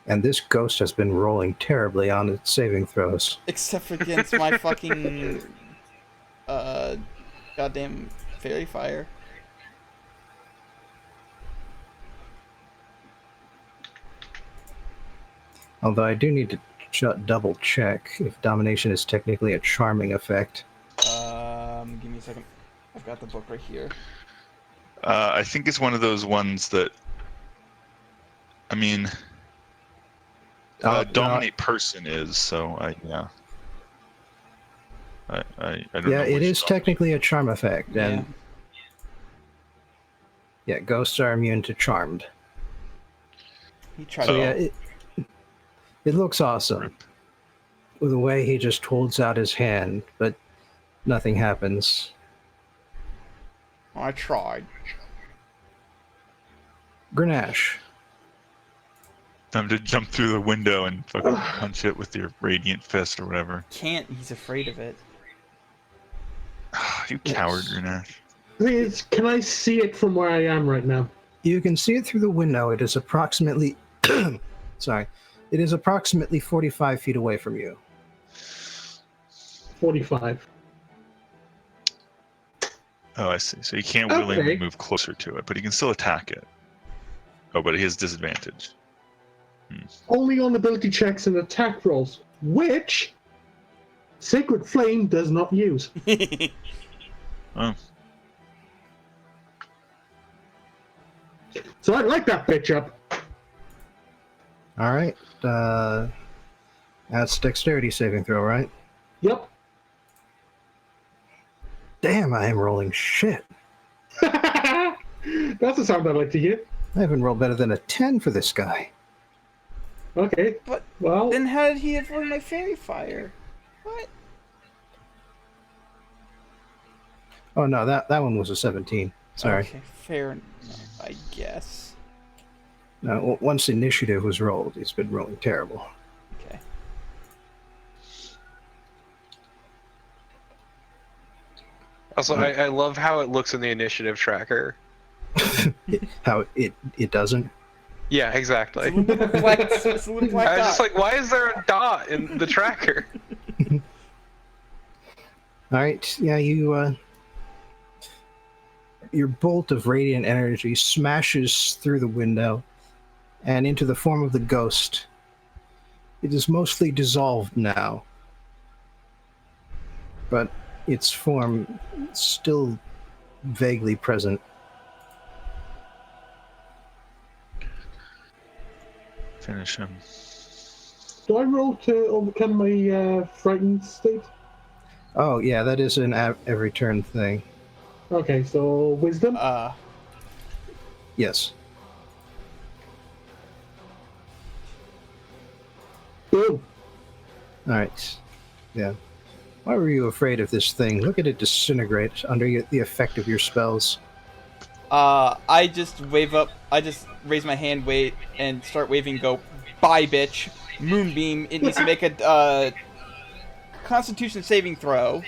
Speaker 3: And this ghost has been rolling terribly on its saving throws.
Speaker 2: Except for against my fucking... goddamn fairy fire.
Speaker 3: Although I do need to double check if domination is technically a charming effect.
Speaker 2: Give me a second. I've got the book right here.
Speaker 5: I think it's one of those ones that, I mean, dominate person is, so I don't know.
Speaker 3: Yeah, it is technically a charm effect, and yeah, ghosts are immune to charmed.
Speaker 2: He tried
Speaker 3: So
Speaker 2: to...
Speaker 3: yeah, it looks awesome. With the way he just holds out his hand, but nothing happens.
Speaker 2: I tried.
Speaker 3: Grenache.
Speaker 5: Time to jump through the window and fucking punch it with your radiant fist or whatever.
Speaker 2: Can't, he's afraid of it.
Speaker 5: You coward, Grenache.
Speaker 4: Please, can I see it from where I am right now?
Speaker 3: You can see it through the window. It is approximately... Sorry. It is approximately 45 feet away from you.
Speaker 4: 45.
Speaker 5: Oh, I see. So he can't willingly move closer to it, but he can still attack it. Oh, but he has disadvantage.
Speaker 4: Only on ability checks and attack rolls, which Sacred Flame does not use.
Speaker 5: Oh.
Speaker 4: So I'd like that bitch up.
Speaker 3: All right. That's dexterity saving throw, right?
Speaker 4: Yep.
Speaker 3: Damn, I am rolling shit.
Speaker 4: That's a sound I'd like to hear.
Speaker 3: I haven't rolled better than a 10 for this guy.
Speaker 4: Okay.
Speaker 2: But
Speaker 4: Well,
Speaker 2: then how did he avoid my fairy fire? What?
Speaker 3: Oh no, that one was a 17. Sorry.
Speaker 2: Okay, fair enough, I guess.
Speaker 3: No, once initiative was rolled, it's been rolling terrible.
Speaker 2: Okay.
Speaker 1: Also, I love how it looks in the initiative tracker.
Speaker 3: How it doesn't.
Speaker 1: Yeah, exactly.
Speaker 2: It's a little black
Speaker 1: I was
Speaker 2: dot.
Speaker 1: just like, why is there a dot in the tracker?
Speaker 3: All right, yeah, your bolt of radiant energy smashes through the window and into the form of the ghost. It is mostly dissolved now, but its form is still vaguely present.
Speaker 5: Finish him.
Speaker 4: do I roll to overcome my frightened state?
Speaker 3: Oh yeah, that is an every turn thing.
Speaker 4: Okay, so wisdom.
Speaker 3: Yes.
Speaker 4: Boom.
Speaker 3: All right. Yeah. Why were you afraid of this thing? Look at it disintegrate under the effect of your spells.
Speaker 2: I just raise my hand, wait, and start waving, go, bye, bitch. Moonbeam, it needs to make a, Constitution saving throw.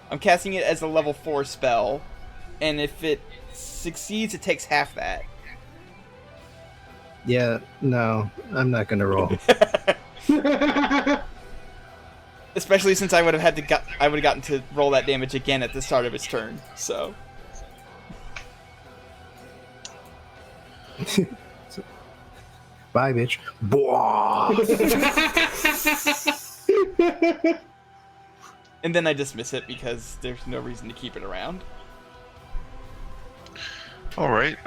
Speaker 2: I'm casting it as a level 4 spell, and if it succeeds, it takes half that.
Speaker 3: Yeah, no, I'm not gonna roll.
Speaker 2: Especially since I would have gotten to roll that damage again at the start of its turn. So
Speaker 3: Bye, bitch. Bwah!
Speaker 2: and then I dismiss it because there's no reason to keep it around.
Speaker 5: All right.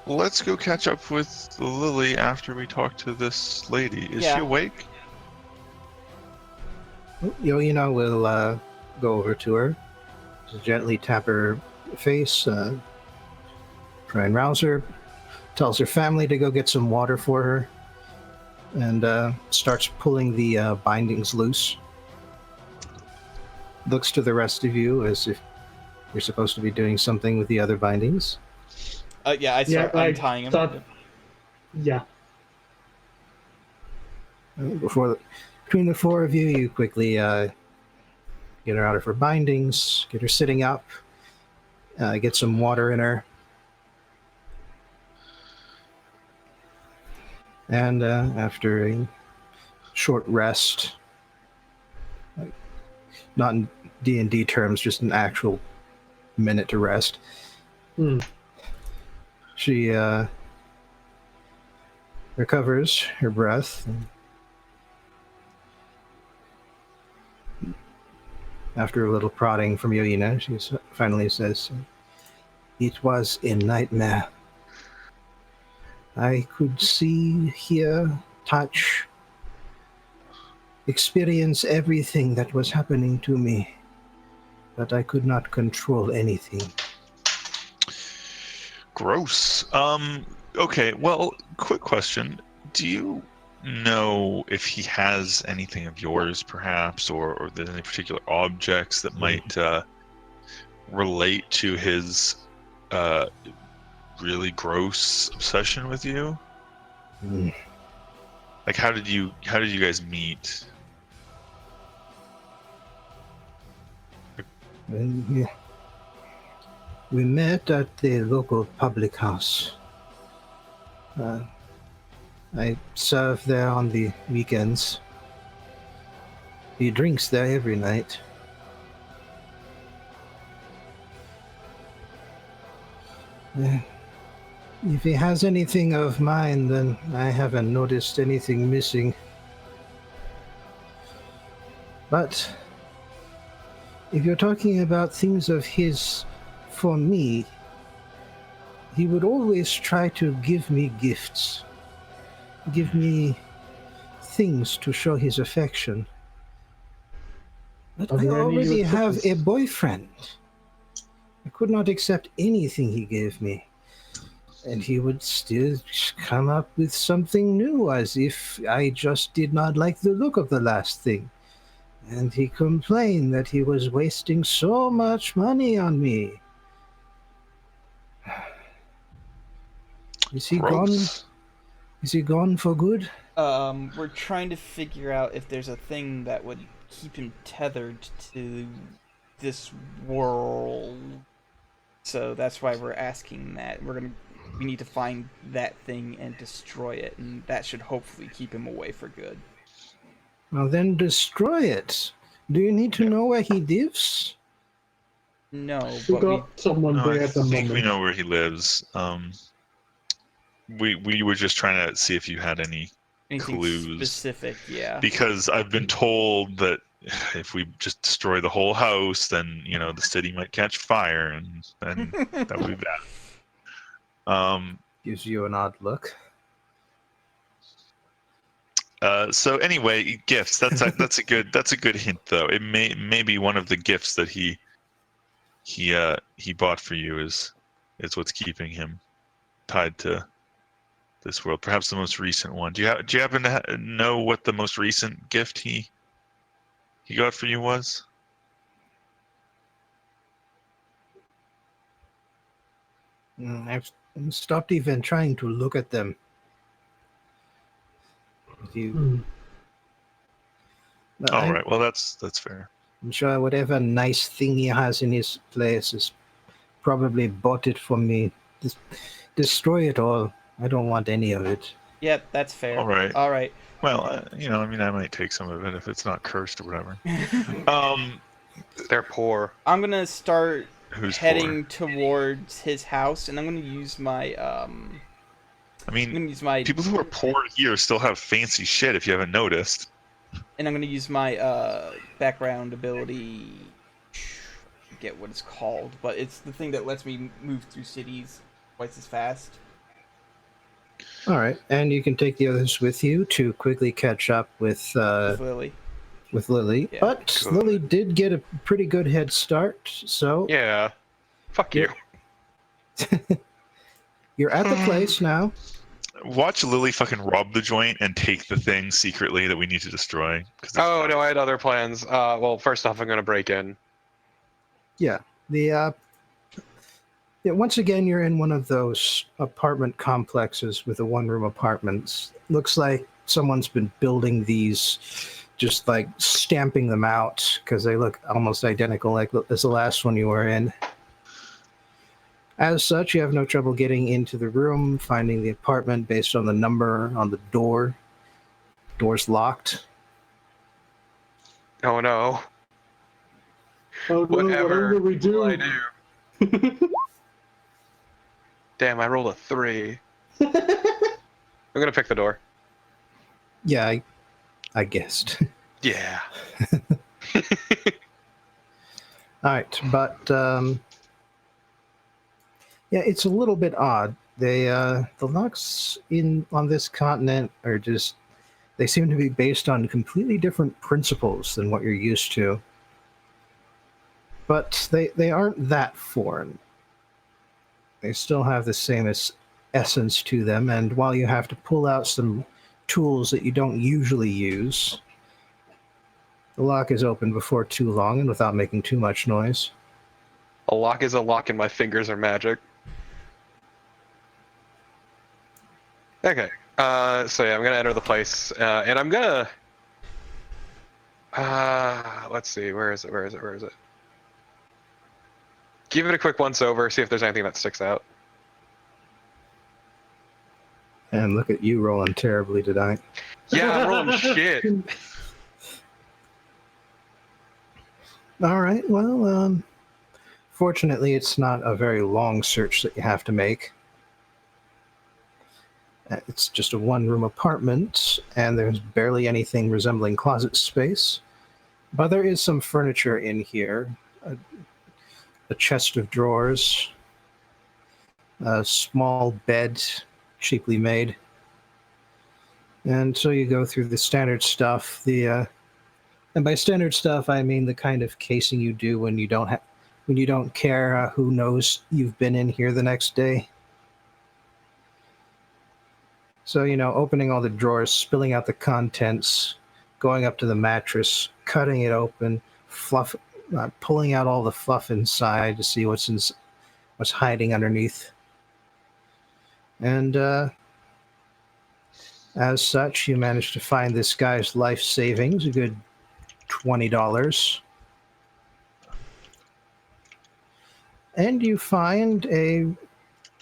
Speaker 5: Let's go catch up with Lily after we talk to this lady. Is
Speaker 2: Yeah.
Speaker 5: she awake?
Speaker 3: Yo'ina will go over to her, just gently tap her face, try and rouse her, tells her family to go get some water for her, and starts pulling the bindings loose. Looks to the rest of you as if you're supposed to be doing something with the other bindings.
Speaker 2: Yeah, I start untying him.
Speaker 4: Yeah.
Speaker 3: Between the four of you, you quickly get her out of her bindings, get her sitting up, get some water in her. And after a short rest, not in D&D terms, just an actual minute to rest, she recovers her breath. And after a little prodding from Yo'ina, she finally says, "It was a nightmare. I could see, hear, touch, experience everything that was happening to me, but I could not control anything."
Speaker 5: Gross. Okay, well, quick question. Do you know if he has anything of yours, perhaps, or there's any particular objects that might relate to his really gross obsession with you? Like, how did you guys meet?
Speaker 3: We met at the local public house. I serve there on the weekends. He drinks there every night. If he has anything of mine, then I haven't noticed anything missing. But if you're talking about things of his for me, he would always try to give me gifts, give me things to show his affection. But I already have a boyfriend. I could not accept anything he gave me. And he would still come up with something new, as if I just did not like the look of the last thing. And he complained that he was wasting so much money on me. Is he gone? Is he gone for good?
Speaker 2: We're trying to figure out if there's a thing that would keep him tethered to this world. So that's why we're asking that. We need to find that thing and destroy it, and that should hopefully keep him away for good.
Speaker 3: Well, then destroy it. Do you need to know where he lives?
Speaker 2: No,
Speaker 4: We
Speaker 2: but
Speaker 4: got someone there at the
Speaker 5: I think
Speaker 4: moment.
Speaker 5: we know where he lives. We were just trying to see if you had any
Speaker 2: anything
Speaker 5: clues.
Speaker 2: specific, yeah.
Speaker 5: Because I've been told that if we just destroy the whole house, then the city might catch fire, and that would be bad.
Speaker 3: Gives you an odd look.
Speaker 5: So anyway, gifts. That's a good hint, though. It may be one of the gifts that he bought for you is what's keeping him tied to this world. Perhaps the most recent one. Do you happen to know what the most recent gift he got for you was?
Speaker 3: I've stopped even trying to look at them.
Speaker 5: All right. Well, that's fair.
Speaker 3: I'm sure whatever nice thing he has in his place is probably bought it for me. Destroy it all. I don't want any of it.
Speaker 2: Yep, that's fair.
Speaker 5: All right.
Speaker 2: All right.
Speaker 5: Well, I mean, I might take some of it if it's not cursed or whatever. Um,
Speaker 1: They're poor.
Speaker 2: I'm gonna start
Speaker 5: who's
Speaker 2: heading towards his house, and I'm gonna use my
Speaker 5: I
Speaker 2: I'm
Speaker 5: mean,
Speaker 2: gonna use my
Speaker 5: people who are poor here still have fancy shit. If you haven't noticed.
Speaker 2: and I'm gonna use my background ability. I forget what it's called, but it's the thing that lets me move through cities twice as fast.
Speaker 3: All right, and you can take the others with you to quickly catch up with
Speaker 2: Lily.
Speaker 3: Lily.
Speaker 2: Yeah.
Speaker 3: But
Speaker 1: Good.
Speaker 3: Lily did get a pretty good head start, so
Speaker 1: Yeah. Fuck you.
Speaker 3: you're at the place now.
Speaker 5: Watch Lily fucking rob the joint and take the thing secretly that we need to destroy.
Speaker 1: Oh no, I had other plans. Well, first off, I'm gonna break in.
Speaker 3: Yeah, the once again, you're in one of those apartment complexes with the one-room apartments. Looks like someone's been building these, just like stamping them out because they look almost identical as the last one you were in. As such, you have no trouble getting into the room, finding the apartment based on the number on the door. Door's locked.
Speaker 1: Oh no.
Speaker 4: Oh, no,
Speaker 1: Whatever
Speaker 4: will we do?
Speaker 1: will I do? Damn, I rolled a 3. I'm gonna pick the door.
Speaker 3: Yeah, I guessed.
Speaker 1: Yeah.
Speaker 3: All right, but yeah, it's a little bit odd. The locks on this continent are just, they seem to be based on completely different principles than what you're used to. But they aren't that foreign. They still have the same essence to them, and while you have to pull out some tools that you don't usually use, the lock is open before too long and without making too much noise.
Speaker 1: A lock is a lock and my fingers are magic. Okay. So yeah, I'm gonna enter the place, and I'm gonna. Let's see. Where is it? Give it a quick once over. See if there's anything that sticks out.
Speaker 3: And look at you rolling terribly tonight.
Speaker 1: Yeah, I'm rolling shit.
Speaker 3: All right. Well, fortunately, it's not a very long search that you have to make. It's just a one-room apartment, and there's barely anything resembling closet space. But there is some furniture in here. A chest of drawers. A small bed, cheaply made. And so you go through the standard stuff. And by standard stuff, I mean the kind of casing you do when you don't care who knows you've been in here the next day. So, opening all the drawers, spilling out the contents, going up to the mattress, cutting it open, pulling out all the fluff inside to see what's hiding underneath. And as such, you manage to find this guy's life savings, a good $20. And you find a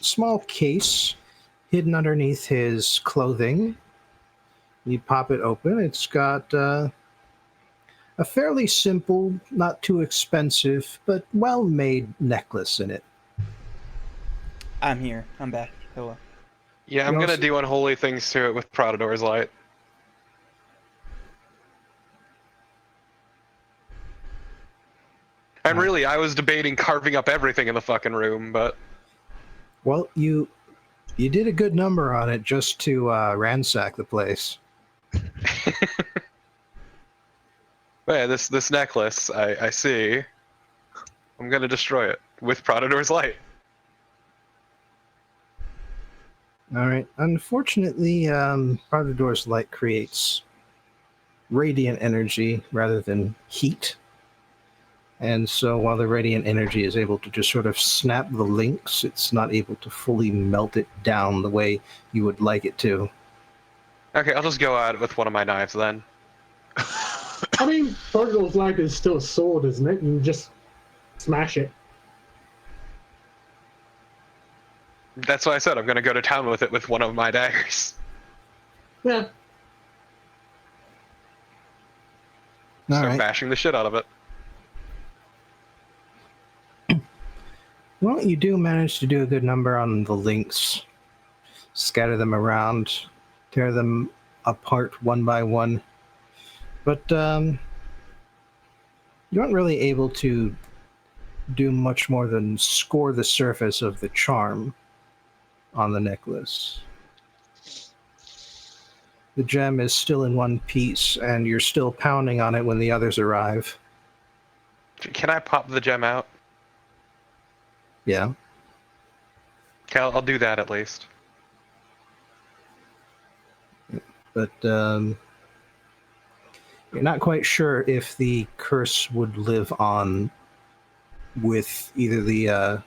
Speaker 3: small case hidden underneath his clothing. You pop it open. It's got a fairly simple, not too expensive, but well-made necklace in it.
Speaker 2: I'm here. I'm back. Hello.
Speaker 1: Yeah, I'm gonna do unholy things to it with Prodador's light. And really, I was debating carving up everything in the fucking room, but...
Speaker 3: Well, you did a good number on it just to ransack the place.
Speaker 1: Yeah, this necklace, I see. I'm gonna destroy it with Prodador's light.
Speaker 3: All right. Unfortunately, Prodador's light creates radiant energy rather than heat. And so while the radiant energy is able to just sort of snap the links, it's not able to fully melt it down the way you would like it to.
Speaker 1: Okay, I'll just go at it with one of my knives then.
Speaker 4: I mean, Prodigal's light is still a sword, isn't it? You can just smash it.
Speaker 1: That's why I said I'm gonna go to town with it with one of my daggers.
Speaker 4: Yeah.
Speaker 3: All
Speaker 1: Start
Speaker 3: right.
Speaker 1: bashing the shit out of it.
Speaker 3: Well, you do manage to do a good number on the links. Scatter them around, tear them apart one by one. But you aren't really able to do much more than score the surface of the charm on the necklace. The gem is still in one piece, and you're still pounding on it when the others arrive.
Speaker 1: Can I pop the gem out?
Speaker 3: Yeah.
Speaker 1: Okay, I'll do that at least.
Speaker 3: But you're not quite sure if the curse would live on with either the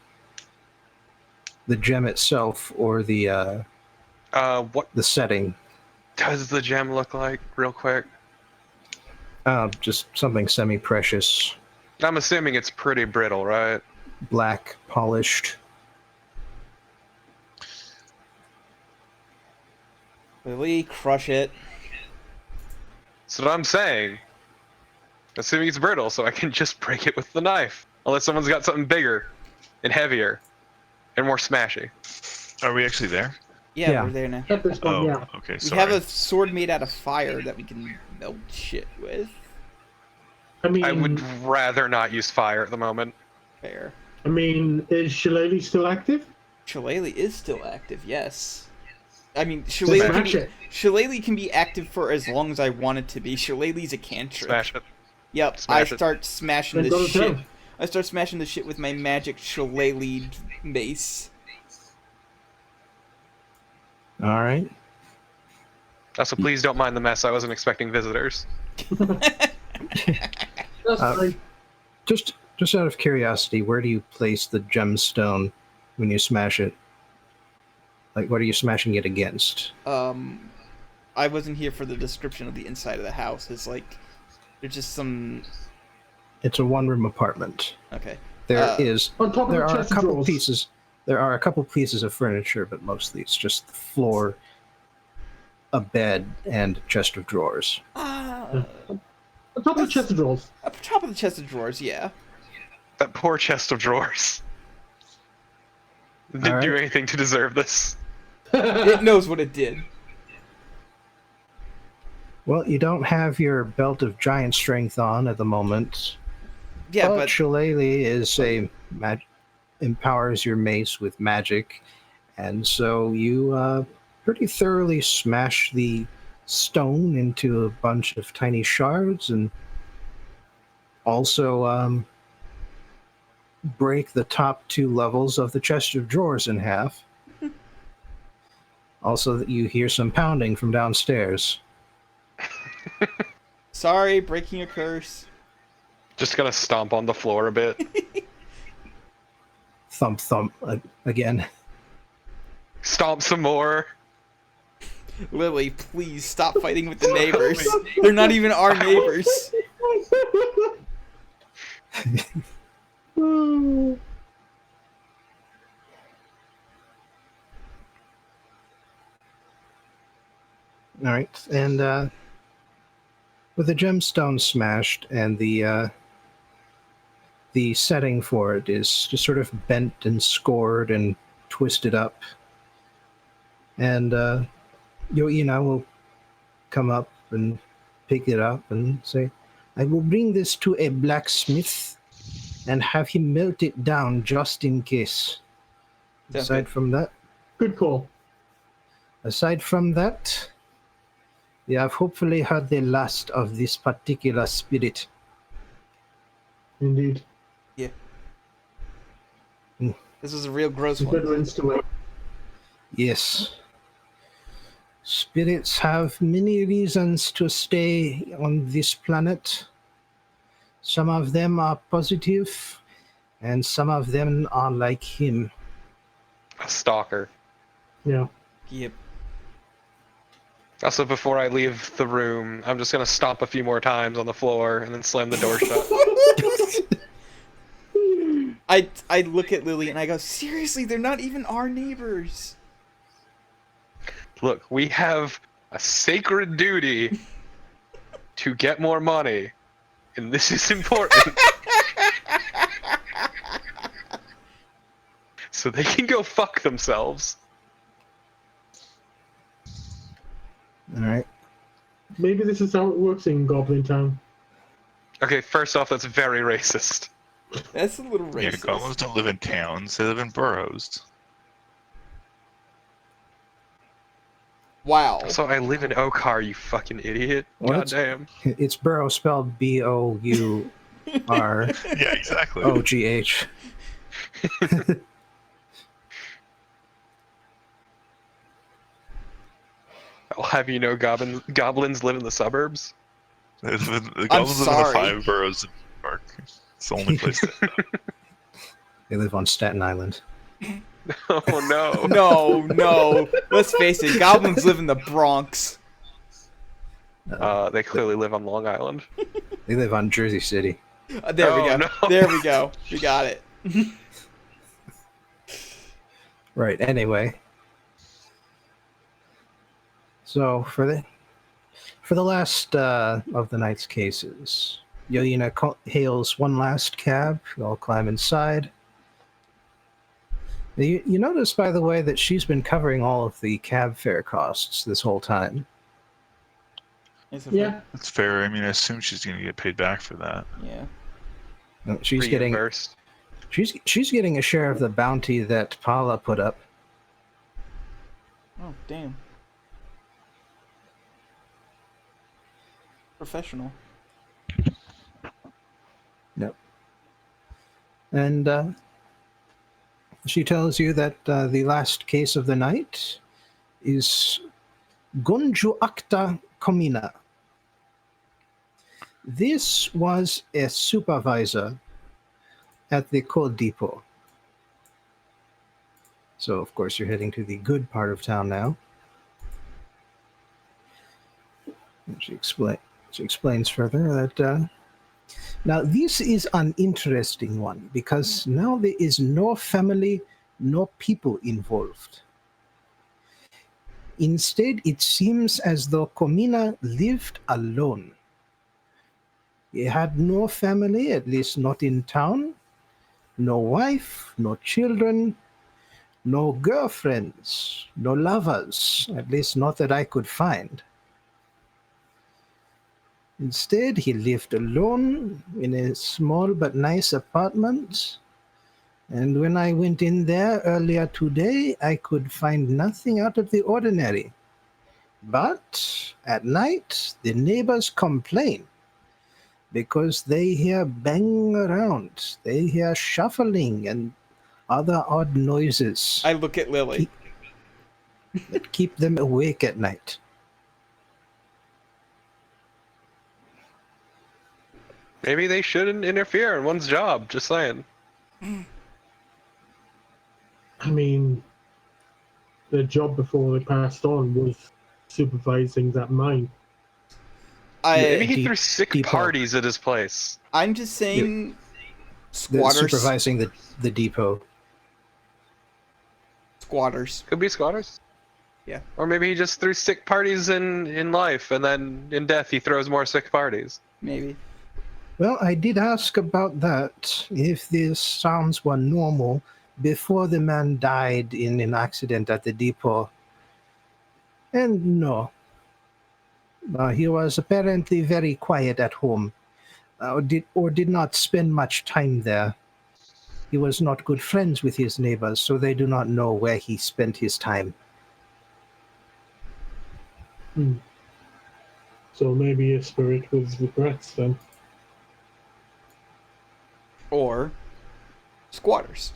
Speaker 3: gem itself or the
Speaker 1: What
Speaker 3: setting.
Speaker 1: does the gem look like, real quick?
Speaker 3: Just something semi-precious,
Speaker 1: I'm assuming it's pretty brittle, right?
Speaker 3: black, polished.
Speaker 2: Lily, crush it.
Speaker 1: That's what I'm saying. Assuming it's brittle, so I can just break it with the knife. Unless someone's got something bigger and heavier and more smashy.
Speaker 5: Are we actually there?
Speaker 2: Yeah,
Speaker 3: Yeah.
Speaker 2: we're there now.
Speaker 4: At this point,
Speaker 5: Oh,
Speaker 4: yeah.
Speaker 5: okay.
Speaker 2: We
Speaker 5: Sorry.
Speaker 2: have a sword made out of fire that we can melt shit with.
Speaker 4: I mean,
Speaker 1: I would rather not use fire at the moment.
Speaker 2: Fair.
Speaker 4: is Shillelagh still active?
Speaker 2: Shillelagh is still active, yes. I mean,
Speaker 4: Smash it.
Speaker 2: Shillelagh can be active for as long as I want it to be. Shillelagh's a cantrip.
Speaker 1: Smash it.
Speaker 2: Yep,
Speaker 1: Smash
Speaker 2: I
Speaker 1: it.
Speaker 2: start smashing
Speaker 4: Then go
Speaker 2: the
Speaker 4: to
Speaker 2: shit.
Speaker 4: town.
Speaker 2: I start smashing the shit with my magic Shillelagh mace.
Speaker 3: All right.
Speaker 1: Also, please don't mind the mess. I wasn't expecting visitors.
Speaker 4: That's fine.
Speaker 3: Just out of curiosity, where do you place the gemstone when you smash it? Like, what are you smashing it against?
Speaker 2: I wasn't here for the description of the inside of the house. It's like, there's just some...
Speaker 3: It's a one-room apartment.
Speaker 2: Okay.
Speaker 3: There
Speaker 2: Uh,
Speaker 3: is.
Speaker 4: On top of
Speaker 3: There
Speaker 4: the
Speaker 3: are a
Speaker 4: chest of
Speaker 3: couple
Speaker 4: drawers.
Speaker 3: pieces. There are a couple pieces of furniture, but mostly it's just the floor, a bed, and a chest of drawers.
Speaker 4: On top of the chest of drawers.
Speaker 2: Up top of the chest of drawers, yeah.
Speaker 1: That poor chest of drawers. Didn't do
Speaker 3: Alright.
Speaker 1: anything to deserve this.
Speaker 2: It knows what it did.
Speaker 3: Well, you don't have your belt of giant strength on at the moment.
Speaker 2: Yeah,
Speaker 3: but
Speaker 2: but
Speaker 3: Shillelagh is empowers your mace with magic, and so you pretty thoroughly smash the stone into a bunch of tiny shards, and also break the top two levels of the chest of drawers in half. Also, that you hear some pounding from downstairs.
Speaker 2: sorry, breaking a curse.
Speaker 1: Just gonna stomp on the floor a bit.
Speaker 3: Thump, thump again.
Speaker 1: Stomp some more.
Speaker 2: Lily, please stop fighting with the neighbors. They're not even our neighbors.
Speaker 3: All right, and with the gemstone smashed and the setting for it is just sort of bent and scored and twisted up, and Yo'ina will come up and pick it up and say, "I will bring this to a blacksmith and have him melt it down just in case."
Speaker 2: Sounds
Speaker 3: Aside
Speaker 2: good.
Speaker 3: from that,
Speaker 4: Good call.
Speaker 3: you have hopefully heard the last of this particular spirit.
Speaker 4: Indeed.
Speaker 2: This was a real gross
Speaker 4: Good
Speaker 2: one.
Speaker 4: ones to it.
Speaker 3: Yes. Spirits have many reasons to stay on this planet. Some of them are positive, and some of them are like him.
Speaker 1: A stalker.
Speaker 4: Yeah.
Speaker 2: Yep.
Speaker 1: Also, before I leave the room, I'm just gonna stomp a few more times on the floor and then slam the door shut.
Speaker 2: I look at Lily and I go, seriously, they're not even our neighbors.
Speaker 1: Look, we have a sacred duty to get more money, and this is important. So they can go fuck themselves.
Speaker 3: All right.
Speaker 4: Maybe this is how it works in Goblin Town.
Speaker 1: Okay, first off, that's very racist.
Speaker 2: That's a little
Speaker 5: Yeah,
Speaker 2: racist.
Speaker 5: goblins don't live in towns; they live in burrows.
Speaker 2: Wow.
Speaker 1: So I live in Okar, you fucking idiot.
Speaker 3: Well,
Speaker 1: Goddamn.
Speaker 3: It's Burrow spelled Bourrough.
Speaker 5: Yeah, exactly.
Speaker 1: I'll have you know, goblins live in the suburbs.
Speaker 5: The goblins live in the
Speaker 2: sorry.
Speaker 5: 5 boroughs of New York. It's the only place.
Speaker 3: They live on Staten Island.
Speaker 1: Oh no.
Speaker 2: No. Let's face it, goblins live in the Bronx.
Speaker 1: They clearly live on Long Island.
Speaker 3: They live on Jersey City.
Speaker 2: There we
Speaker 1: Oh,
Speaker 2: go.
Speaker 1: no.
Speaker 2: There we go. We got it.
Speaker 3: Right. Anyway. So for the last of the night's cases, Yo'ina hails one last cab. You all climb inside. You notice, by the way, that she's been covering all of the cab fare costs this whole time.
Speaker 4: Yeah.
Speaker 5: That's fair. I mean, I assume she's going to get paid back for that.
Speaker 2: Yeah.
Speaker 3: She's getting
Speaker 1: Reimbursed.
Speaker 3: she's getting a share of the bounty that Paula put up.
Speaker 2: Oh, damn. Professional.
Speaker 3: Yep. And she tells you that the last case of the night is Gunju Akta Komina. This was a supervisor at the coal depot. So, of course, you're heading to the good part of town now. And she explains further that now this is an interesting one because now there is no family, no people involved. Instead, it seems as though Komina lived alone. He had no family, at least not in town, no wife, no children, no girlfriends, no lovers, at least not that I could find. Instead, he lived alone in a small but nice apartment. And when I went in there earlier today, I could find nothing out of the ordinary. But at night, the neighbors complain because they hear banging around, they hear shuffling and other odd noises
Speaker 2: I look at Lily.
Speaker 3: that keep them awake at night.
Speaker 1: Maybe they shouldn't interfere in one's job, just saying.
Speaker 4: I mean, the job before they passed on was supervising that mine.
Speaker 1: Maybe he
Speaker 3: Deep-
Speaker 1: threw sick
Speaker 3: depot.
Speaker 1: parties at his place.
Speaker 2: I'm just saying,
Speaker 3: They're
Speaker 2: squatters.
Speaker 3: supervising the depot.
Speaker 2: Squatters.
Speaker 1: Could be squatters.
Speaker 2: Yeah.
Speaker 1: Or maybe he just threw sick parties in life, and then in death he throws more sick parties.
Speaker 2: Maybe.
Speaker 3: Well, I did ask about that, if these sounds were normal before the man died in an accident at the depot. And no. He was apparently very quiet at home, did not spend much time there. He was not good friends with his neighbors, so they do not know where he spent his time.
Speaker 4: So maybe a spirit with regrets then.
Speaker 2: Or squatters.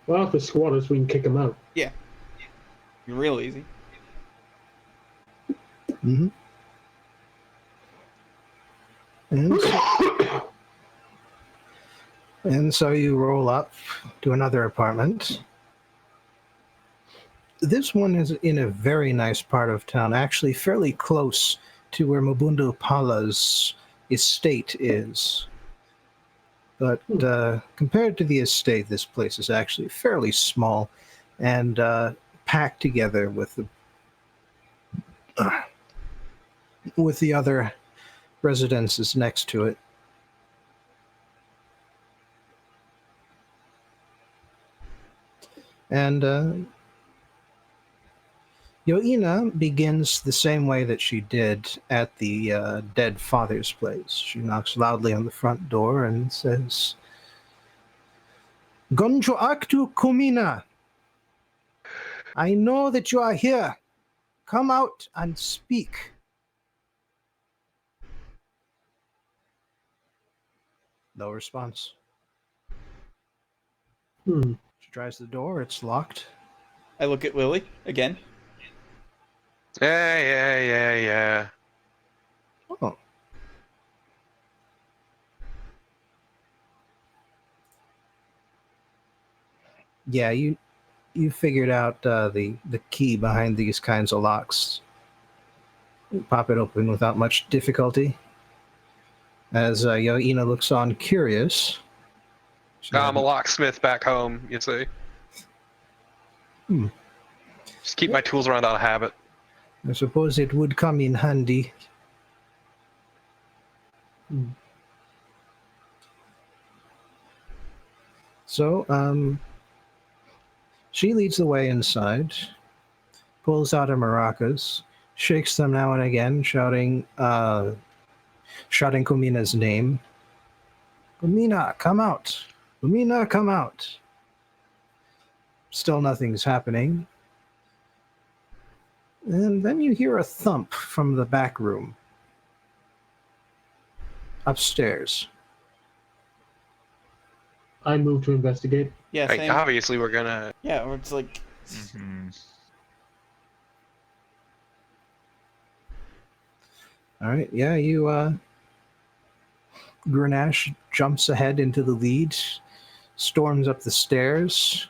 Speaker 4: Well, if the squatters, we can kick them out.
Speaker 2: Real easy.
Speaker 3: Mm-hmm. And so you roll up to another apartment. This one is in a very nice part of town, actually fairly close to where Mabundu Pala's estate is. But compared to the estate, this place is actually fairly small and packed together with with the other residences next to it. And Yo'ina begins the same way that she did at the dead father's place. She knocks loudly on the front door and says, Gonjo Aktu Kumina, I know that you are here. Come out and speak. No response. She tries the door, it's locked.
Speaker 2: I look at Lily again.
Speaker 1: Yeah.
Speaker 3: Oh. Yeah, you figured out the key behind these kinds of locks. You pop it open without much difficulty. As Yo'ina looks on curious.
Speaker 1: I'm a locksmith back home, you see. Just keep my tools around out of habit.
Speaker 3: I suppose it would come in handy. So, she leads the way inside, pulls out her maracas, shakes them now and again, shouting Kumina's name. Kumina, come out! Kumina, come out! Still nothing's happening. And then you hear a thump from the back room. Upstairs.
Speaker 4: I move to investigate.
Speaker 2: Yeah,
Speaker 1: Like,
Speaker 2: same.
Speaker 1: obviously, we're gonna.
Speaker 2: Yeah, or it's like
Speaker 3: Alright, yeah, you, Grenache jumps ahead into the lead, storms up the stairs,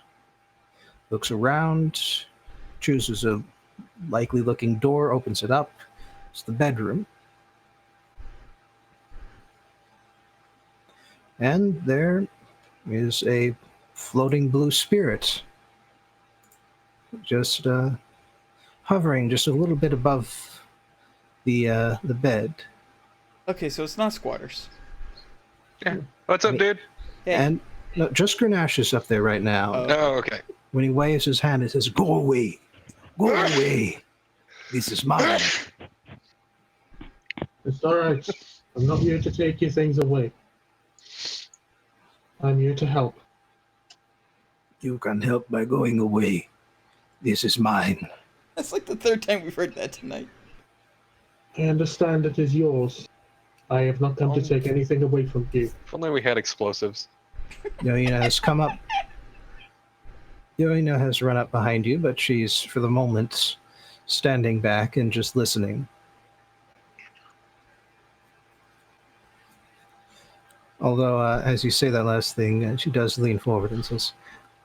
Speaker 3: looks around, chooses a likely looking door, opens it up. It's the bedroom. And there is a floating blue spirit, just hovering just a little bit above the bed.
Speaker 2: okay, so it's not squatters.
Speaker 1: Yeah. What's up, dude?
Speaker 2: Yeah.
Speaker 3: And no, just Grenache is up there right now.
Speaker 1: Oh, okay.
Speaker 3: When he waves his hand, it says, "Go away, go away. This is mine."
Speaker 4: It's alright. I'm not here to take your things away. I'm here to help.
Speaker 3: You can help by going away. This is mine.
Speaker 2: That's like the third time we've heard that tonight.
Speaker 4: I understand it is yours. I have not come to take anything away from you.
Speaker 1: If only we had explosives.
Speaker 3: Yo'ina has come up. Yo'ina has run up behind you, but she's, for the moment, standing back and just listening. Although, as you say that last thing, she does lean forward and says,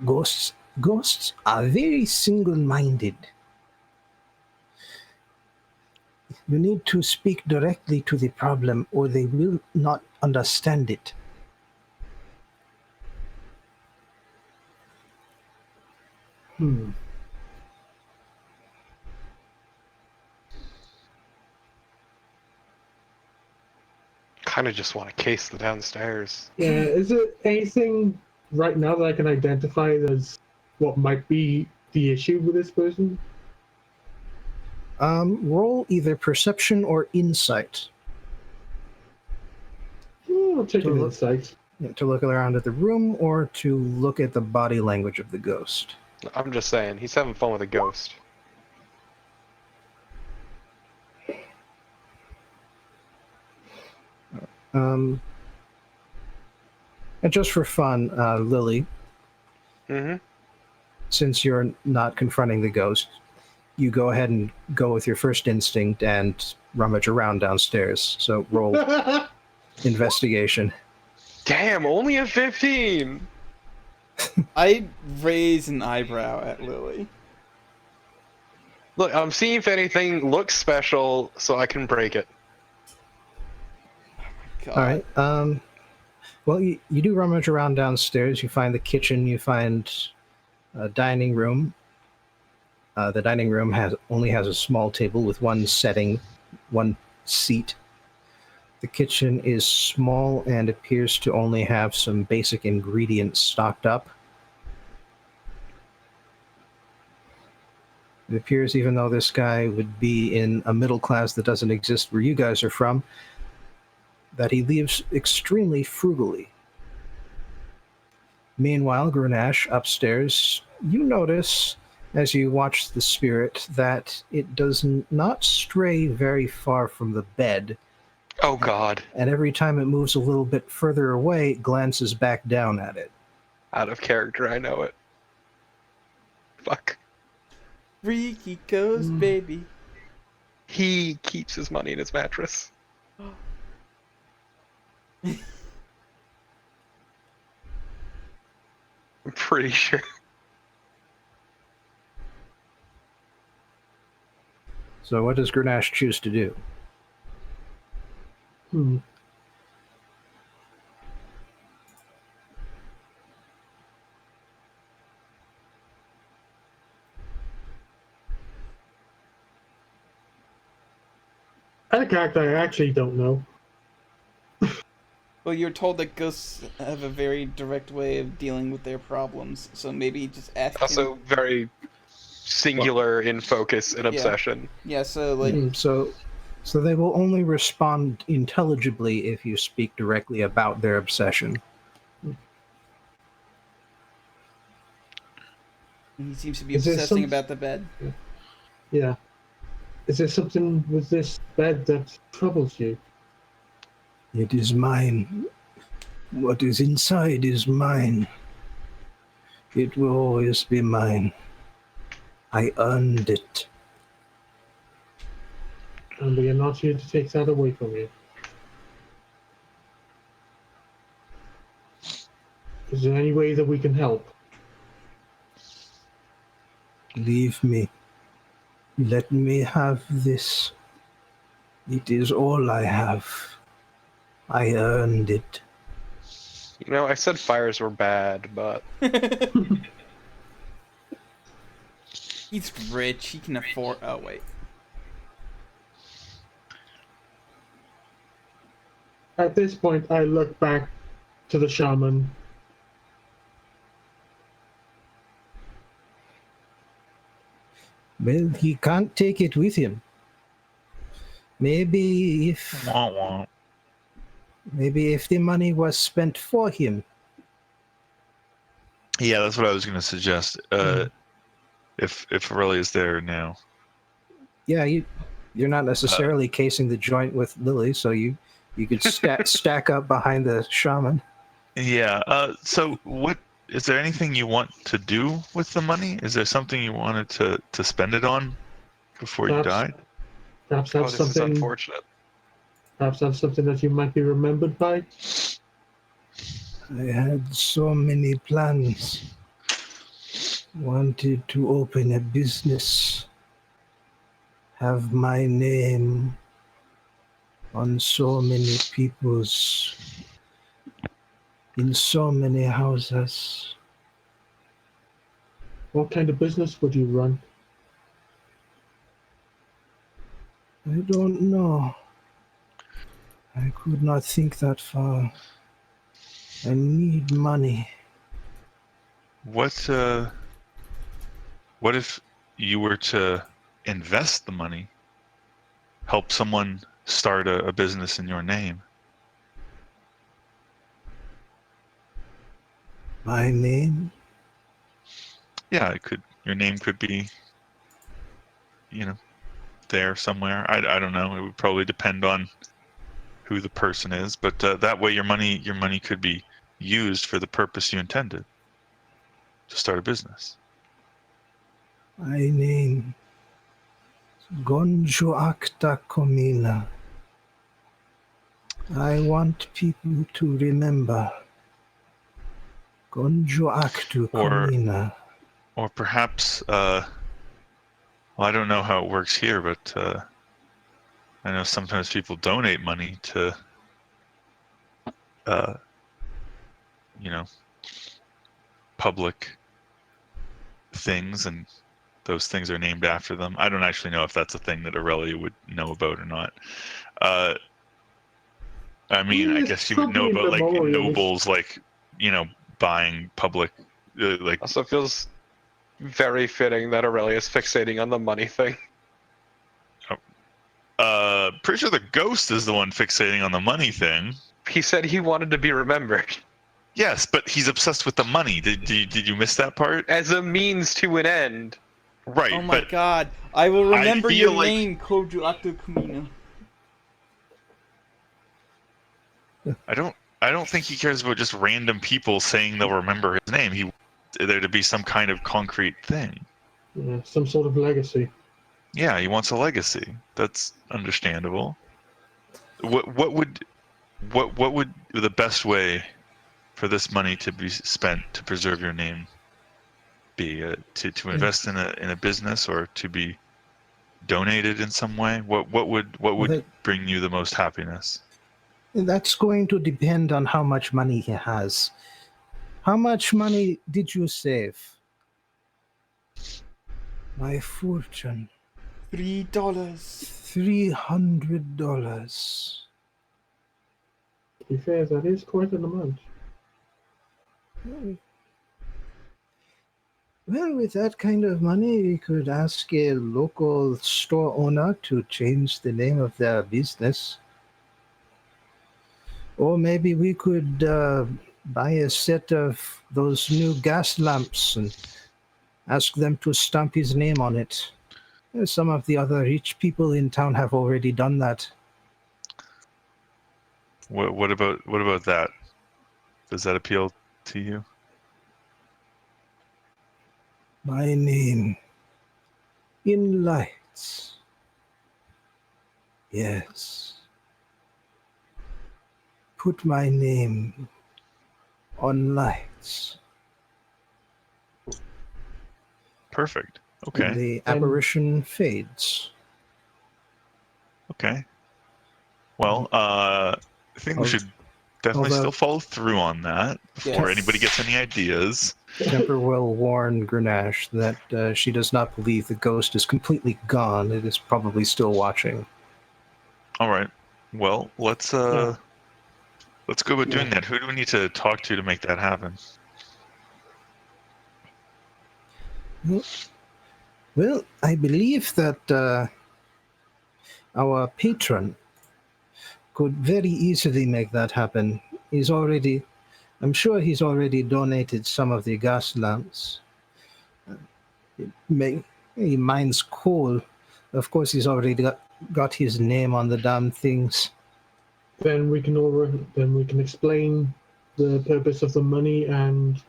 Speaker 3: Ghosts are very single-minded. You need to speak directly to the problem, or they will not understand it.
Speaker 1: Kind of just want to case the downstairs.
Speaker 4: Yeah, is there anything right now that I can identify as what might be the issue with this person?
Speaker 3: Roll either perception or insight.
Speaker 4: I'll take an insight.
Speaker 3: To look around at the room or to look at the body language of the ghost.
Speaker 1: I'm just saying, he's having fun with a ghost.
Speaker 3: And just for fun, Lily, since you're not confronting the ghost, you go ahead and go with your first instinct and rummage around downstairs. So roll investigation.
Speaker 1: Damn, only a 15!
Speaker 2: I raise an eyebrow at Lily.
Speaker 1: Look, I'm seeing if anything looks special so I can break it.
Speaker 2: God.
Speaker 3: All right. Well, you do rummage around downstairs. You find the kitchen. You find a dining room. The dining room only has a small table with one seat. The kitchen is small and appears to only have some basic ingredients stocked up. It appears, even though this guy would be in a middle class that doesn't exist where you guys are from, that he lives extremely frugally. Meanwhile, Grenache, upstairs, you notice, as you watch the spirit, that it does not stray very far from the bed.
Speaker 1: Oh, God.
Speaker 3: And every time it moves a little bit further away, it glances back down at it.
Speaker 1: Out of character, I know it. Fuck.
Speaker 2: Freaky ghost, baby.
Speaker 1: He keeps his money in his mattress. I'm pretty sure.
Speaker 3: So what does Grenache choose to do?
Speaker 4: I actually don't know.
Speaker 2: Well, you're told that ghosts have a very direct way of dealing with their problems, so maybe just ask
Speaker 1: Also,
Speaker 2: him.
Speaker 1: very singular in focus and obsession.
Speaker 2: Yeah, so, like...
Speaker 3: So they will only respond intelligibly if you speak directly about their obsession.
Speaker 2: He seems to be obsessing about the bed.
Speaker 4: Yeah. Is there something with this bed that troubles you?
Speaker 3: It is mine. What is inside is mine. It will always be mine. I earned it.
Speaker 4: And we are not here to take that away from you. Is there any way that we can help?
Speaker 3: Leave me. Let me have this. It is all I have. I earned it.
Speaker 1: You know, I said fires were bad, but...
Speaker 2: He's rich. He can afford... Oh, wait.
Speaker 4: At this point, I look back to the shaman.
Speaker 3: Well, he can't take it with him. Maybe if the money was spent for him.
Speaker 5: Yeah, that's what I was going to suggest. If Aurelia is there now.
Speaker 3: Yeah, you're not necessarily casing the joint with Lily, so you could stack up behind the shaman.
Speaker 5: Yeah. So what is there anything you want to do with the money? Is there something you wanted to spend it on before you died?
Speaker 4: Perhaps
Speaker 1: Oh,
Speaker 4: that's
Speaker 1: this is
Speaker 4: something.
Speaker 1: unfortunate.
Speaker 4: Perhaps that's something that you might be remembered by.
Speaker 3: I had so many plans. Wanted to open a business. Have my name on so many people's, in so many houses.
Speaker 4: What kind of business would you run?
Speaker 3: I don't know. I could not think that far. I need money.
Speaker 5: What if you were to invest the money, help someone start a business in your name?
Speaker 3: My name?
Speaker 5: Yeah, your name could be, there somewhere. I don't know. It would probably depend on who the person is, but that way your money could be used for the purpose you intended, to start a business.
Speaker 3: My name. Gonjo Acta Comina. I want people to remember. Gonjo Actu Comina.
Speaker 5: Or perhaps, I don't know how it works here, but I know sometimes people donate money to, public things, and those things are named after them. I don't actually know if that's a thing that Aurelia would know about or not. I mean, I
Speaker 4: It's
Speaker 5: guess you would know
Speaker 4: probably
Speaker 5: about like
Speaker 4: memorials.
Speaker 5: nobles, like buying public, like.
Speaker 1: Also feels very fitting that Aurelia's fixating on the money thing.
Speaker 5: Pretty sure the ghost is the one fixating on the money thing.
Speaker 1: He said he wanted to be remembered.
Speaker 5: Yes, but he's obsessed with the money. Did you miss that part?
Speaker 1: As a means to an end.
Speaker 5: Right,
Speaker 2: Oh my
Speaker 5: but
Speaker 2: god. I will remember
Speaker 5: feel
Speaker 2: your
Speaker 5: like-
Speaker 2: name, Koju Atu Kumino.
Speaker 5: I don't think he cares about just random people saying they'll remember his name. He wants there to be some kind of concrete thing.
Speaker 4: Yeah, some sort of legacy.
Speaker 5: Yeah, he wants a legacy. That's understandable. What would the best way for this money to be spent to preserve your name be? To invest in a business, or to be donated in some way? What would bring you the most happiness?
Speaker 3: That's going to depend on how much money he has. How much money did you save? My fortune.
Speaker 2: $3.
Speaker 3: $300.
Speaker 4: To be fair, that is quite an amount.
Speaker 3: Well, with that kind of money, we could ask a local store owner to change the name of their business. Or maybe we could buy a set of those new gas lamps and ask them to stamp his name on it. Some of the other rich people in town have already done that.
Speaker 5: What about that? Does that appeal to you?
Speaker 3: My name in lights. Yes. Put my name on lights.
Speaker 5: Perfect.
Speaker 3: And
Speaker 5: Okay.
Speaker 3: the apparition fades.
Speaker 5: Okay. Well, I think we should definitely
Speaker 3: although-
Speaker 5: still follow through on that before
Speaker 2: Yes.
Speaker 5: anybody gets any ideas.
Speaker 3: Temper will warn Grenache that she does not believe the ghost is completely gone. It is probably still watching.
Speaker 5: All right. Well, let's go about doing
Speaker 4: Yeah.
Speaker 5: that. Who do we need to talk to make that happen?
Speaker 3: Well, I believe that our patron could very easily make that happen. I'm sure he's already donated some of the gas lamps. He mines coal. Of course, he's already got his name on the damn things.
Speaker 4: Then we can explain the purpose of the money and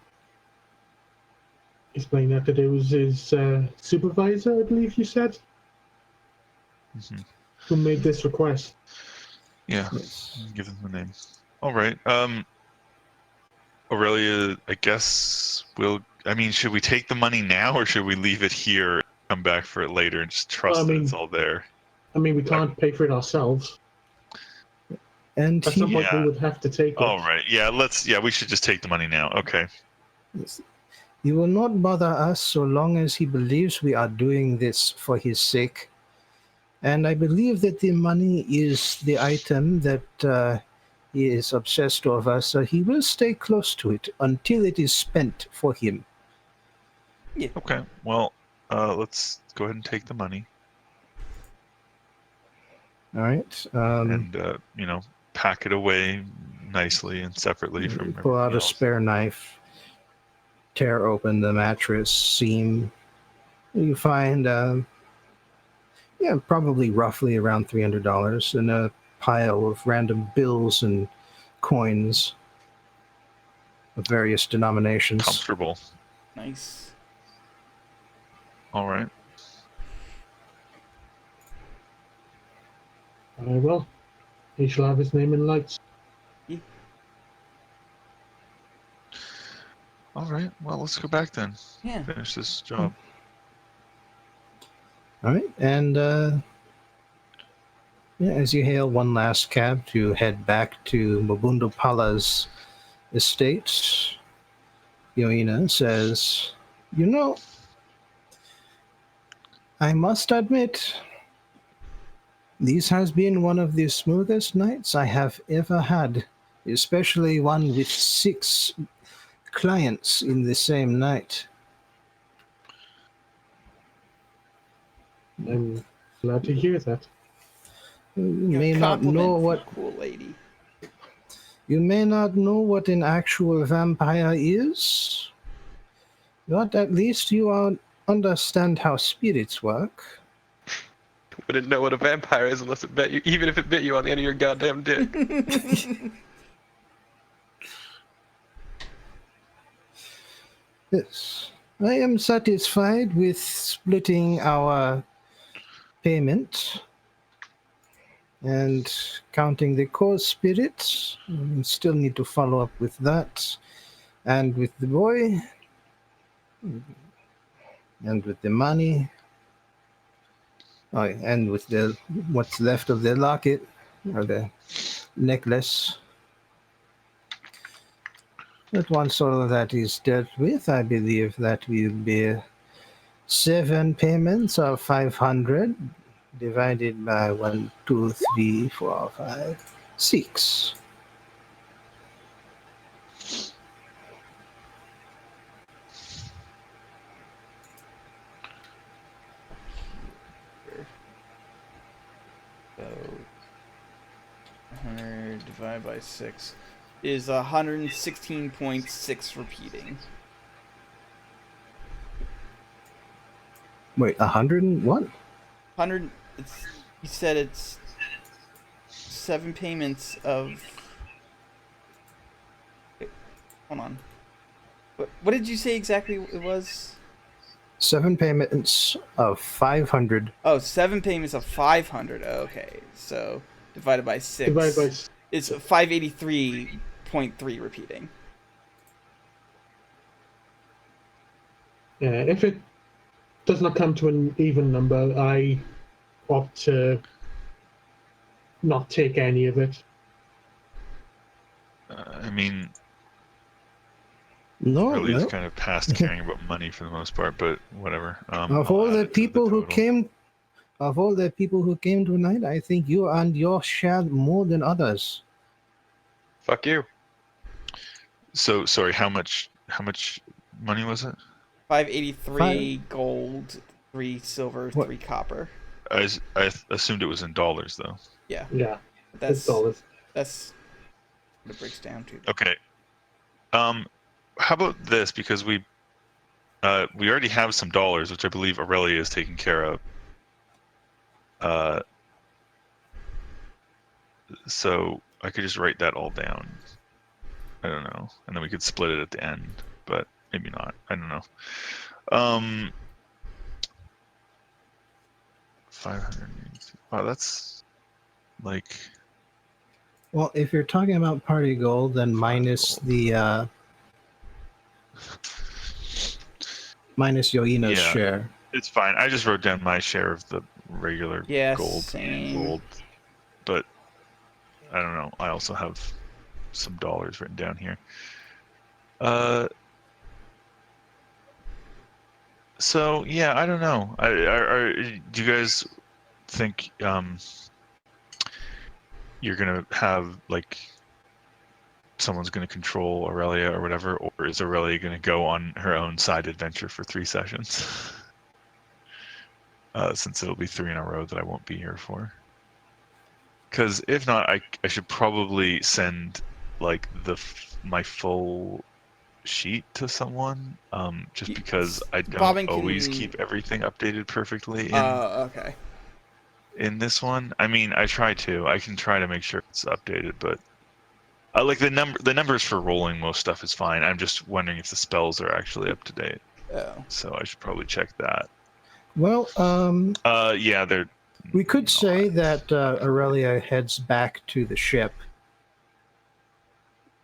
Speaker 4: explain that it was his supervisor, I believe you said,
Speaker 5: Mhm.
Speaker 4: who made this request.
Speaker 5: Yeah.
Speaker 3: Yes.
Speaker 5: Give them the name. All right. Aurelia, I guess should we take the money now, or should we leave it here, come back for it later, and just trust that it's all there?
Speaker 4: I mean, we can't pay for it ourselves.
Speaker 3: And
Speaker 4: At some point,
Speaker 5: Yeah.
Speaker 4: we would have to take it.
Speaker 5: All right. Yeah. We should just take the money now. Okay.
Speaker 3: he will not bother us so long as he believes we are doing this for his sake. And I believe that the money is the item that he is obsessed over, so he will stay close to it until it is spent for him.
Speaker 5: Okay. Well, let's go ahead and take the money
Speaker 3: All right.
Speaker 5: and pack it away nicely and separately from.
Speaker 3: Pull out
Speaker 5: everything
Speaker 3: a
Speaker 5: else.
Speaker 3: spare knife, tear open the mattress seam. You find, probably roughly around $300 in a pile of random bills and coins of various denominations.
Speaker 5: Comfortable.
Speaker 2: Nice.
Speaker 5: All right.
Speaker 4: Very well. He shall have his name in lights.
Speaker 5: All right. Well, let's go back then.
Speaker 2: Yeah.
Speaker 5: Finish this job.
Speaker 3: All right, and as you hail one last cab to head back to Mabundo Pala's estate, Yo'ina says, I must admit, this has been one of the smoothest nights I have ever had, especially one with 6 clients in the same night.
Speaker 4: I'm glad to hear that.
Speaker 3: You may not know what
Speaker 2: cool lady.
Speaker 3: you may not know what an actual vampire is, but at least you understand how spirits work.
Speaker 1: Wouldn't know what a vampire is unless it bit you, even if it bit you on the end of your goddamn dick.
Speaker 3: Yes, I am satisfied with splitting our payment and counting the core spirits. We still need to follow up with that, and with the boy, and with the money. Oh, and with the what's left of the locket or the necklace. But once all of that is dealt with, I believe that will be 7 payments of 500 divided by 1, 2, 3, 4, 5, 6.
Speaker 2: So 100 divided by 6 is 116.6 repeating.
Speaker 3: Wait, 101?
Speaker 2: 100. You said it's 7 payments of. Wait, hold on. What did you say exactly it was?
Speaker 3: 7 payments of 500.
Speaker 2: Oh, 7 payments of 500. Okay, so divided by 6.
Speaker 4: Divided by
Speaker 2: It's 583.3 repeating.
Speaker 4: if it does not come to an even number, I opt to not take any of it.
Speaker 5: I mean,
Speaker 3: No,
Speaker 5: really
Speaker 3: no.
Speaker 5: is kind of past caring about money for the most part, but whatever.
Speaker 3: Of
Speaker 5: I'll
Speaker 3: all
Speaker 5: add
Speaker 3: the
Speaker 5: it to
Speaker 3: people who
Speaker 5: total.
Speaker 3: came, tonight, I think you earned your share more than others.
Speaker 1: Fuck you.
Speaker 5: So sorry, how much money was it?
Speaker 2: 583 gold, 3 silver,
Speaker 3: What?
Speaker 2: 3 copper.
Speaker 5: I assumed it was in dollars though.
Speaker 2: Yeah,
Speaker 4: Yeah,
Speaker 2: that's
Speaker 4: it's dollars.
Speaker 2: that's what it breaks down to.
Speaker 5: Okay. How about this? Because we already have some dollars, which I believe Aurelia is taking care of. So I could just write that all down. I don't know, and then we could split it at the end, but maybe not. I don't know. 500. Wow, that's like.
Speaker 3: Well, if you're talking about party gold, then minus
Speaker 5: gold.
Speaker 3: minus Yoina's
Speaker 5: Yeah.
Speaker 3: share.
Speaker 5: It's fine. I just wrote down my share of the regular gold.
Speaker 2: Same.
Speaker 5: Gold, but I don't know. I also have some dollars written down here. So yeah, I don't know. Do you guys think you're gonna have like someone's gonna control Aurelia or whatever, or is Aurelia gonna go on her own side adventure for 3 sessions? Since it'll be 3 in a row that I won't be here for. Because if not, I should probably send like my full sheet to someone, just because I don't always keep everything updated perfectly
Speaker 2: Okay.
Speaker 5: in this one. I mean, I can try to make sure it's updated, but like the numbers for rolling most stuff is fine. I'm just wondering if the spells are actually up to date.
Speaker 2: Oh.
Speaker 5: So I should probably check that.
Speaker 3: Well,
Speaker 5: yeah, they're.
Speaker 3: we could say that Aurelia heads back to the ship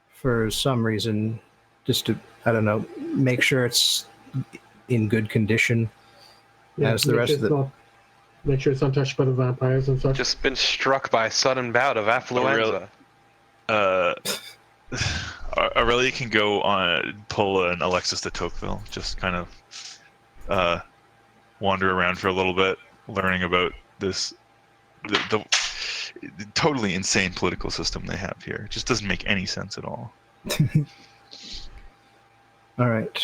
Speaker 3: for some reason, just to, I don't know, make sure it's in good condition.
Speaker 4: Yeah,
Speaker 3: as the rest of the.
Speaker 4: Make sure it's untouched by the vampires and such.
Speaker 1: Just been struck by a sudden bout of affluenza.
Speaker 5: Aurelia can go on pull an Alexis de Tocqueville, just kind of wander around for a little bit, learning about this the totally insane political system they have here. It just doesn't make any sense at all.
Speaker 3: All right.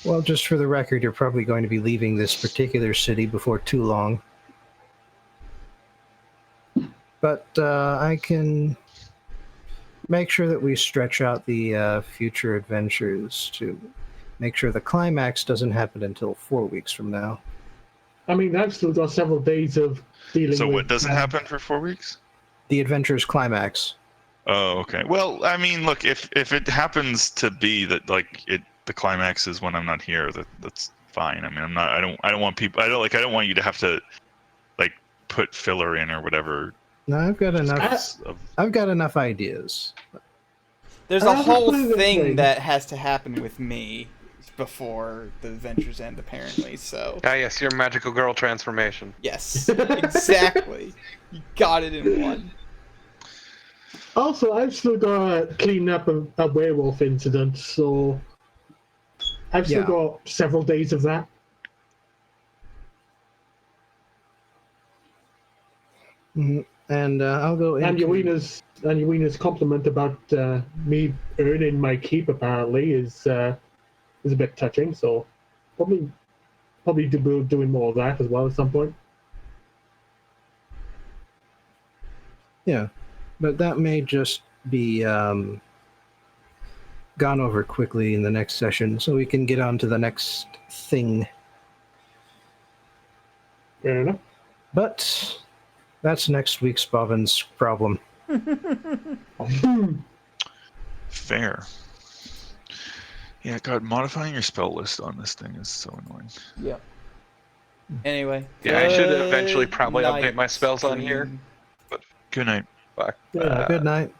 Speaker 3: Well, just for the record, you're probably going to be leaving this particular city before too long. But I can make sure that we stretch out the future adventures to make sure the climax doesn't happen until 4 weeks from now.
Speaker 4: I mean, I've still got several days of dealing with...
Speaker 5: So what doesn't happen for 4 weeks?
Speaker 3: The adventure's climax.
Speaker 5: Oh, okay. Well, I mean, look, if it happens to be that like the climax is when I'm not here, that's fine. I mean, I don't want people. I don't want you to have to like put filler in or whatever.
Speaker 3: No, I've got enough. I've got enough ideas.
Speaker 2: There's a whole thing that has to happen with me before the adventures end, apparently. So.
Speaker 1: Ah, yes, your magical girl transformation.
Speaker 2: Yes, exactly. You got it in one.
Speaker 4: Also, I've still got to clean up a werewolf incident, so I've still got several days of that.
Speaker 3: Mm-hmm. And I'll go in.
Speaker 4: And Yo'ina's compliment about me earning my keep apparently is a bit touching. So probably doing more of that as well at some point.
Speaker 3: Yeah, but that may just be gone over quickly in the next session, so we can get on to the next thing.
Speaker 4: Fair enough.
Speaker 3: But that's next week's Bobbin's problem.
Speaker 5: Fair. Yeah, God, modifying your spell list on this thing is so annoying.
Speaker 2: Yep. Anyway.
Speaker 1: Yeah, I should eventually probably update my spells on here.
Speaker 5: Good night.
Speaker 1: Fuck.
Speaker 3: Yeah, good night.